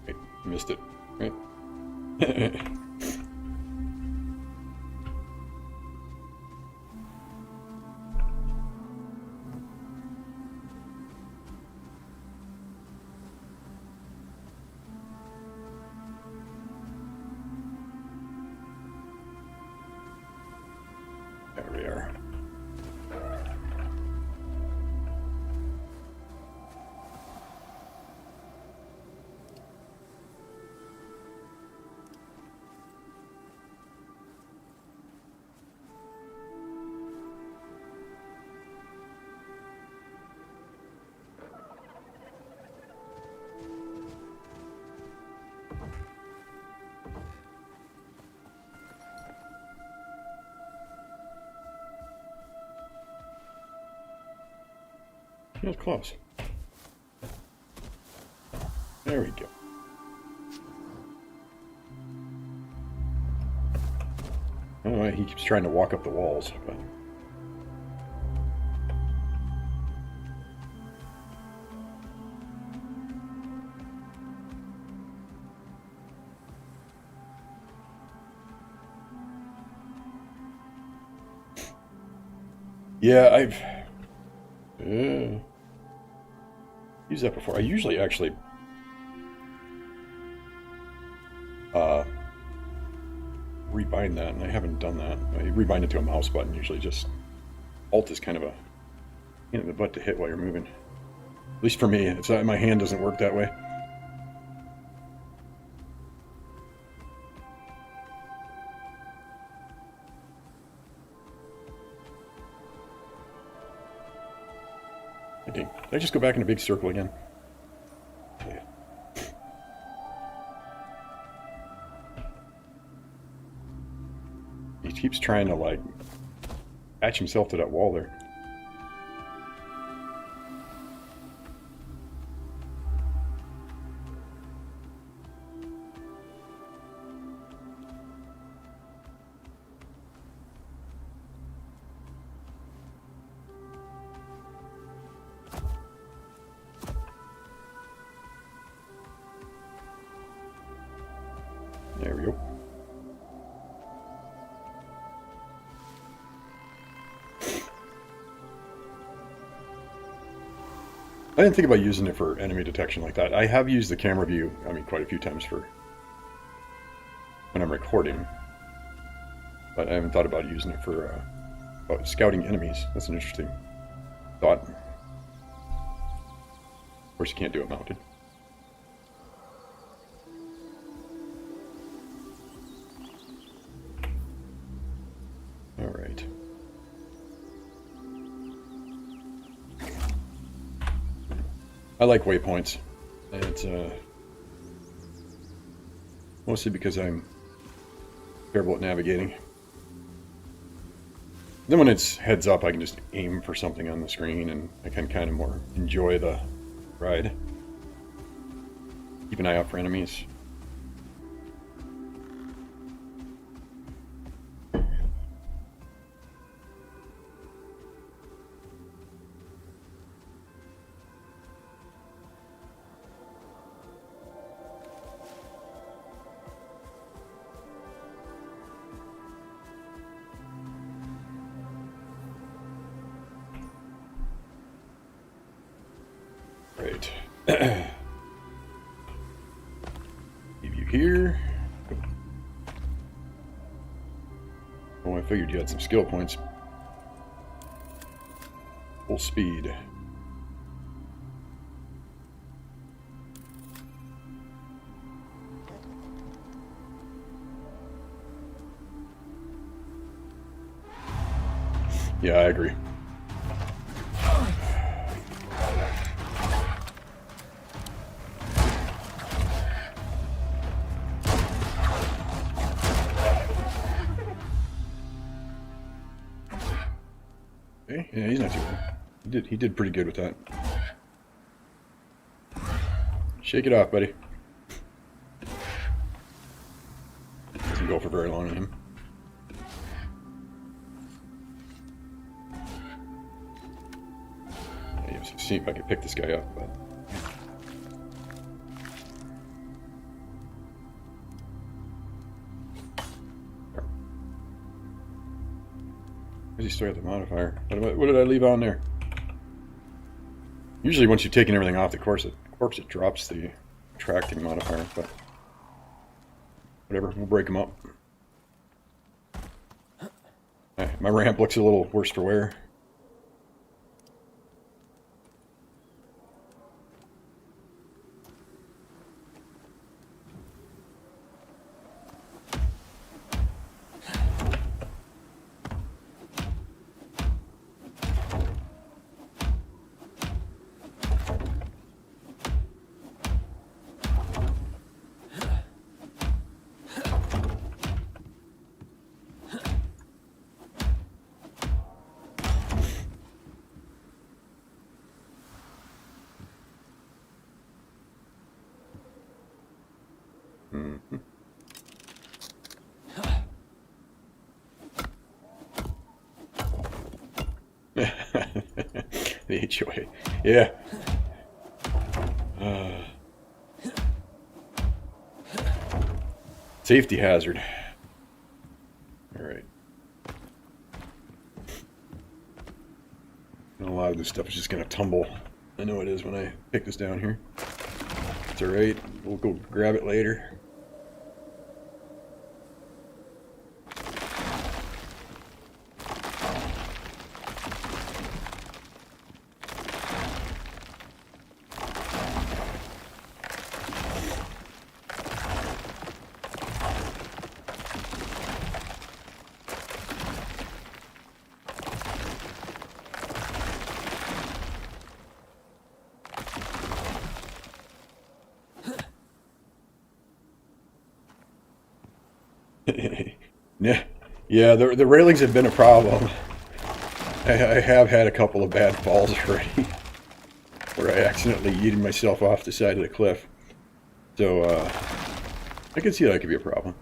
Wait, missed it, right? That was close. There we go. I don't know why he keeps trying to walk up the walls, but... Yeah, I've used that before. I usually actually rebind that, and I haven't done that. I rebind it to a mouse button usually. Just Alt is kind of a pain in the butt to hit while you're moving. At least for me, it's my hand doesn't work that way. Okay, did I just go back in a big circle again? Okay. He keeps trying to, like, attach himself to that wall there. There we go. I didn't think about using it for enemy detection like that. I have used the camera view, I mean, quite a few times for when I'm recording. But I haven't thought about using it for scouting enemies. That's an interesting thought. Of course, you can't do it mounted. Alright. I like waypoints. It's mostly because I'm terrible at navigating. Then when it's heads up, I can just aim for something on the screen and I can kind of more enjoy the ride. Keep an eye out for enemies. Right. Leave you here. Oh, I figured you had some skill points. Full speed. Yeah, I agree. Okay, yeah, he's not too bad. He did pretty good with that. Shake it off, buddy. Doesn't go for very long on him. See if I can pick this guy up, but does he still have the modifier? What did I leave on there? Usually once you've taken everything off the corpse, it drops the attracting modifier, but whatever, we'll break them up. My ramp looks a little worse for wear. The HOA. Yeah. Safety hazard. Alright. A lot of this stuff is just going to tumble. I know it is when I pick this down here. It's alright. We'll go grab it later. Yeah, the railings have been a problem. I have had a couple of bad falls already, where I accidentally yeeted myself off the side of the cliff. So, I can see that could be a problem.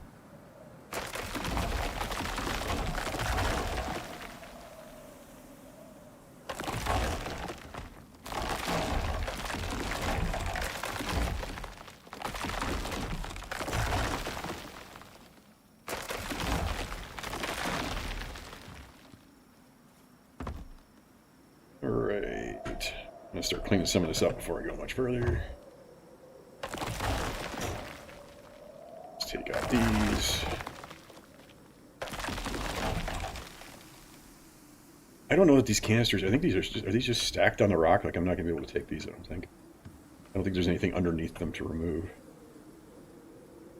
I'm going to start cleaning some of this up before I go much further. Let's take out these. I don't know what these canisters, I think these are these just stacked on the rock? Like I'm not going to be able to take these, I don't think. I don't think there's anything underneath them to remove.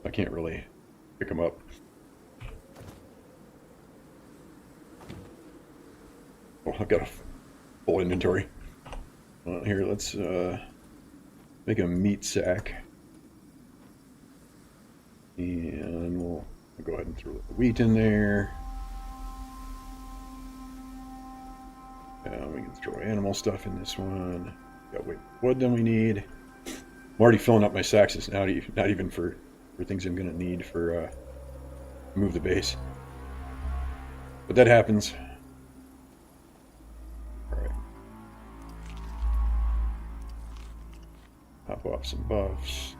I can't really pick them up. Oh, I've got a full inventory. Well, here, let's make a meat sack. And we'll go ahead and throw the wheat in there. We can throw animal stuff in this one. Got way more wood than we need. I'm already filling up my sacks. It's not even for things I'm going to need for move the base. But that happens. Pop off some buffs.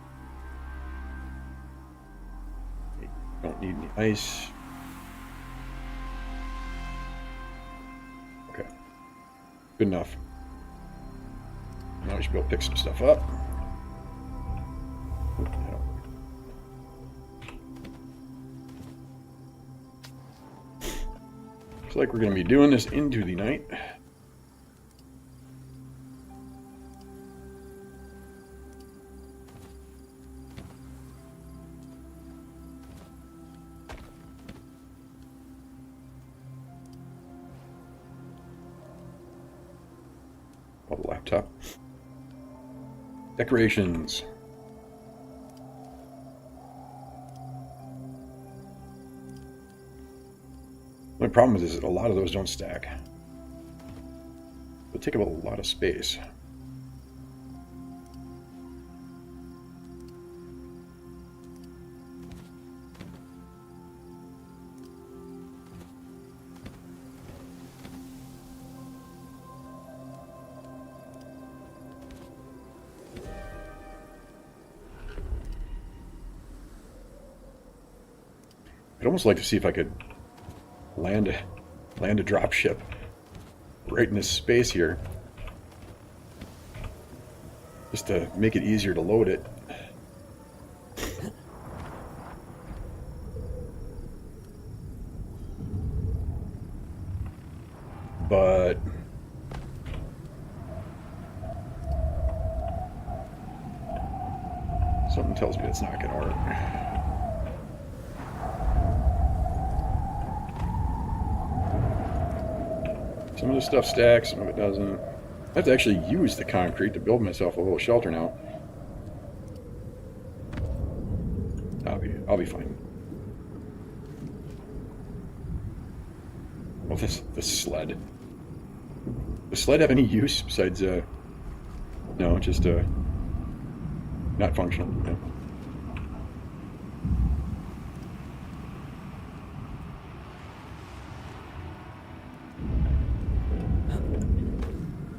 Don't need any ice. Okay. Good enough. Now we should be able to pick some stuff up. Looks like we're going to be doing this into the night. Laptop. Decorations. My problem is that a lot of those don't stack. They take up a lot of space. I'd almost like to see if I could land a drop ship right in this space here, just to make it easier to load it. But something tells me it's not going to work. Some of the stuff stacks, some of it doesn't. I have to actually use the concrete to build myself a little shelter now. I'll be fine. Oh, this sled. Does sled have any use besides no, just not functional. No.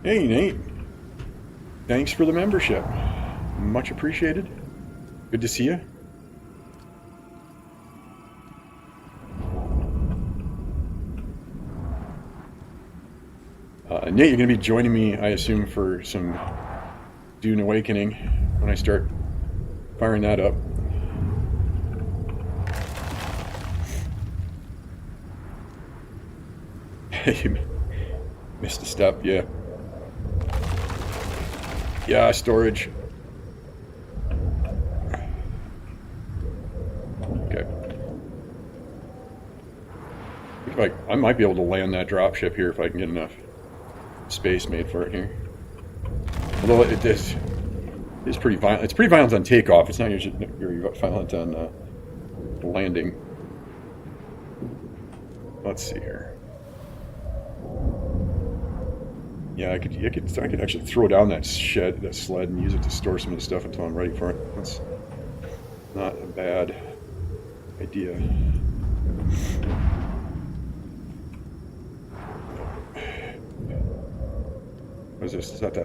Hey, Nate. Thanks for the membership. Much appreciated. Good to see you. Nate, you're going to be joining me, I assume, for some Dune Awakening when I start firing that up. You missed a step, yeah. Yeah, storage. Okay. I might be able to land that dropship here if I can get enough space made for it here. Although it's pretty violent. It's pretty violent on takeoff. It's not usually very violent on landing. Let's see here. Yeah, I could actually throw down that sled, and use it to store some of the stuff until I'm ready for it. That's not a bad idea. What is this? Is that?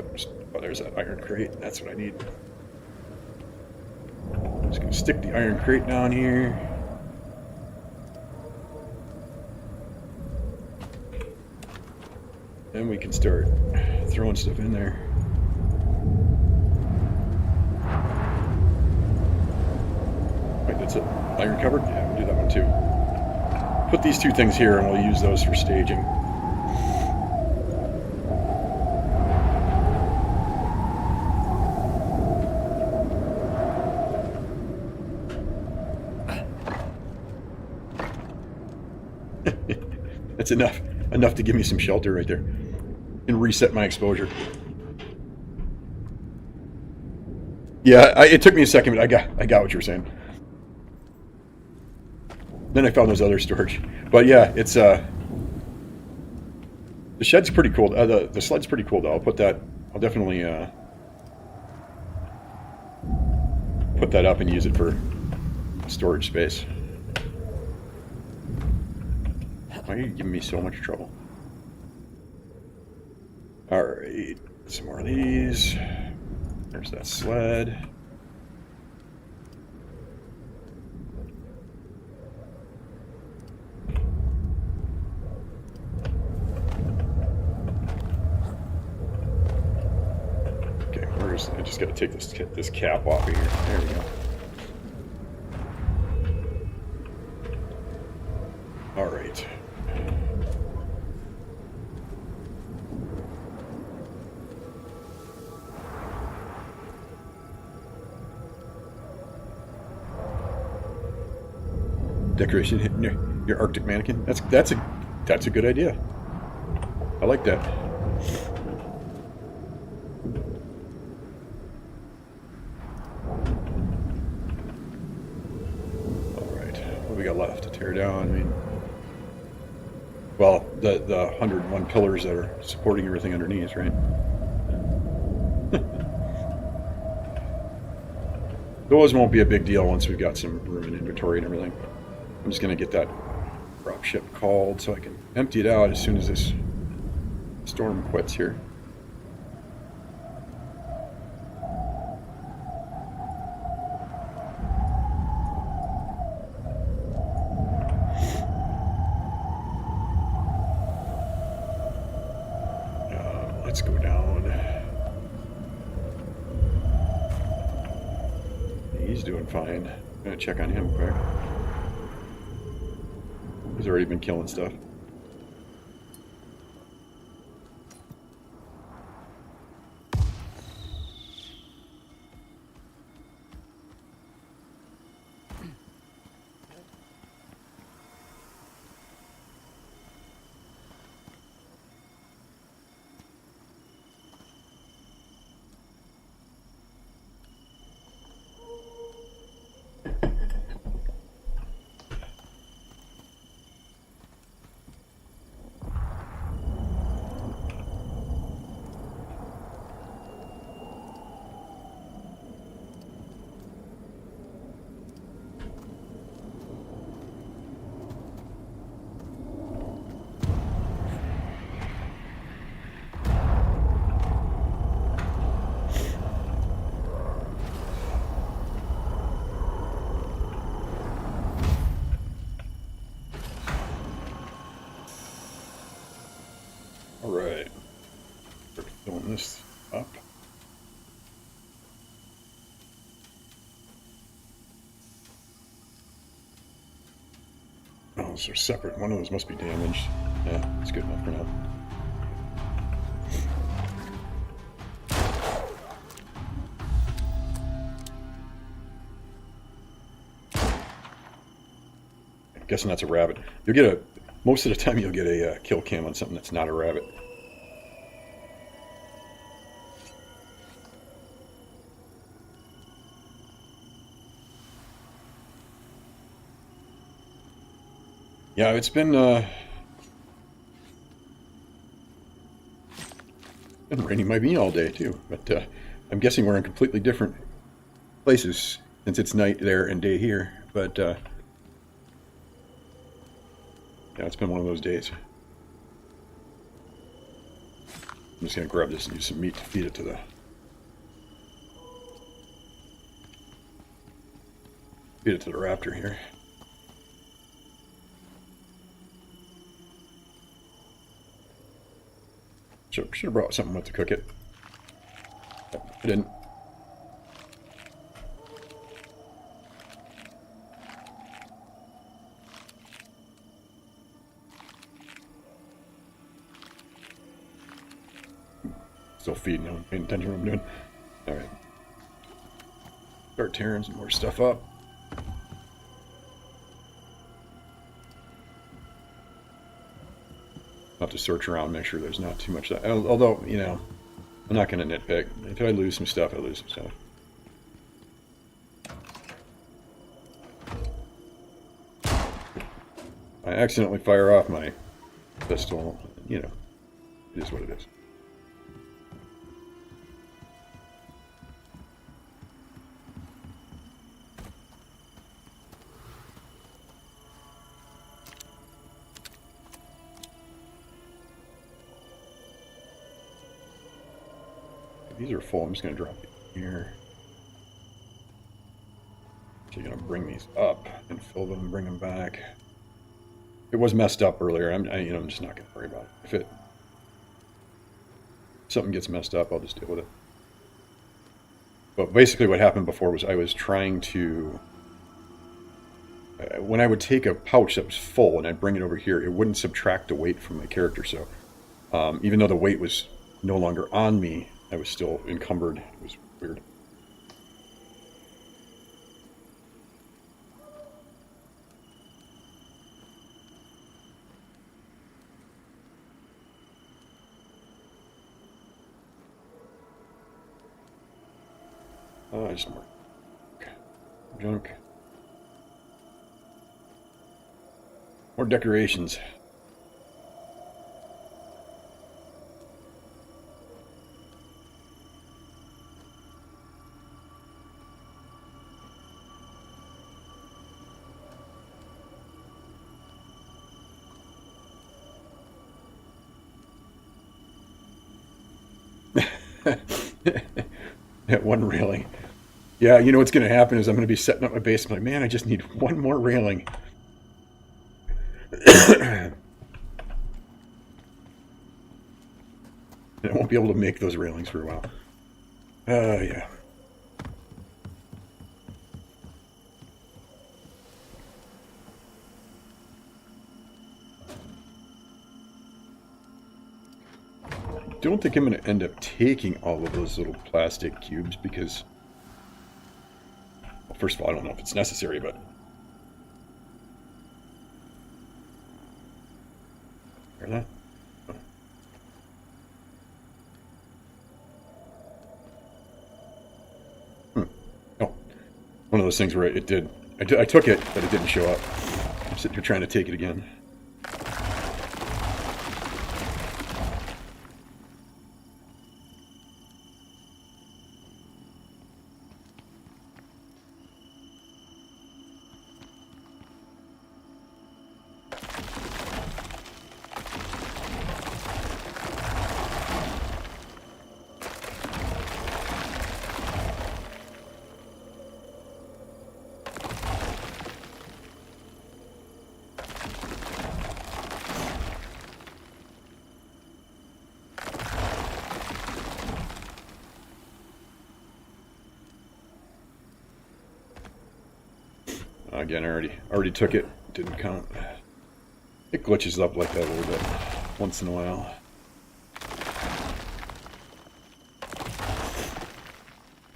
Oh, there's that iron crate. That's what I need. I'm just gonna stick the iron crate down here. Then we can start throwing stuff in there. Wait, that's it. Iron covered? Yeah, we'll do that one too. Put these two things here and we'll use those for staging. That's enough to give me some shelter right there. And reset my exposure. Yeah, it took me a second, but I got what you were saying. Then I found those other storage. But yeah, it's the shed's pretty cool. The sled's pretty cool though. I'll definitely put that up and use it for storage space. Why are you giving me so much trouble? Alright, some more of these. There's that sled. Okay, I just got to take this cap off of here. There we go. Alright. Decoration hitting your Arctic mannequin. That's a good idea. I like that. All right, what do we got left to tear down? I mean, well, the 101 pillars that are supporting everything underneath, right? Those won't be a big deal once we've got some room and inventory and everything. I'm just going to get that dropship called so I can empty it out as soon as this storm quits here. Let's go down. He's doing fine. I'm going to check on him quick. He's already been killing stuff. open this up. Oh, those are separate. One of those must be damaged. Yeah, it's good enough for now. I'm guessing that's a rabbit. You'll get a, most of the time you'll get a kill cam on something that's not a rabbit. Yeah, it's been raining my bean all day too, but I'm guessing we're in completely different places since it's night there and day here. But yeah, it's been one of those days. I'm just gonna grab this and use some meat to feed it to the raptor here. Should have brought something with to cook it. I didn't. Still feeding, I'm paying attention to what I'm doing. Alright. Start tearing some more stuff up. I'll have to search around, make sure there's not too much. Although, you know, I'm not going to nitpick. If I lose some stuff, I lose some stuff. I accidentally fire off my pistol, you know, it is what it is. These are full. I'm just going to drop it here. So you're going to bring these up and fill them and bring them back. It was messed up earlier. I'm just not going to worry about it. If something gets messed up, I'll just deal with it. But basically what happened before was I was trying to... when I would take a pouch that was full and I'd bring it over here, it wouldn't subtract the weight from my character. So even though the weight was no longer on me, I was still encumbered. It was weird. Oh, just more junk. More decorations. That one railing. Yeah, you know what's going to happen is I'm going to be setting up my base. I'm like, man, I just need one more railing. And I won't be able to make those railings for a while. Yeah. I don't think I'm going to end up taking all of those little plastic cubes because, well, first of all, I don't know if it's necessary, but hear that? Oh, one of those things where it did. I took it, but it didn't show up. I'm sitting here trying to take it again. Again, I already took it. Didn't count. It glitches up like that a little bit once in a while.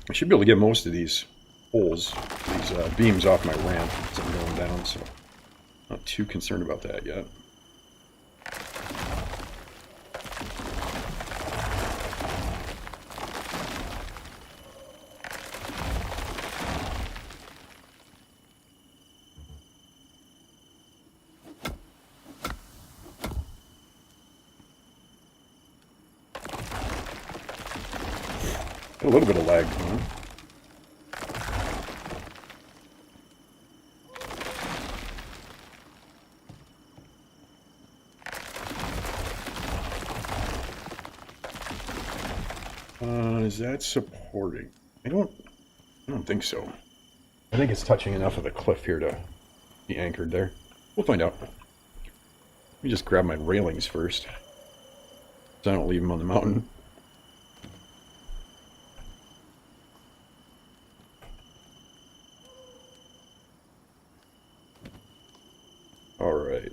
I should be able to get most of these holes, these beams off my ramp as I'm going down, so not too concerned about that yet. A little bit of lag going on. Is that supporting? I don't think so. I think it's touching enough of the cliff here to be anchored there. We'll find out. Let me just grab my railings first, so I don't leave them on the mountain. All right.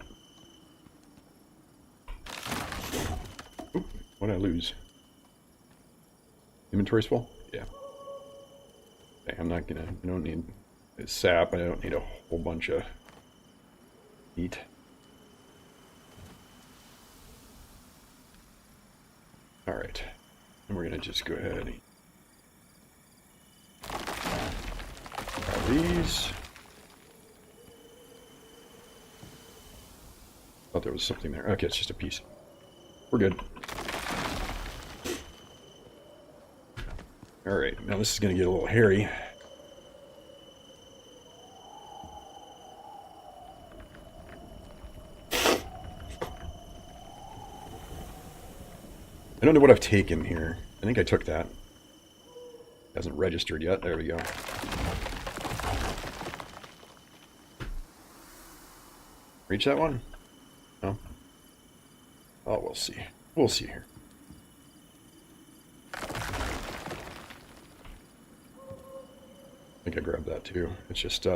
Oop, what did I lose? Inventory's full? Yeah. Okay, I don't need sap, I don't need a whole bunch of meat. Alright. And we're gonna just go ahead and grab these. Thought there was something there. Okay, it's just a piece. We're good. Alright, now this is going to get a little hairy. I don't know what I've taken here. I think I took that. Hasn't registered yet. There we go. Reach that one? No? Oh, we'll see. We'll see here. I think I grabbed that too. It's just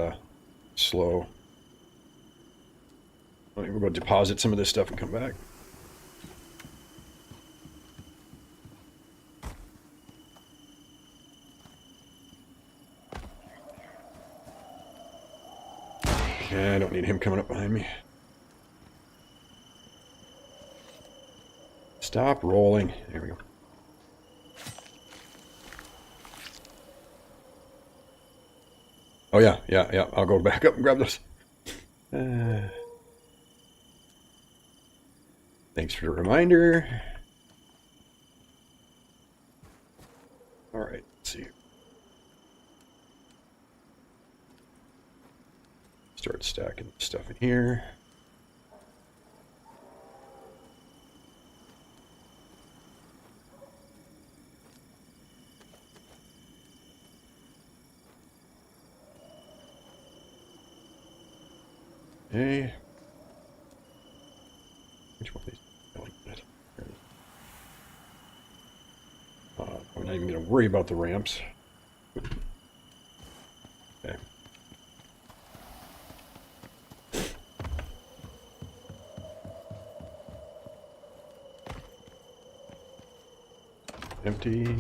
slow. I think we're going to deposit some of this stuff and come back. Yeah, I don't need him coming up behind me. Stop rolling. There we go. Oh yeah. I'll go back up and grab those. Thanks for the reminder. All right, let's see. Start stacking stuff in here. Okay. Which one of these? I'm not even going to worry about the ramps. Okay. Empty.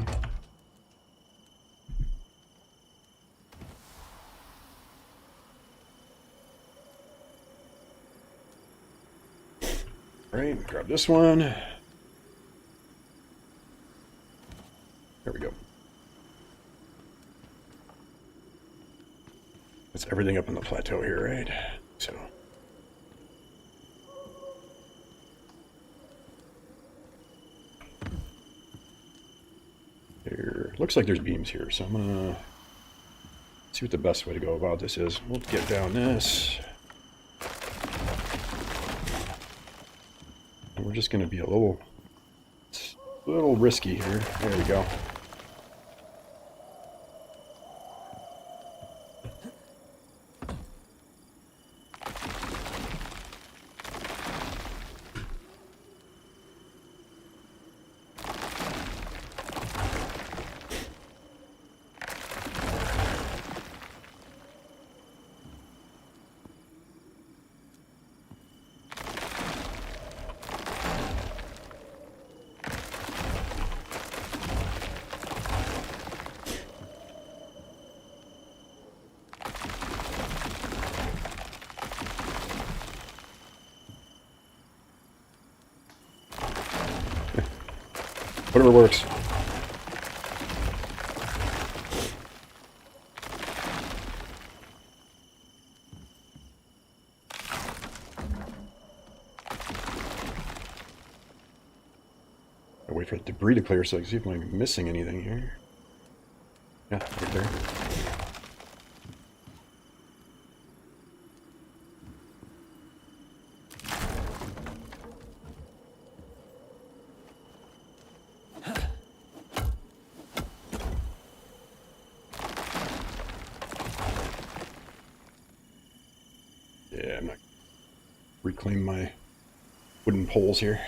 All right, grab this one. There we go. That's everything up on the plateau here, right? So. There looks like there's beams here, so I'm gonna see what the best way to go about this is. We'll get down this. And we're just gonna be a little risky here. There we go. Whatever works. I wait for the debris to clear so I can see if I'm missing anything here. Yeah, right there. Yeah, I'm not reclaim my wooden poles here.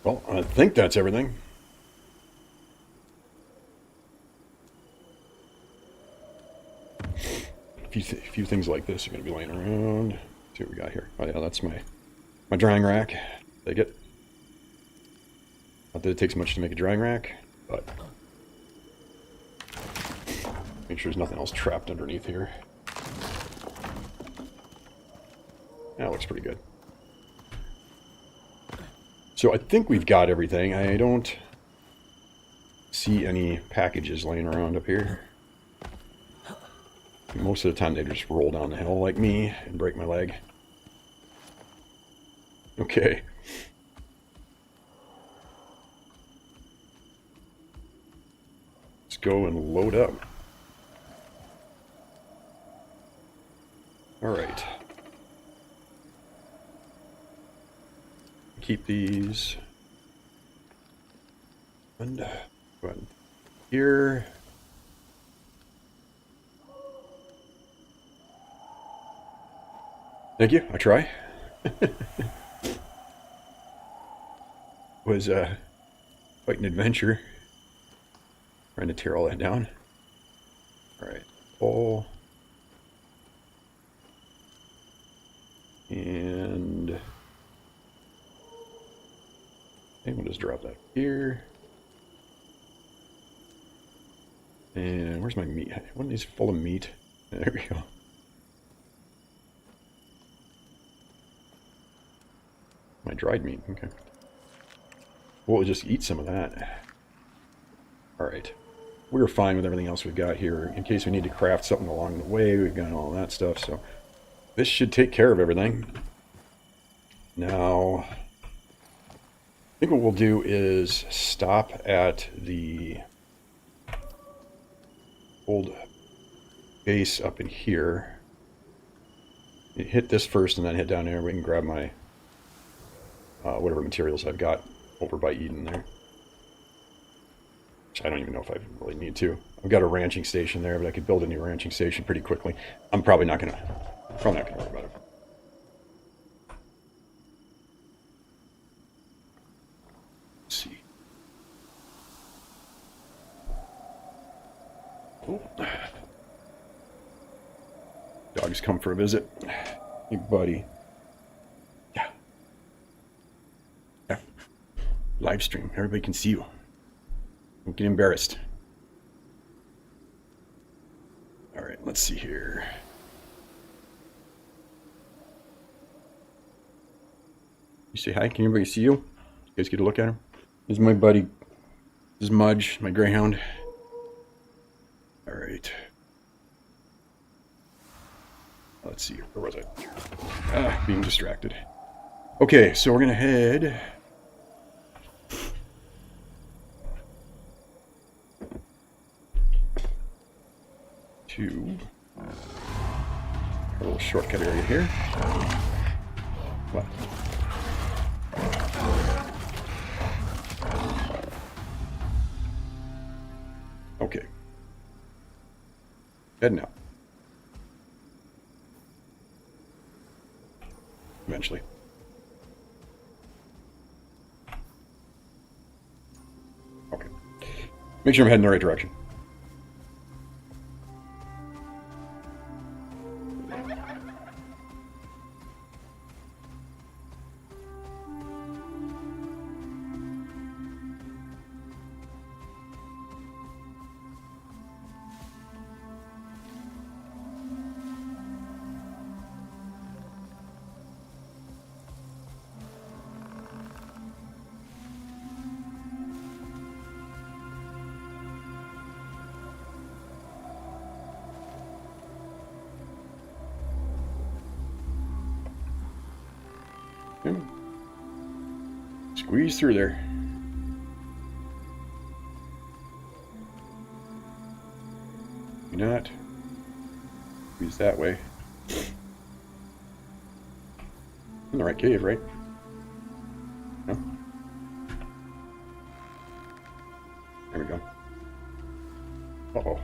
Well, I think that's everything. A few things like this are going to be laying around. Let's see what we got here. Oh yeah, that's my drying rack. Take it. Not that it takes much to make a drying rack, but make sure there's nothing else trapped underneath here. That looks pretty good. So I think we've got everything. I don't see any packages laying around up here. Most of the time they just roll down the hill like me and break my leg. Okay. Let's go and load up. Alright. Keep these. And go ahead here. Thank you. I try. Was quite an adventure trying to tear all that down. All right, pull, and okay, we'll just drop that here. And where's my meat? One of these full of meat. There we go. My dried meat, okay. We'll just eat some of that. Alright. We're fine with everything else we've got here. In case we need to craft something along the way, we've got all that stuff, so this should take care of everything. Now, I think what we'll do is stop at the old base up in here. Hit this first and then head down there. We can grab my whatever materials I've got over by Eden there. Which I don't even know if I really need to. I've got a ranching station there, but I could build a new ranching station pretty quickly. I'm probably not gonna worry about it. Let's see. Oh. Dogs come for a visit. Hey, buddy. Live stream. Everybody can see you. Don't get embarrassed. Alright, let's see here. You say hi? Can everybody see you? You guys get a look at him? This is my buddy. This is Mudge, my greyhound. Alright. Let's see. Where was I? Being distracted. Okay, so we're going to head to a little shortcut area here. What? Okay. Heading out. Eventually. Okay. Make sure I'm heading in the right direction. Yeah. Squeeze through there. Do not squeeze that way. In the right cave, right? No? There we go. Uh-oh.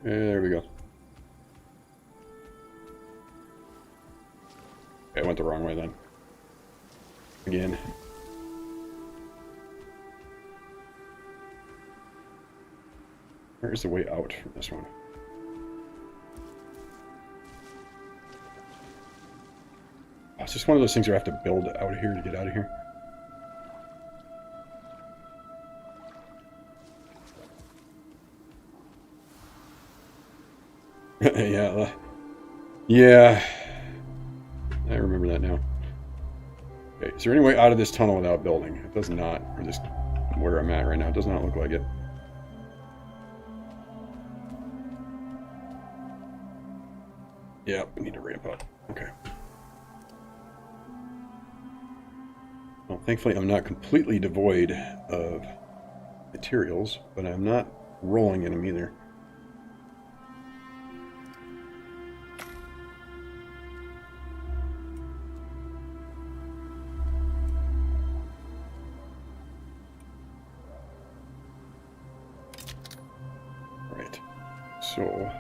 There we go. Okay, I went the wrong way then. Again. Where is the way out from this one? Oh, it's just one of those things where I have to build out of here to get out of here. Yeah. Yeah. I remember that now. Okay, is there any way out of this tunnel without building? It does not. Or just where I'm at right now. It does not look like it. Yeah, we need to ramp up. Okay. Well, thankfully I'm not completely devoid of materials, but I'm not rolling in them either. Right. So,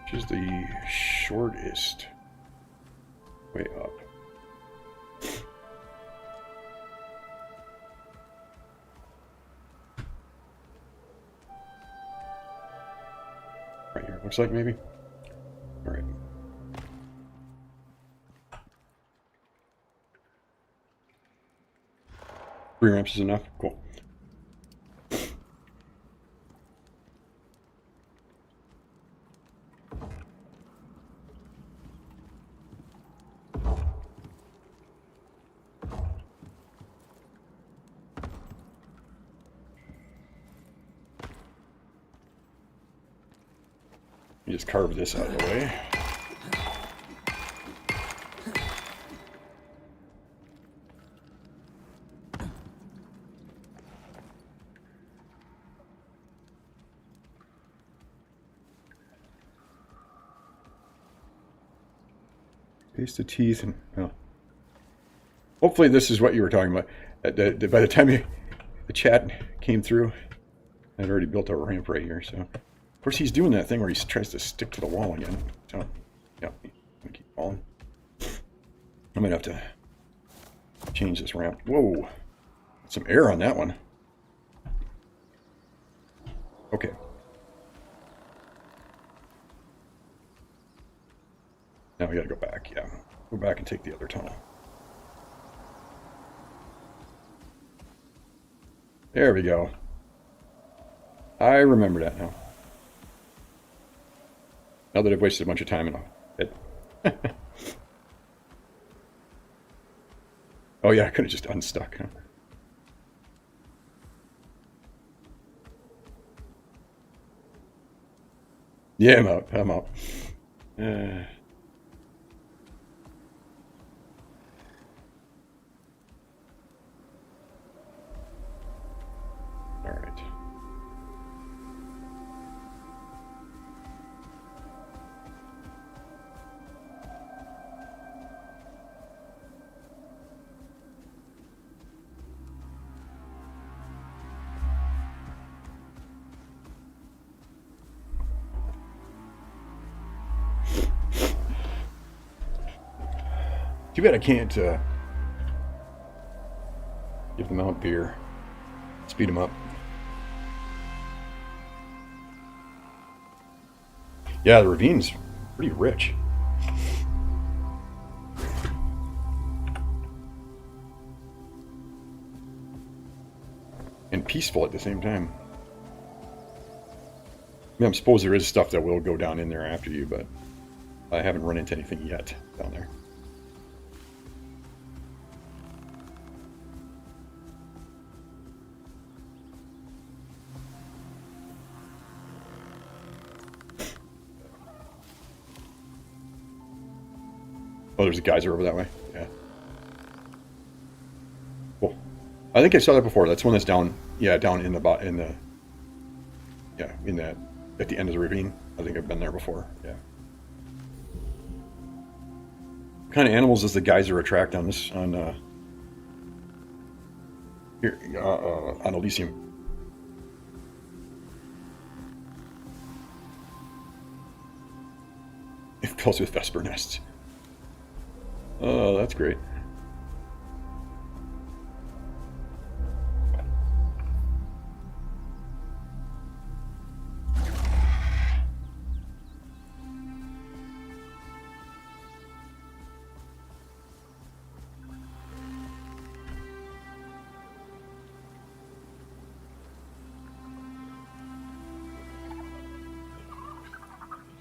which is the shortest way up? Right here, looks like maybe. All right. Three ramps is enough? Cool. You just carve this out of the way. Paste the teeth and well. Hopefully this is what you were talking about. By the time the chat came through, I'd already built a ramp right here. So, of course, he's doing that thing where he tries to stick to the wall again. So, yeah, I'm gonna keep falling. I might have to change this ramp. Whoa, some air on that one. Okay. Now we gotta go back. Yeah, go back and take the other tunnel. There we go. I remember that now. Now that I've wasted a bunch of time in it. Oh yeah, I could have just unstuck, huh? Yeah, I'm out. I'm out. All right. Too bad I can't give them out beer. Speed them up. Yeah, the ravine's pretty rich. And peaceful at the same time. I mean, I suppose there is stuff that will go down in there after you, but I haven't run into anything yet down there. Oh, there's a geyser over that way. Yeah. Cool. I think I saw that before. That's one that's down. Yeah, down in the yeah, in that at the end of the ravine. I think I've been there before. Yeah. What kind of animals does the geyser attract on this here on Elysium? It fills with vesper nests. Oh, that's great.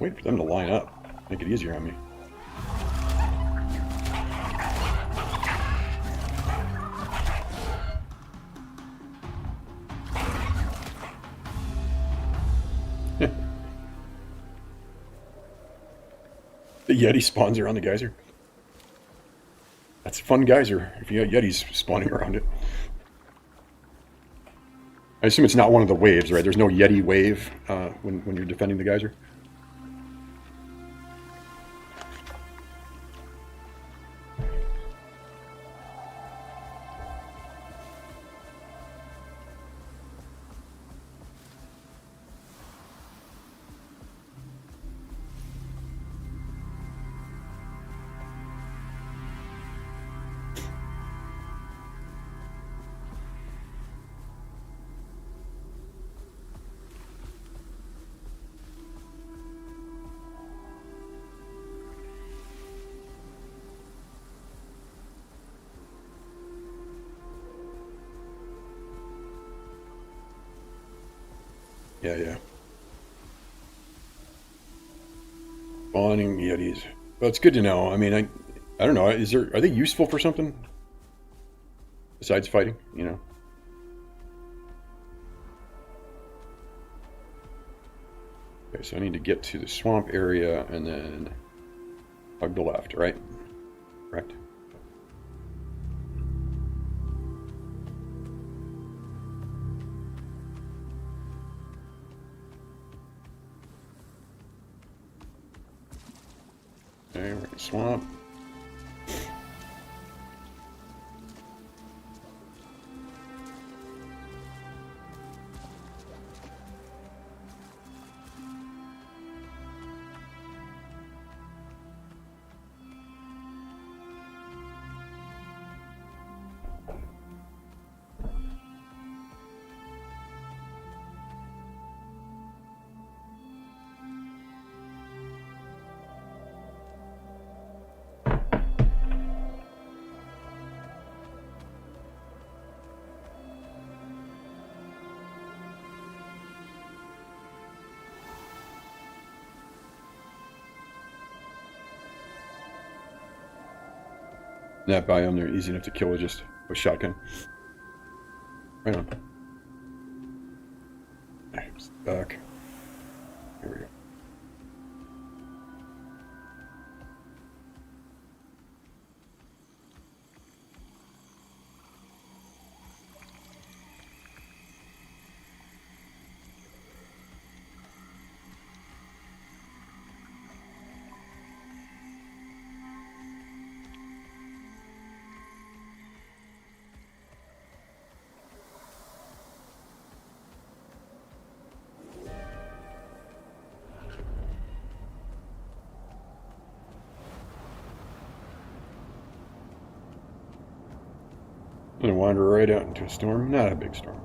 Wait for them to line up. Make it easier on me. The Yeti spawns around the geyser. That's a fun geyser if you got Yetis spawning around it. I assume it's not one of the waves, right? There's no Yeti wave when you're defending the geyser. Yeah. Spawning Yetis. Well, it's good to know. I mean, I don't know. Are they useful for something besides fighting? You know. Okay, so I need to get to the swamp area and then hug the left, right? Correct. Okay, we're in the swamp. In that biome, they're easy enough to kill with just a shotgun. Right on. I'm stuck. Here we go. I'm gonna wander right out into a storm. Not a big storm.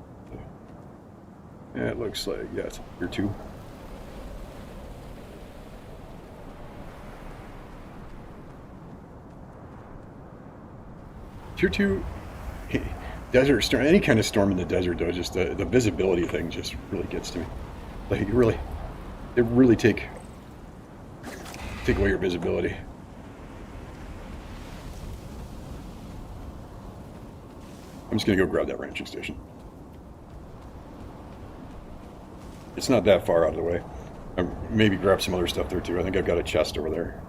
Yeah, it looks like, yeah, it's tier 2. Tier 2, desert storm, any kind of storm in the desert though, just the visibility thing just really gets to me. Like, it really take away your visibility. I'm just gonna go grab that ranching station. It's not that far out of the way. Maybe grab some other stuff there too. I think I've got a chest over there.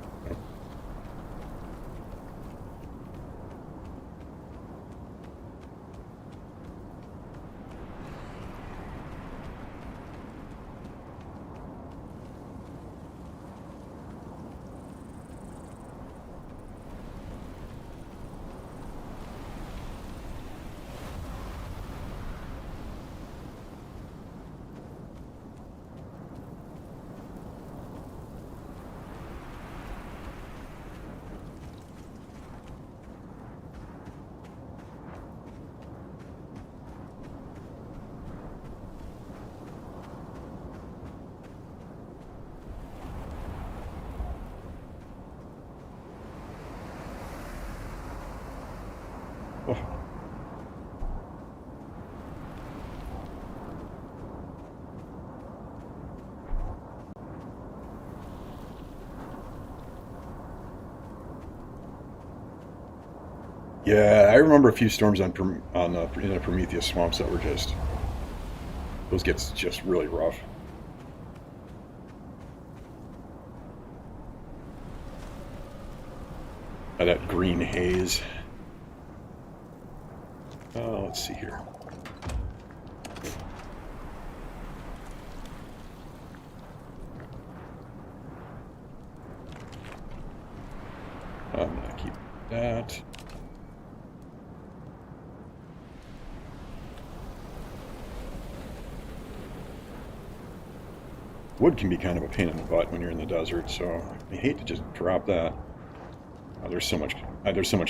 Yeah, I remember a few storms in the Prometheus swamps that were just, those gets just really rough. That green haze. Let's see here. I'm gonna keep that. Wood can be kind of a pain in the butt when you're in the desert, so I hate to just drop that. There's so much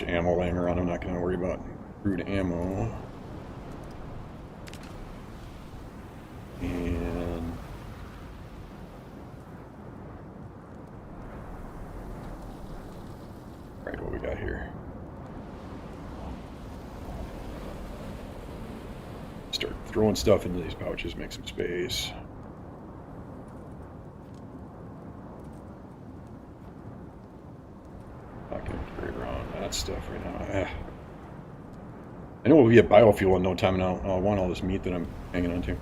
ammo laying around. I'm not going to worry about crude ammo. And all right, what we got here? Start throwing stuff into these pouches, make some space. Not going to carry around that stuff right now. I know we'll be at biofuel in no time, and I'll want all this meat that I'm hanging on to.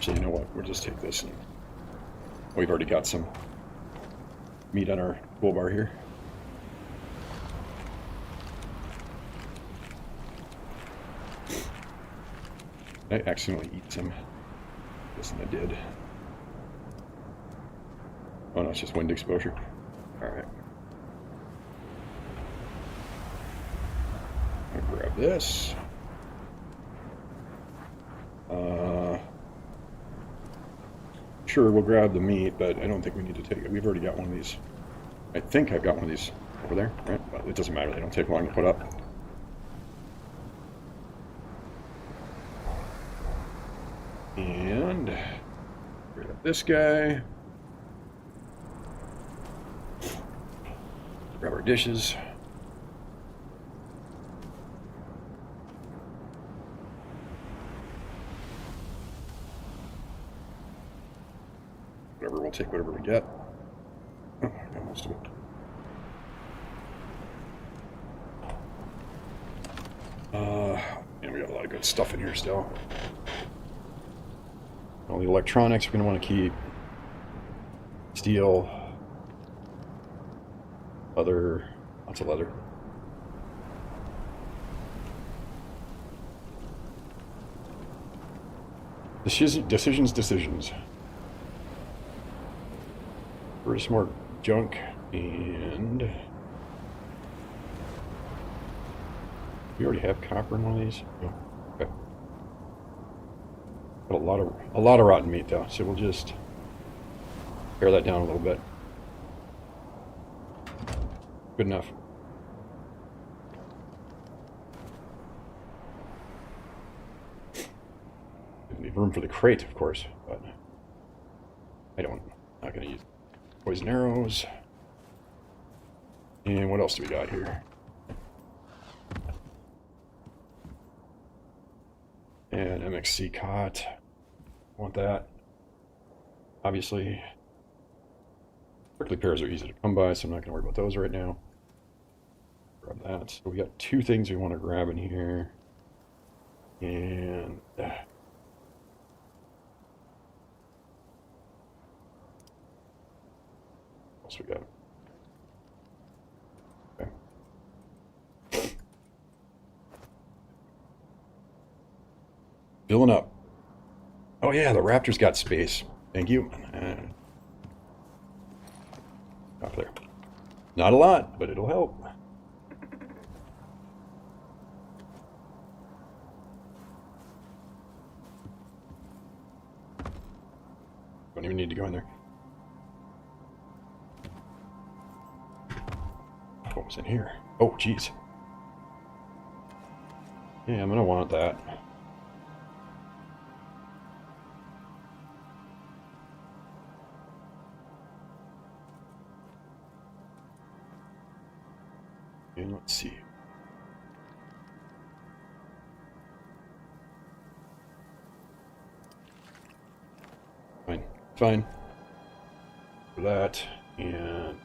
So you know what? We'll just take this, and we've already got some meat on our toolbar here. I accidentally eat some. Guessing I did. Oh no, it's just wind exposure. Alright. I'll grab this. Sure, we'll grab the meat, but I don't think we need to take it. We've already got one of these. I think I've got one of these over there, right? But it doesn't matter, they don't take long to put up. And grab this guy. Grab our dishes. Whatever, we'll take whatever we get. Oh, I got most of it. And we got a lot of good stuff in here still. All the electronics we're going to want to keep. Steel. Leather. Lots of leather. Decisions. First, more junk, and we already have copper in one of these. Oh, okay. Got a lot of rotten meat though, so we'll just pare that down a little bit. Good enough. Leave room for the crate, of course, but not going to use poison arrows. And what else do we got here? And MXC cot. Want that. Obviously, prickly pears are easy to come by, so I'm not going to worry about those right now. Grab that. So we got two things we want to grab in here. And what else we got? Okay. Filling up. Oh yeah, the raptor's got space. Thank you. Up there. Not a lot, but it'll help. Don't even need to go in there. What was in here? Oh, jeez. Yeah, I'm gonna want that. And let's see. fine. For that, and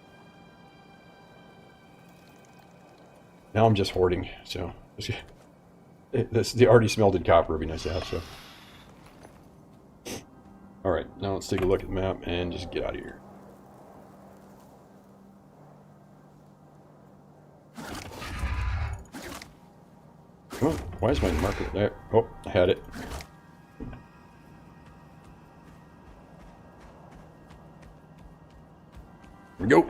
now I'm just hoarding, so the already smelted copper would be nice to have, so. Alright, now let's take a look at the map and just get out of here. Oh, why is my marker there? Oh, I had it. Here we go.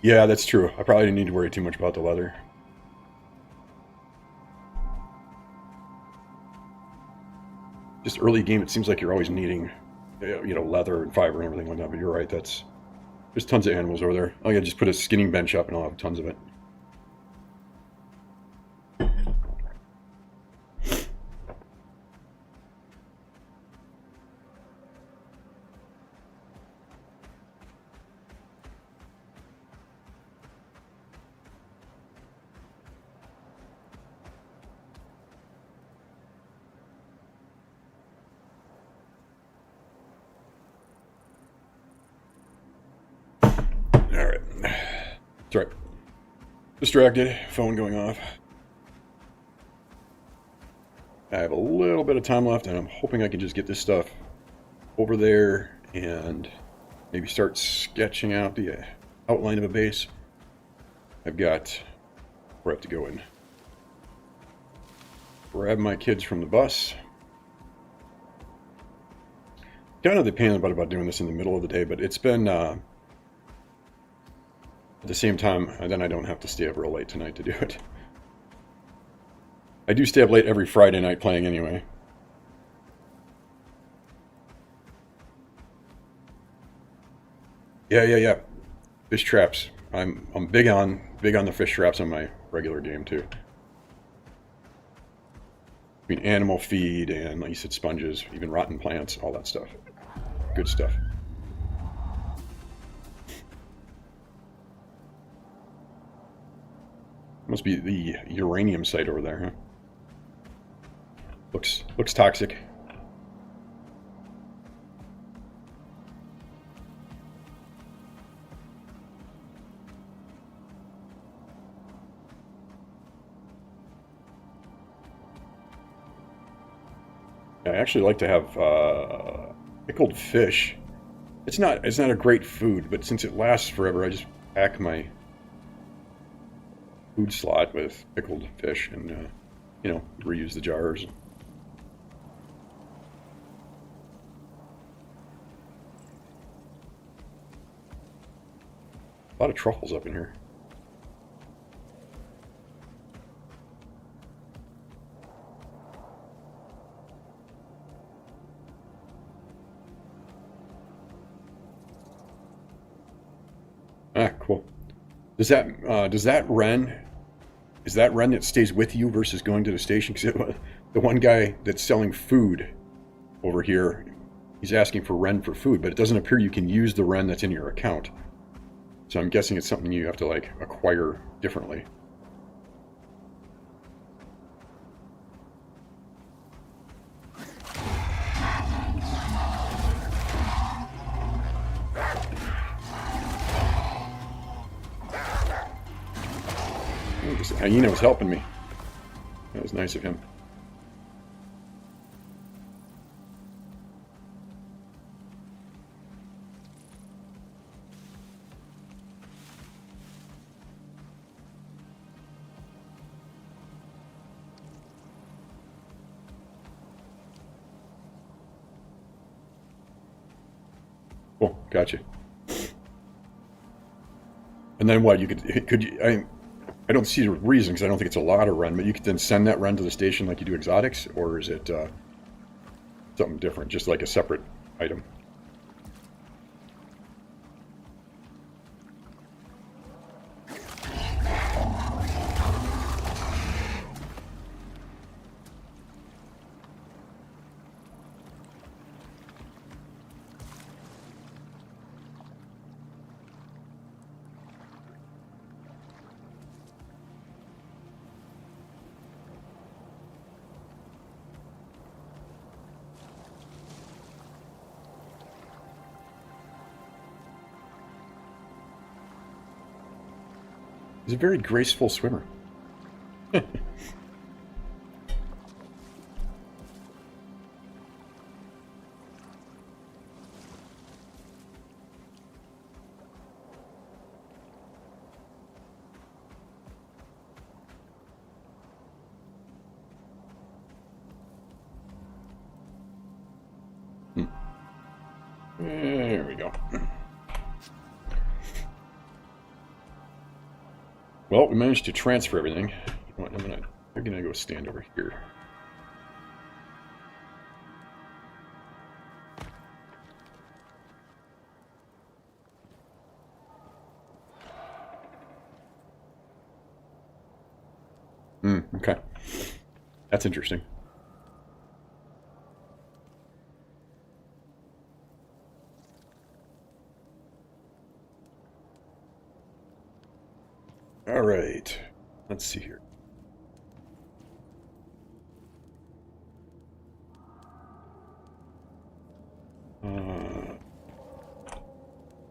Yeah, that's true. I probably didn't need to worry too much about the leather. Just early game, it seems like you're always needing, you know, leather and fiber and everything like that. But you're right. There's tons of animals over there. Oh yeah, just put a skinning bench up and I'll have tons of it. Alright. That's right. Distracted. Phone going off. I have a little bit of time left, and I'm hoping I can just get this stuff over there and maybe start sketching out the outline of a base. I've got where I have to go in. Grab my kids from the bus. Kind of the pain about doing this in the middle of the day, but it's been at the same time, then I don't have to stay up real late tonight to do it. I do stay up late every Friday night playing anyway. Yeah. Fish traps. I'm big on the fish traps on my regular game too. I mean, animal feed and, like you said, sponges, even rotten plants, all that stuff. Good stuff. Must be the uranium site over there, huh? Looks toxic. I actually like to have pickled fish. It's not a great food, but since it lasts forever, I just pack my food slot with pickled fish and you know, reuse the jars. A lot of truffles up in here. Ah, cool. Does that Ren, is that Ren that stays with you versus going to the station? Because the one guy that's selling food over here, he's asking for Ren for food, but it doesn't appear you can use the Ren that's in your account. So I'm guessing it's something you have to, like, acquire differently. This hyena was helping me. That was nice of him. Oh, gotcha. And then what? Could you? I don't see a reason because I don't think it's a lot of Ren, but you could then send that Ren to the station like you do exotics, or is it something different, just like a separate item? He's a very graceful swimmer. There we go. Well, we managed to transfer everything. You know what, I'm gonna go stand over here. Okay. That's interesting. All right. Let's see here.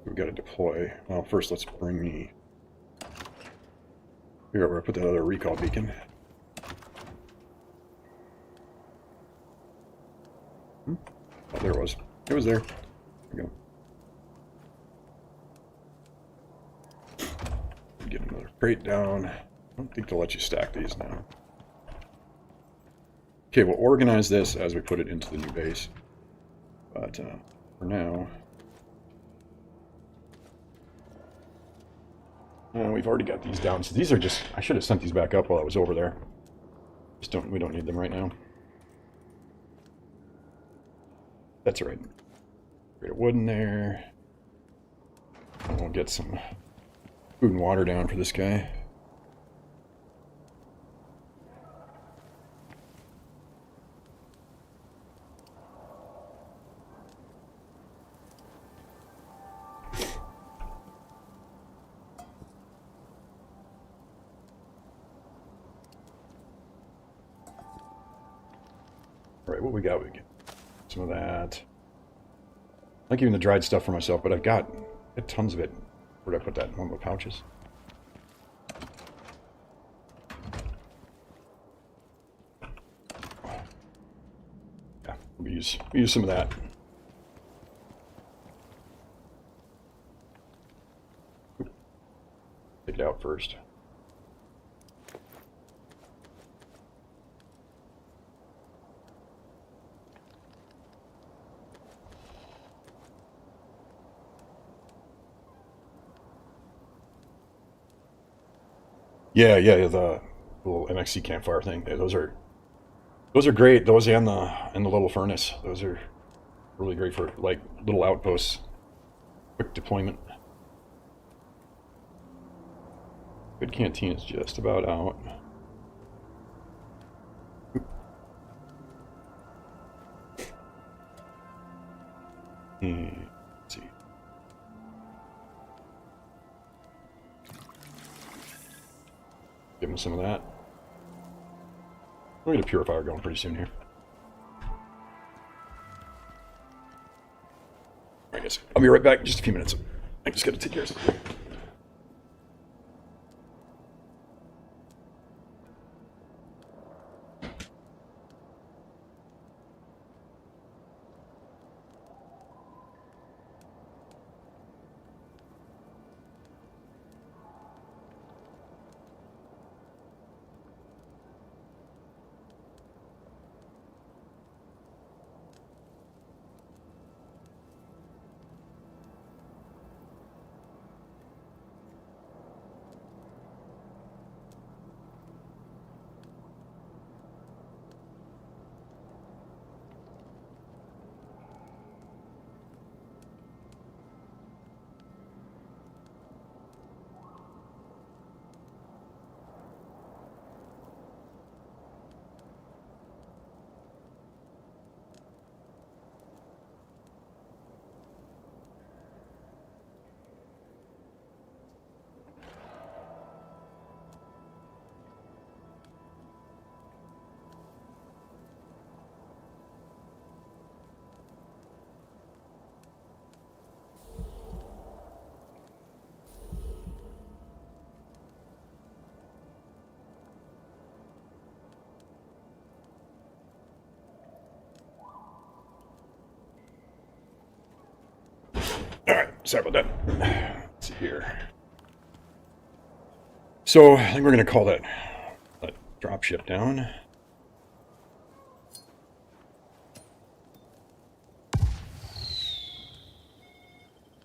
We've got to deploy. Well, first let's bring the... Figure out where I put that other recall beacon. Oh, there it was. It was there. There we go. Get another crate down. I don't think they'll let you stack these now. Okay, we'll organize this as we put it into the new base. But for now... we've already got these down. So these are just... I should have sent these back up while I was over there. We don't need them right now. That's all right. Bit of wood in there. And we'll get some food and water down for this guy. All right, what we got? We get some of that. I like even the dried stuff for myself, but I've got tons of it. Where did I put that? In one of the pouches. Yeah, we use some of that. Take it out first. Yeah, the little MXC campfire thing. Yeah, those are great. Those and the little furnace. Those are really great for like little outposts, quick deployment. Good canteen is just about out. Let's see. Give him some of that. We'll get a purifier going pretty soon here. Alright guys, I'll be right back in just a few minutes. I just gotta take care of something. sorry about that. Let's see here. So I think we're going to call that drop ship down.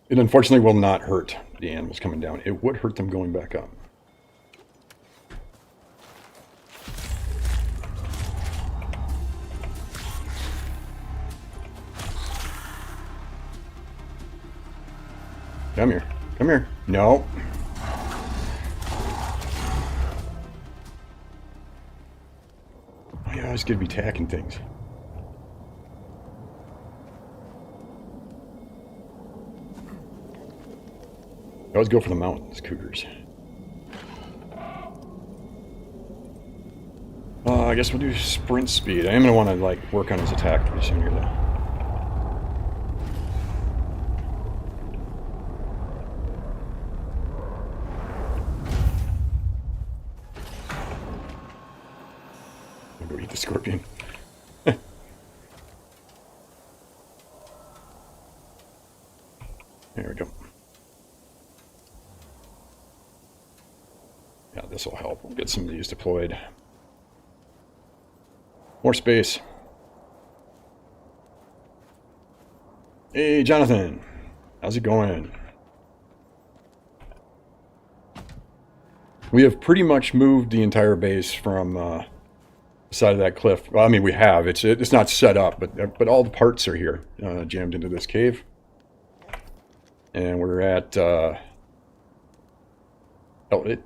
It unfortunately will not hurt the animals coming down. It would hurt them going back up. Come here. Come here. No. I always get to be tacking things. I always go for the mountains, cougars. I guess we'll do sprint speed. I am going to want to like work on his attack pretty soon here though. I'll go eat the scorpion. There we go. Yeah, this will help. We'll get some of these deployed. More space. Hey, Jonathan. How's it going? We have pretty much moved the entire base from the side of that cliff. Well, I mean, we have. It's not set up, but all the parts are here, jammed into this cave. And we're at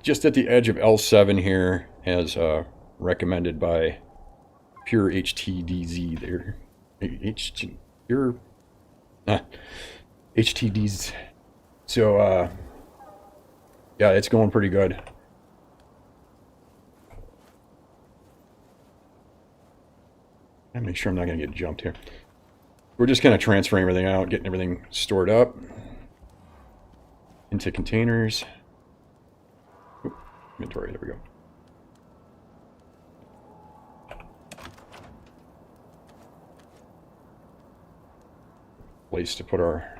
just at the edge of L7 here, as recommended by Pure HTDZ there. HTDs. So, yeah, it's going pretty good. I'll make sure I'm not going to get jumped here. We're just kind of transferring everything out, getting everything stored up into containers. Oop, inventory, there we go. Place to put our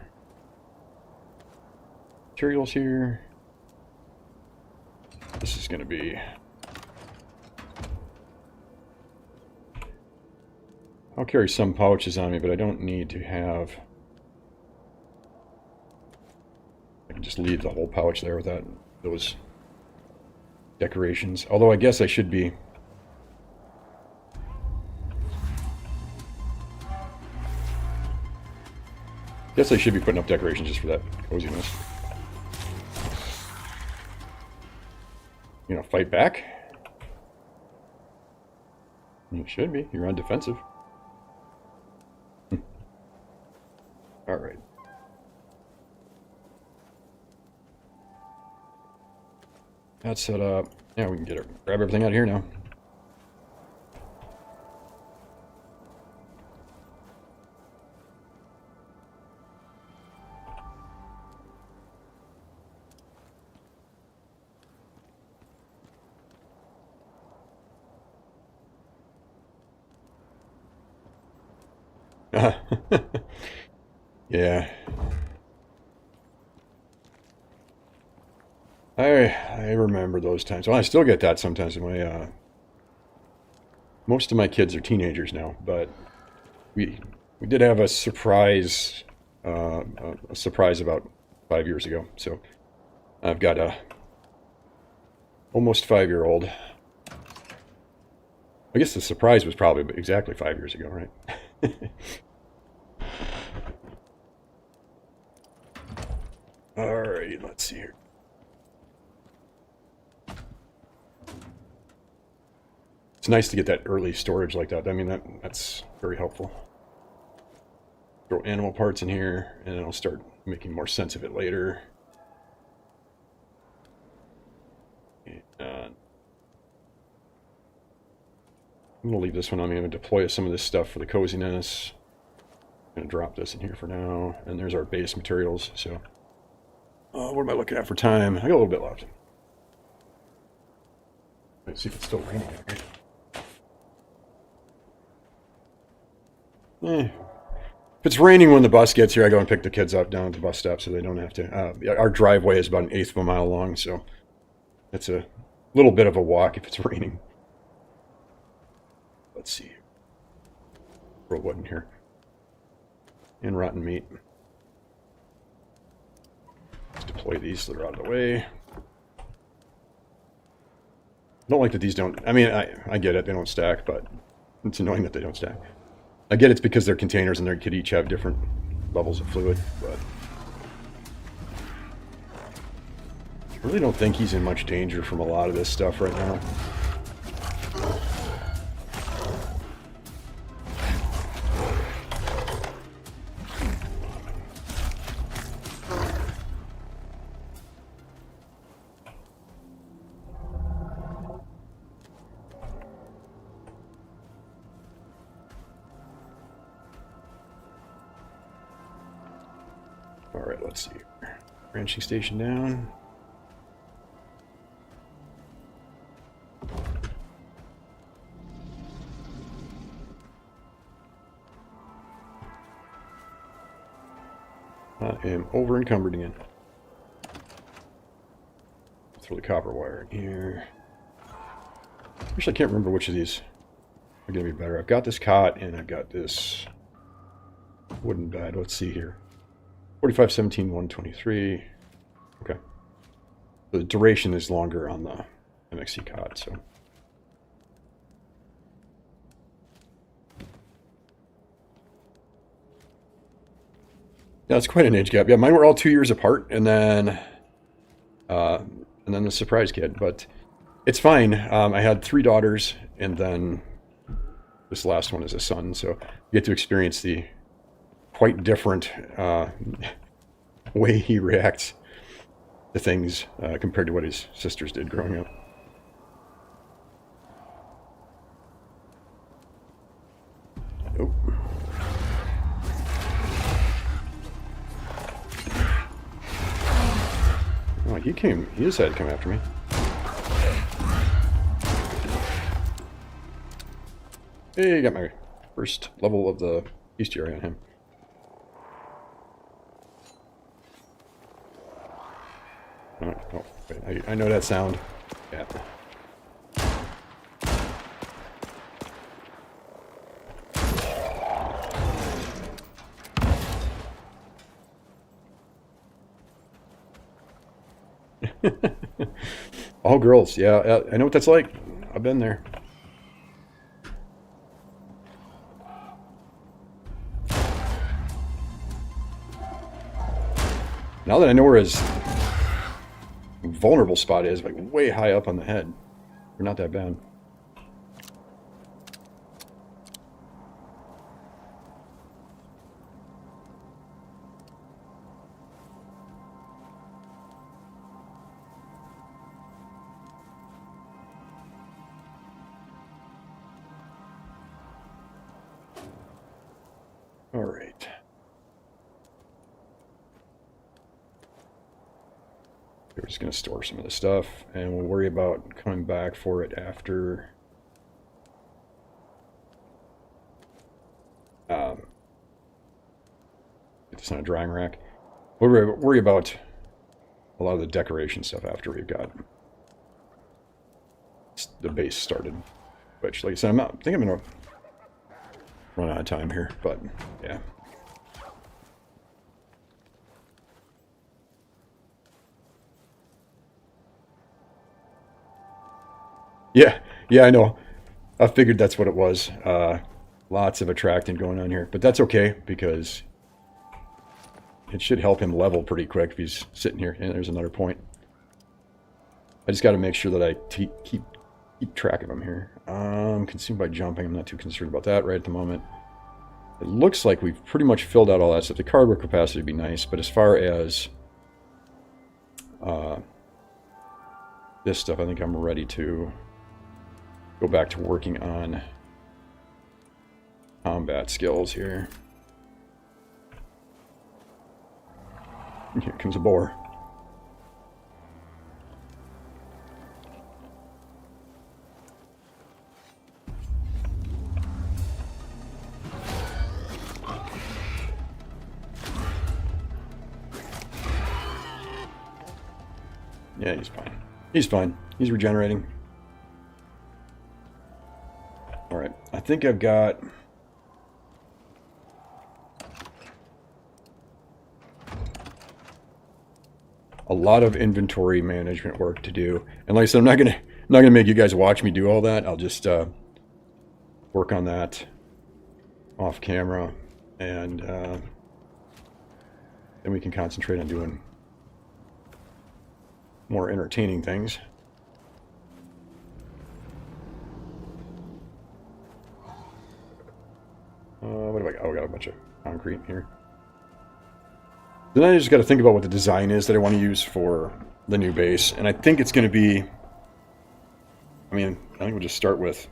materials here. This is going to be... I'll carry some pouches on me, but I don't need to have... I can just leave the whole pouch there without those decorations. Although I guess I should be... Guess I should be putting up decorations just for that coziness. You know, fight back? You should be. You're on defensive. Alright. That's set up. Yeah, we can grab everything out of here now. Yeah. I remember those times. Well, I still get that sometimes. Most of my kids are teenagers now, but we did have a surprise about 5 years ago. So I've got a almost 5-year-old. I guess the surprise was probably exactly 5 years ago, right? Alright, let's see here. It's nice to get that early storage like that. I mean, that's very helpful. Throw animal parts in here, and then I'll start making more sense of it later. And I'm going to leave this one on me. I'm going to deploy some of this stuff for the coziness. I'm going to drop this in here for now. And there's our base materials. So, what am I looking at for time? I got a little bit left. Let's see if it's still raining out here. If it's raining when the bus gets here, I go and pick the kids up down at the bus stop so they don't have to. Our driveway is about 1/8 of a mile long, so it's a little bit of a walk if it's raining. Let's see. Throw wood in here. And rotten meat. Let's deploy these so they're out of the way. I don't like that these don't... I mean, I get it, they don't stack, but it's annoying that they don't stack. I get it's because they're containers and they could each have different levels of fluid, but... I really don't think he's in much danger from a lot of this stuff right now. Alright, let's see. Branching station down. I am over encumbered again. Throw the copper wire in here. Actually, I can't remember which of these are going to be better. I've got this cot and I've got this wooden bed. Let's see here. 45, 17, 123. Okay. The duration is longer on the MXC cot, so. Yeah, it's quite an age gap. Yeah, mine were all 2 years apart, and then the surprise kid. But it's fine. I had 3 daughters, and then this last one is a son. So you get to experience the quite different way he reacts to things compared to what his sisters did growing up. Oh. Oh, he just had to come after me. Hey, got my first level of the bestiary on him. Oh, wait, I know that sound. Yeah. All girls, yeah, I know what that's like. I've been there. Now that I know where his vulnerable spot is, like way high up on the head, they're not that bad. All right. We're just going to store some of the stuff, and we'll worry about coming back for it after. Get this on a drying rack. We'll worry about a lot of the decoration stuff after we've got the base started. Which, like I said, I think I'm going to run out of time here, but yeah. Yeah, I know. I figured that's what it was. Lots of attracting going on here, but that's okay because it should help him level pretty quick if he's sitting here. And there's another point. I just got to make sure that I keep track of him here. Consumed by jumping. I'm not too concerned about that right at the moment. It looks like we've pretty much filled out all that stuff. The cardware capacity would be nice, but as far as this stuff, I think I'm ready to go back to working on combat skills here. And here comes a boar. Yeah, he's fine. He's fine. He's regenerating. Alright, I think I've got... a lot of inventory management work to do. And like I said, I'm not gonna make you guys watch me do all that. I'll just work on that off camera, and then we can concentrate on doing more entertaining things. What do I got? Oh, I got a bunch of concrete here. Then I just got to think about what the design is that I want to use for the new base. And I think it's going to be... I mean, I think we'll just start with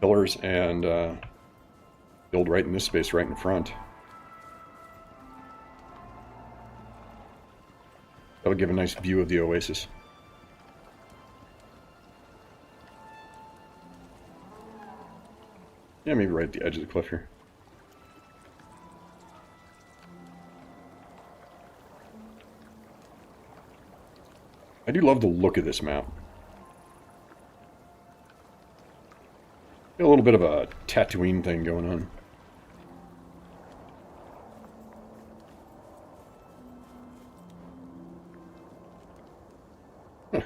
pillars and build right in this space, right in front. That'll give a nice view of the oasis. Yeah, maybe right at the edge of the cliff here. I do love the look of this map. Got a little bit of a Tatooine thing going on. Huh.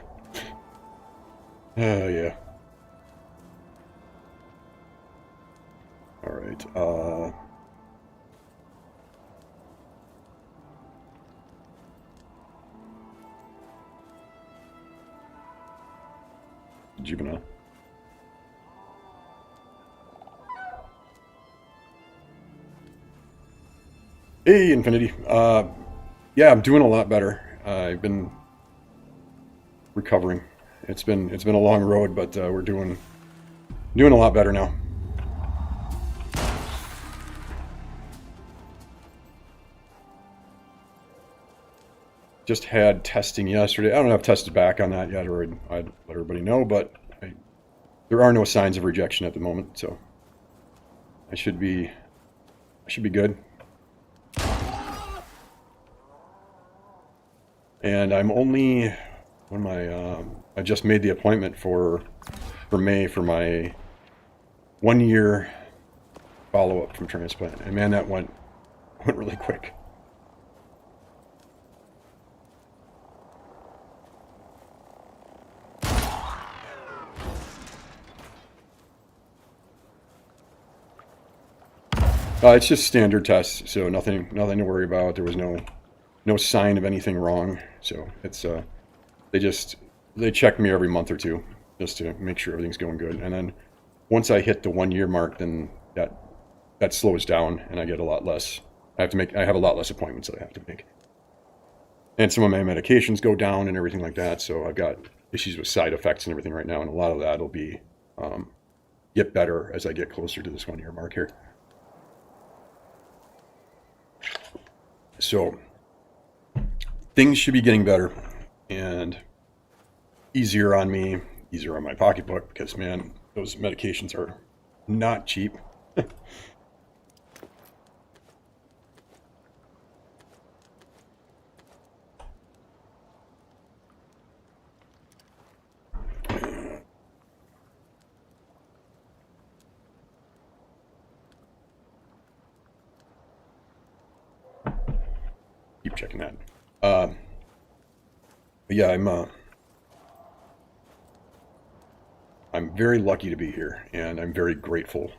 Oh, yeah. Alright, Juvenile. Hey, Infinity. Yeah, I'm doing a lot better. I've been recovering. It's been a long road, but we're doing a lot better now. Just had testing yesterday. I don't have tested back on that yet, or I'd let everybody know, but there are no signs of rejection at the moment, so I should be good. And I'm only I just made the appointment for May for my 1 year follow-up from transplant, and man, that went really quick. It's just standard tests, so nothing to worry about. There was no sign of anything wrong, so it's they check me every month or two just to make sure everything's going good, and then once I hit the 1 year mark, then that slows down, and I get a lot less. I have a lot less appointments that I have to make, and some of my medications go down and everything like that. So I've got issues with side effects and everything right now, and a lot of that will be get better as I get closer to this 1 year mark here. So things should be getting better and easier on me, easier on my pocketbook, because man, those medications are not cheap. Keep checking that. But yeah, I'm very lucky to be here, and I'm very grateful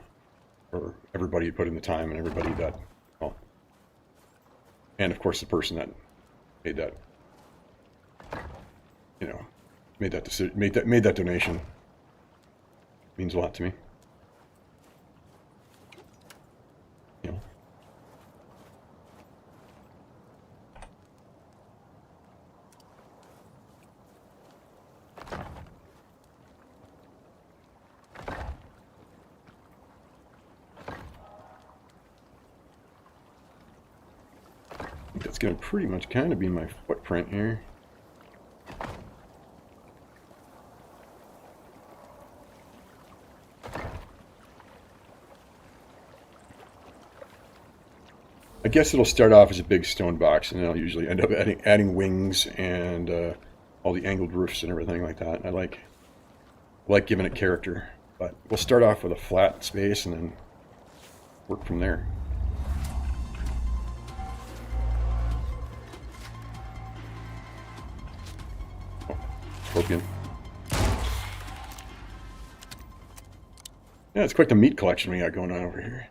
for everybody who put in the time and everybody that, well, and of course the person that made that, you know, made that decision, made that donation. It means a lot to me. You know. That's going to pretty much kind of be my footprint here. I guess it'll start off as a big stone box, and then I'll usually end up adding wings and all the angled roofs and everything like that. I like giving it character, but we'll start off with a flat space and then work from there. Oh, scorpion. Yeah, it's quite the meat collection we got going on over here.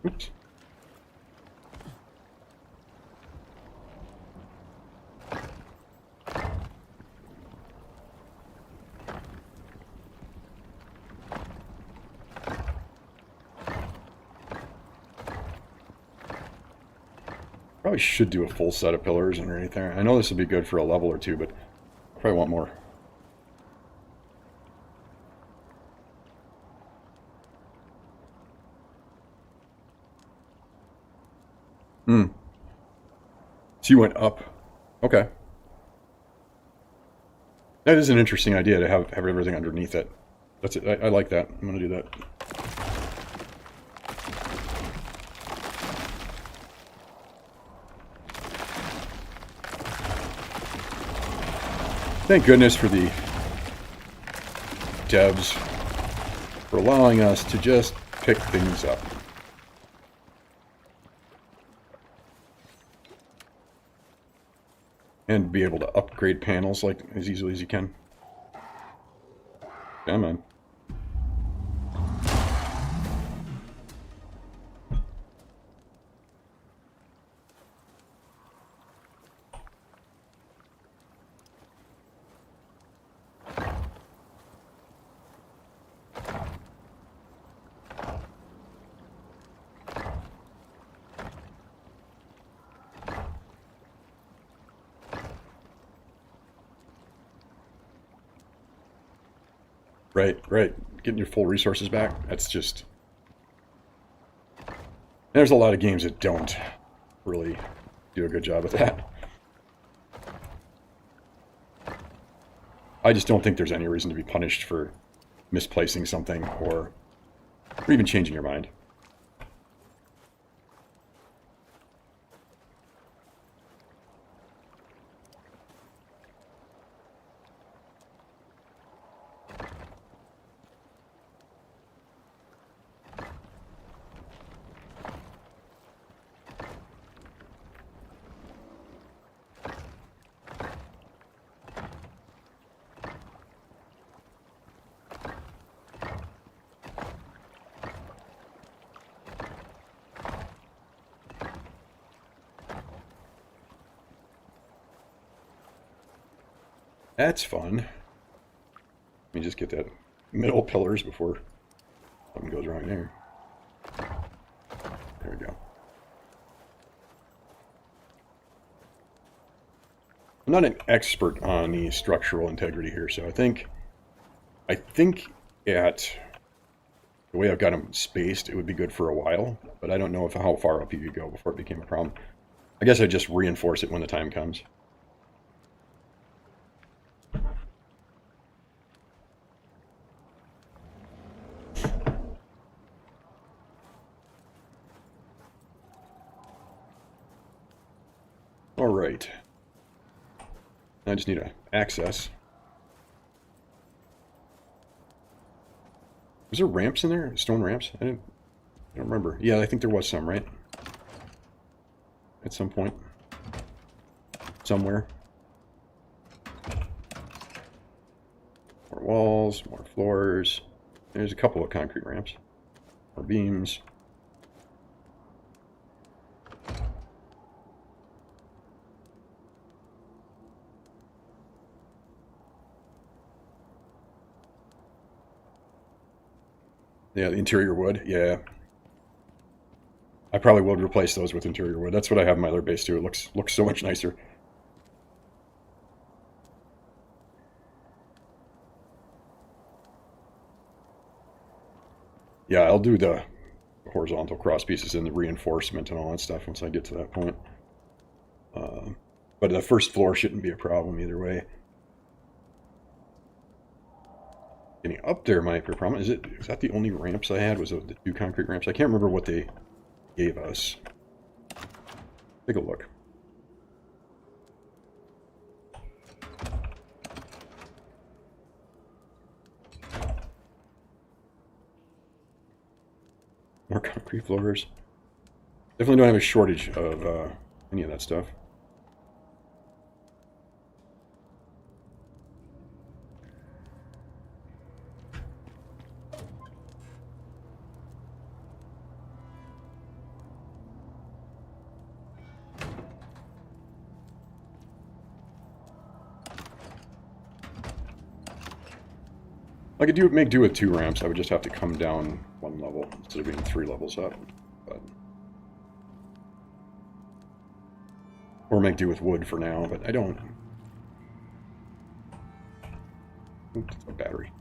Oops. Probably should do a full set of pillars underneath there. I know this would be good for a level or two, but I probably want more. Hmm. So you went up. Okay. That is an interesting idea to have everything underneath it. That's it. I like that. I'm going to do that. Thank goodness for the devs for allowing us to just pick things up. And be able to upgrade panels like as easily as you can. Come on. Right. Getting your full resources back. That's just... There's a lot of games that don't really do a good job with that. I just don't think there's any reason to be punished for misplacing something or even changing your mind. That's fun. Let me just get that middle pillars before something goes wrong there. There we go. I'm not an expert on the structural integrity here, so I think at the way I've got them spaced, it would be good for a while, but I don't know how far up you could go before it became a problem. I guess I'd just reinforce it when the time comes. All right. I just need to access. Was there ramps in there? Stone ramps? I don't remember. Yeah, I think there was some, right? At some point. Somewhere. More walls, more floors. There's a couple of concrete ramps. More beams. Yeah, the interior wood. Yeah. I probably would replace those with interior wood. That's what I have in my other base too. It looks so much nicer. Yeah, I'll do the horizontal cross pieces and the reinforcement and all that stuff once I get to that point. But the first floor shouldn't be a problem either way. Getting up there might be a problem. Is that the only ramps I had? Was the 2 concrete ramps? I can't remember what they gave us. Take a look. More concrete floors. Definitely don't have a shortage of any of that stuff. I could make do with 2 ramps. I would just have to come down 1 level instead of being 3 levels up. But, or make do with wood for now, but I don't. Oops, a battery.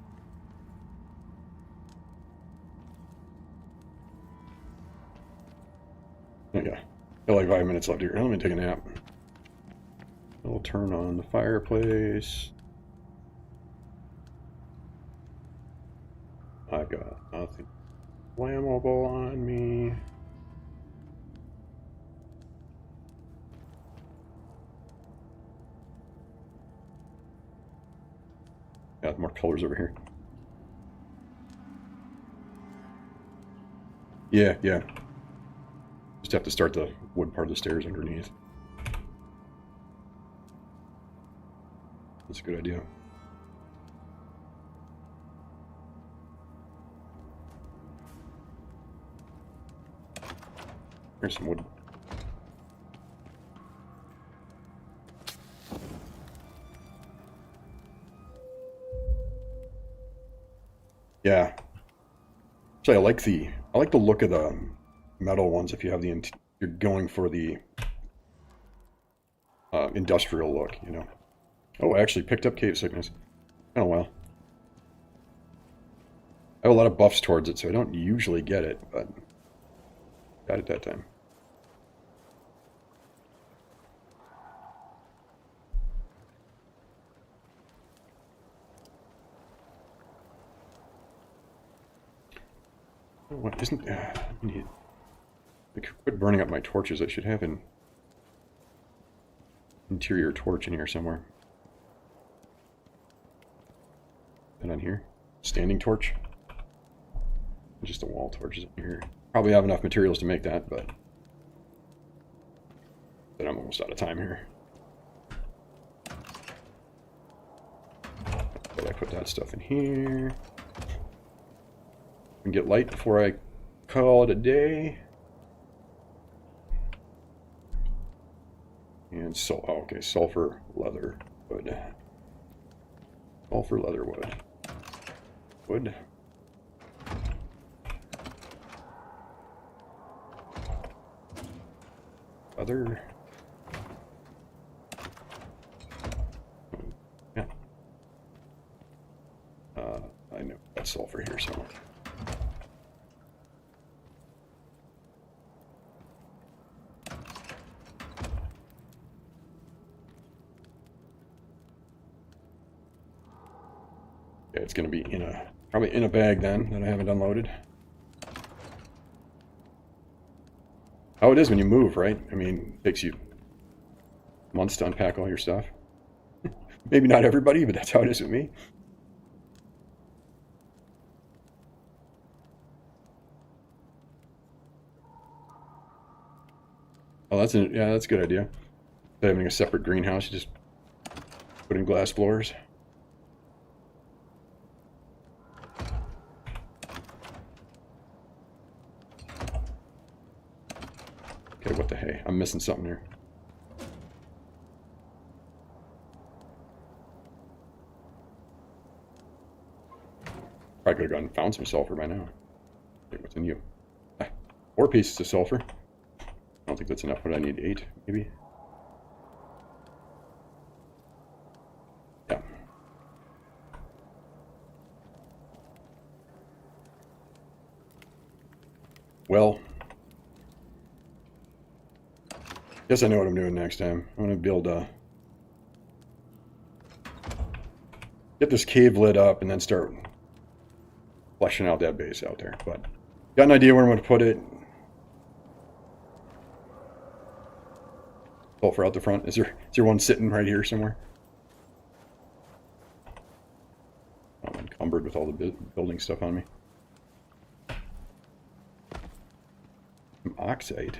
Oh yeah, got like 5 minutes left here. Let me take a nap. I'll turn on the fireplace. I've got nothing flammable on me. Got more colors over here. Yeah. Just have to start the wood part of the stairs underneath. That's a good idea. Here's some wood. Yeah. So I like the look of the metal ones. If you have you're going for the industrial look, you know. Oh, I actually picked up cave sickness. Oh well. I have a lot of buffs towards it, so I don't usually get it, but got it that time. What isn't? I need. Quit burning up my torches. I should have an interior torch in here somewhere. And on here, standing torch. Just a wall torch is in here. Probably have enough materials to make that, but I'm almost out of time here. But I put that stuff in here. And get light before I call it a day. And so, oh, okay, sulfur, leather, wood. Sulfur, leather, wood. Wood. Leather. Yeah. I know that's sulfur here somewhere. Yeah, it's going to be probably in a bag then that I haven't unloaded. How it is when you move, right? I mean, it takes you months to unpack all your stuff. Maybe not everybody, but that's how it is with me. Oh, that's a good idea. Instead of having a separate greenhouse, you just put in glass floors. Okay, what the hey? I'm missing something here. Probably could have gone and found some sulfur by now. Okay, what's in you? 4 pieces of sulfur. I don't think that's enough, but I need 8, maybe. Yeah. Well, guess I know what I'm doing next time. I'm gonna build get this cave lit up and then start fleshing out that base out there. But got an idea where I'm gonna put it. Sulfur out the front. Is there one sitting right here somewhere? I'm encumbered with all the building stuff on me. Some oxide.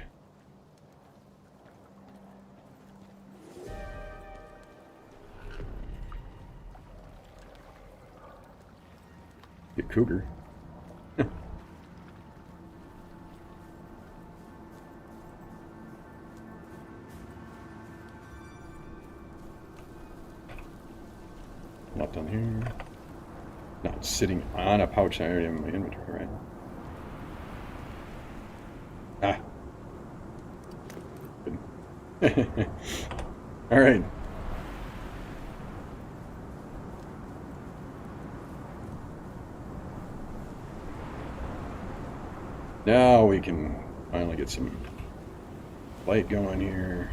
Get cougar. Nothing here. Not sitting on a pouch. I already have in my inventory, right? Ah. Good. All right. Now we can finally get some light going here.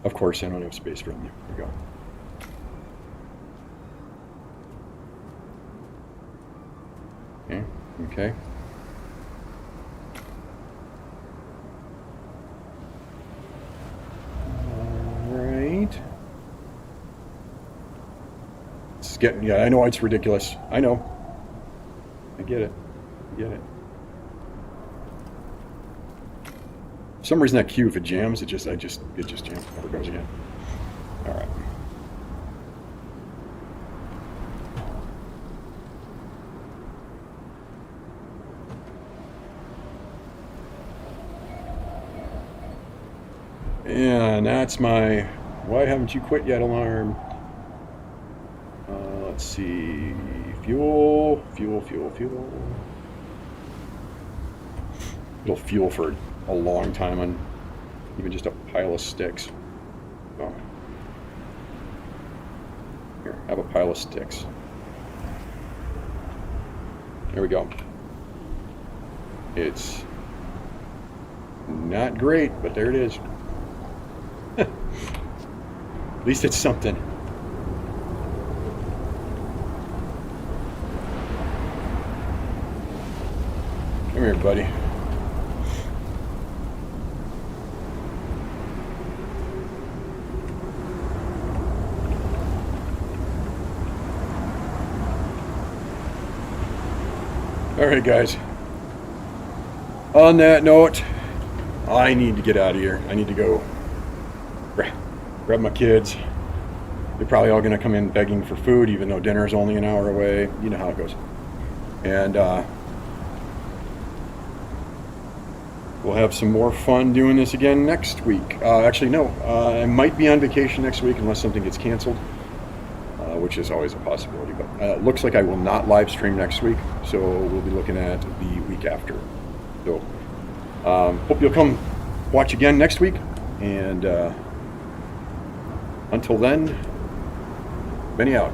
Of course, I don't have space for them. There we go. Okay. All right. It's getting, yeah, I know it's ridiculous. I know. I get it. I get it. For some reason that queue, if it jams, it just jams. Never goes again. All right. And that's my "why haven't you quit yet" alarm. Let's see. Fuel. It'll fuel for a long time on even just a pile of sticks. Oh. Here, have a pile of sticks. There we go. It's not great, but there it is. At least it's something. Come here, buddy. Alright, guys. On that note, I need to get out of here. I need to go grab my kids. They're probably all going to come in begging for food, even though dinner is only an hour away. You know how it goes. And we'll have some more fun doing this again next week. Actually, no. I might be on vacation next week unless something gets canceled, which is always a possibility. But it looks like I will not live stream next week, so we'll be looking at the week after. So hope you'll come watch again next week. And until then, Benny out.